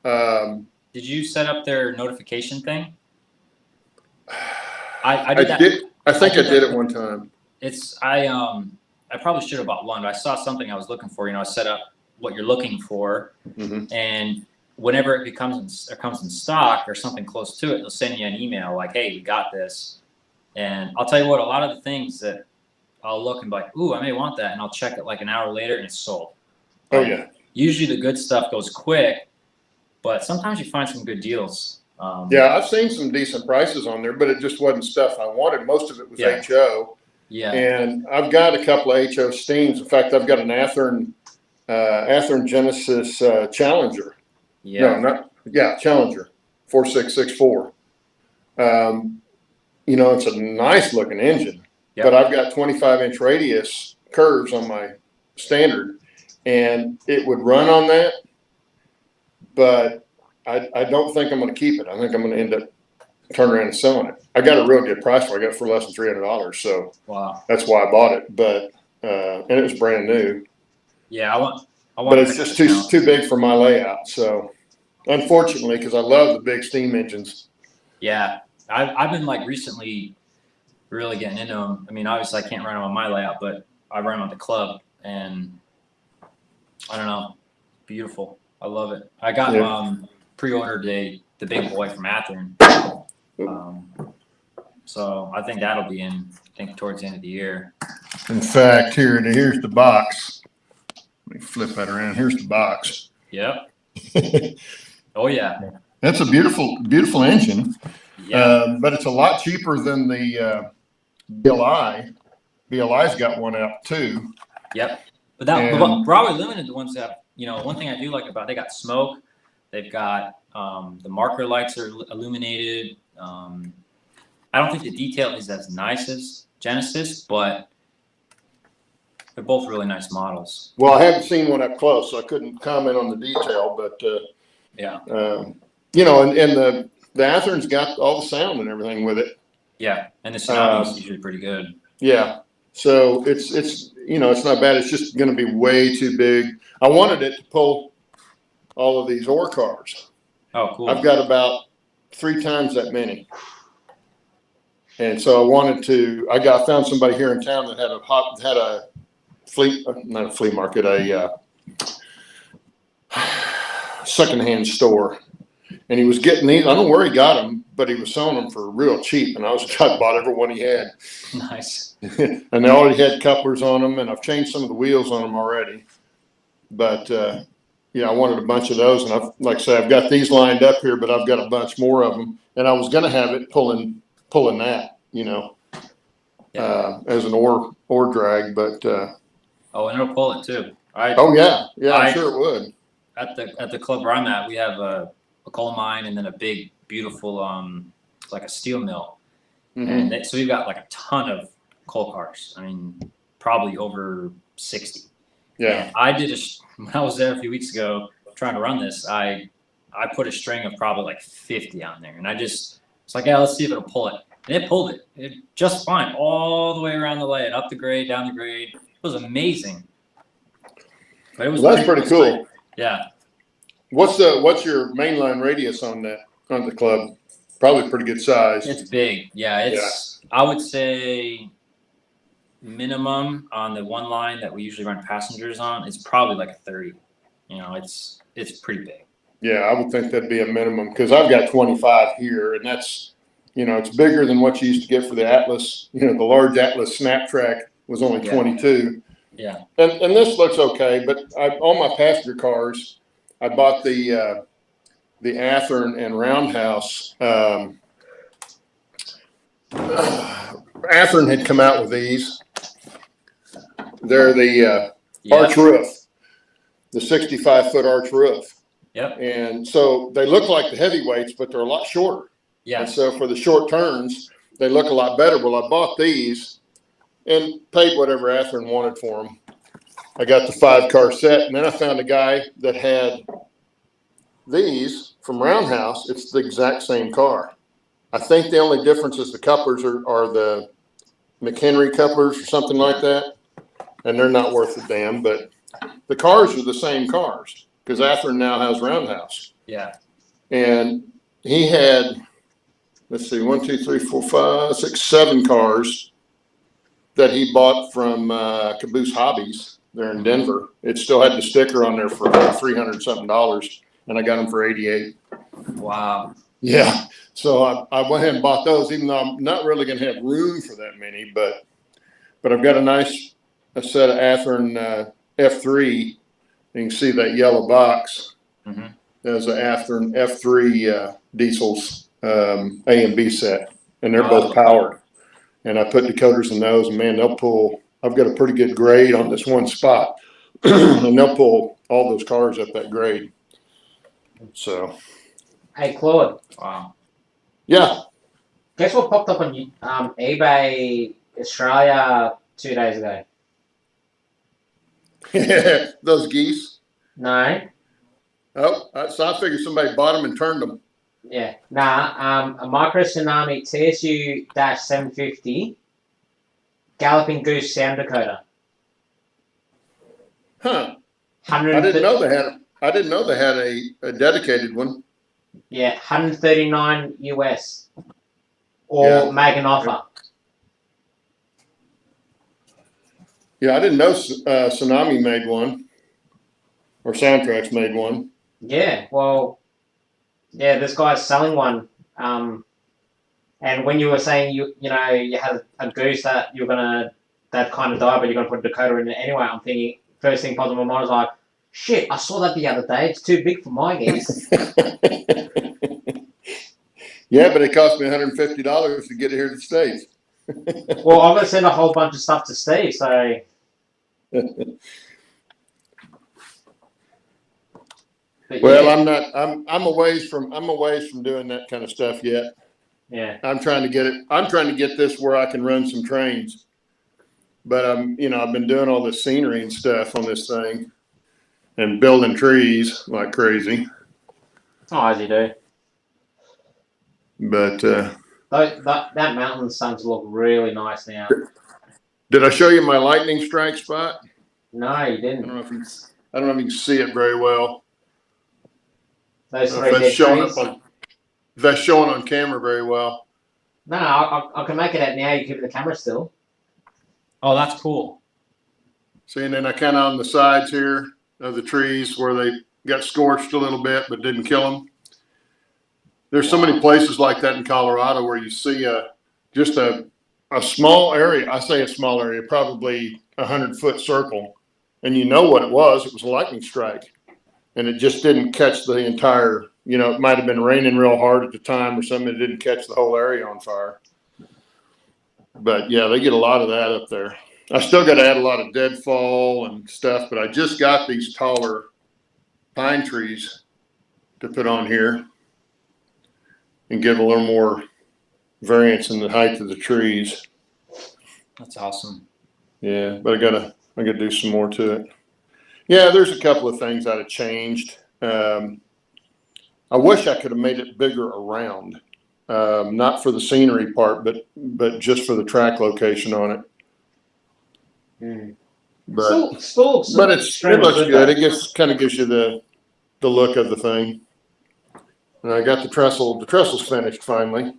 Did you set up their notification thing? I did. I think I did it one time. I probably should have bought one, but I saw something I was looking for. I set up what you're looking for, and whenever it comes in stock or something close to it, they'll send you an email like, "Hey, we got this." And I'll tell you what, a lot of the things that I'll look and be like, "Ooh, I may want that," and I'll check it like an hour later and it's sold. Oh yeah. Usually the good stuff goes quick, but sometimes you find some good deals. Yeah, I've seen some decent prices on there, but it just wasn't stuff I wanted. Most of it was HO. Yeah. And I've got a couple of HO steams. In fact, I've got an Athearn Genesis Challenger. Yeah. Challenger 4664. It's a nice looking engine, but I've got 25-inch radius curves on my standard, and it would run on that, but I don't think I'm going to keep it. I think I'm going to end up turning around and selling it. I got a real good price for it. I got it for less than $300, so that's why I bought it. But and it was brand new. Yeah, I want. But it's just too big for my layout. So unfortunately, because I love the big steam engines. Yeah, I've been like recently really getting into them. I mean, obviously I can't run them on my layout, but I run them on the club, and I don't know, beautiful. I love it. I got pre-ordered the big boy from Athearn. So I think that'll be in, towards the end of the year. In fact, here's the box. Let me flip that around. Here's the box. Yep. Oh yeah. That's a beautiful, beautiful engine. Yeah. But it's a lot cheaper than the BLI. BLI's got one out too. Yep. But that Broadway Limited, the ones that one thing I do like about, they got smoke. They've got the marker lights are illuminated. I don't think the detail is as nice as Genesis, but they're both really nice models. Well, I haven't seen one up close, so I couldn't comment on the detail. But and the Athearn's got all the sound and everything with it. Yeah, and the sound is usually pretty good. Yeah, so it's it's not bad. It's just going to be way too big. I wanted it to pull all of these ore cars. Oh, cool. I've got about 3 times that many. And so I found somebody here in town that had a secondhand store. And he was getting these. I don't know where he got them, but he was selling them for real cheap. And I bought every one he had. Nice. And they already had couplers on them, and I've changed some of the wheels on them already. But I wanted a bunch of those, and like I say, I've got these lined up here, but I've got a bunch more of them, and I was going to have it pulling that, as an ore drag, but and it'll pull it too. I'm sure it would. At the club where I'm at, we have a coal mine and then a big, beautiful like a steel mill, and so we've got like a ton of coal cars. I mean, probably over 60. Yeah, and when I was there a few weeks ago trying to run this, I put a string of probably like 50 on there, and it's like, let's see if it'll pull it. And it pulled it just fine all the way around the lane, up the grade, down the grade. It was amazing. But it was that's pretty cool. Yeah. What's your mainline radius on the club? Probably pretty good size. It's big. Yeah, I would say minimum on the one line that we usually run passengers on is probably like a 30. It's pretty big. Yeah, I would think that'd be a minimum, because I've got 25 here, and that's it's bigger than what you used to get for the Atlas. The large Atlas Snap Track was only 22. Yeah. And this looks okay, but on my passenger cars, I bought the Athearn and Roundhouse. Athearn had come out with these. They're the arch roof, the 65-foot arch roof. Yep. And so they look like the heavyweights, but they're a lot shorter. Yeah. And so for the short turns, they look a lot better. Well, I bought these, and paid whatever Atherton wanted for them. I got the 5-car set, and then I found a guy that had these from Roundhouse. It's the exact same car. I think the only difference is the couplers are the McHenry couplers or something like that, and they're not worth a damn, but the cars are the same cars because Atherton now has Roundhouse. Yeah. And he had, let's see, 1, 2, 3, 4, 5, 6, 7 cars that he bought from Caboose Hobbies there in Denver. It still had the sticker on there for about $300 something, and I got them for $88. Wow. Yeah. So I went ahead and bought those, even though I'm not really going to have room for that many, but I've got a set of Atherton F3. You can see that yellow box. Mm-hmm. There's an Atherton F3 diesels A and B set, and they're both powered. And I put decoders in those, and man, they'll pull. I've got a pretty good grade on this one spot, and they'll pull all those cars up that grade. So, Hey, Claude. Wow. yeah. Guess what popped up on eBay Australia 2 days ago? Those geese. No. Oh, so I figured somebody bought them and turned them. Yeah. Nah. A Micro Tsunami TSU-750 Galloping Goose sound decoder. Huh. I didn't know they had a dedicated one. Yeah, 139 US. Or Yeah. make an offer. Yeah, I didn't know Tsunami made one, or Soundtracks made one. Yeah, well, yeah, this guy's selling one. And when you were saying you had a goose that that kind of died, but you're gonna put a decoder in it anyway, I'm thinking first thing popped in my mind was like, shit, I saw that the other day. It's too big for my geese. Yeah, but it cost me $150 to get it here to the States. Well, I'm gonna send a whole bunch of stuff to Steve, so. But Well, yeah. I'm a ways from doing that kind of stuff yet. Yeah. I'm trying to get this where I can run some trains. But I've been doing all this scenery and stuff on this thing and building trees like crazy. Oh, as you do. But That mountain starting to look really nice now. did I show you my lightning strike spot? No, you I didn't. don't know if you can see it very well. Those I don't three know if dead trees. that's showing on camera very well. No, I can make it out now. You keep the camera still. Oh, that's cool. See, and then I kind of on the sides here of the trees where they got scorched a little bit but didn't kill them. There's so many places like that in Colorado where you see just a small area. I say a small area, probably 100-foot circle, and you know what it was. It was a lightning strike, and it just didn't catch the entire. It might have been raining real hard at the time or something. It didn't catch the whole area on fire. But yeah, they get a lot of that up there. I still got to add a lot of deadfall and stuff, but I just got these taller pine trees to put on here and give a little more variance in the height of the trees. That's awesome. Yeah, but I gotta do some more to it. Yeah, there's a couple of things I'd have changed. I wish I could have made it bigger around, not for the scenery part, but just for the track location on it. Mm. But Still it looks good. It kind of gives you the look of the thing. And I got the trestle. The trestle's finished finally.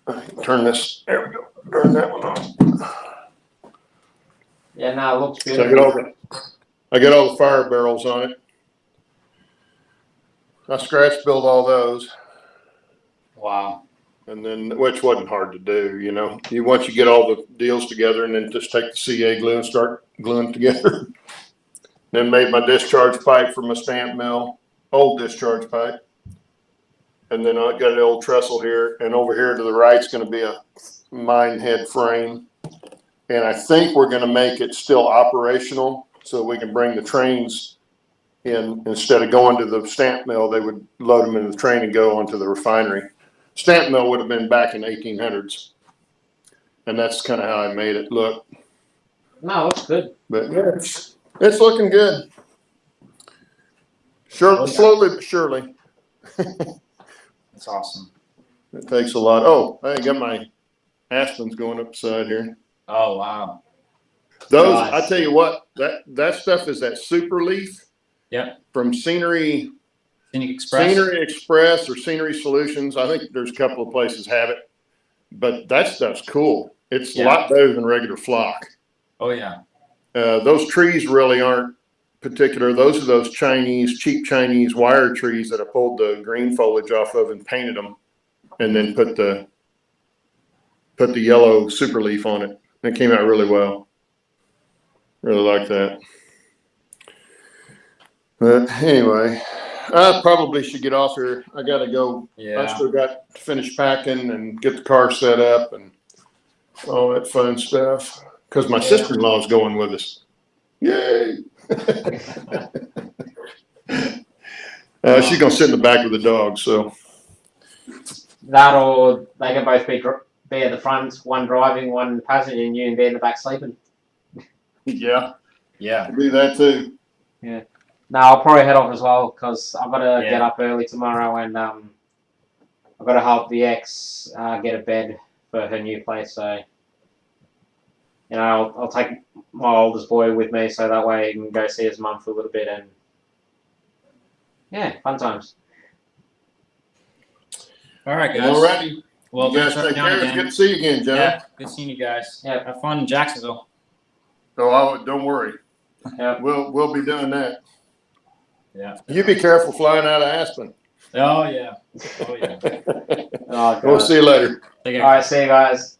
I can turn this. There we go. Turn that one on. Yeah, no, it looks So beautiful. I got all the fire barrels on it. I scratch built all those. Wow. And then, which wasn't hard to do, once you get all the deals together and then just take the CA glue and start gluing together. Then made my discharge pipe for my stamp mill, old discharge pipe. And then I got an old trestle here, and over here to the right is going to be a mine head frame. And I think we're going to make it still operational so we can bring the trains in. Instead of going to the stamp mill, they would load them in the train and go onto the refinery. Stamp mill would have been back in 1800s. And that's kind of how I made it look. No, looks good. But yeah, it's looking good. Sure, slowly but surely. That's awesome. It takes a lot. Oh, I got my aspens going up the side here. Oh, wow. Those, Nice. I tell you what, that stuff is that super leaf. Yep. From Scenery Scenery Express. or Scenery Solutions. I think there's a couple of places have it, but that stuff's cool. It's a lot better than regular flock. Oh, yeah. Those trees really aren't particular. Those are those cheap Chinese wire trees that I pulled the green foliage off of and painted them, and then put the yellow super leaf on it. And it came out really well. Really like that. But anyway, I probably should get off here. I got to go. Yeah. I still got to finish packing and get the car set up and all that fun stuff. Because my sister-in-law is going with us. Yay! She's going to sit in the back with the dog, so. That or they can both be at the front, one driving, one passenger, and you can be in the back sleeping. Yeah. Yeah. Do that too. No, I'll probably head off as well because I've got to get up early tomorrow and I've got to help the ex get a bed for her new place. So, you know, I'll take my oldest boy with me so that way he can go see his mum for a little bit and yeah, fun times. All right, guys. Alrighty. Well, You guys thanks for take coming care. It's again. good to see you again, John. Yeah, good seeing you guys. Yeah. Have fun in Jacksonville. Oh, don't worry. Yeah. We'll be doing that. Yeah. You be careful flying out of Aspen. Oh, yeah. Oh, yeah. Oh, We'll God. see you later. Take care. All right, see you guys.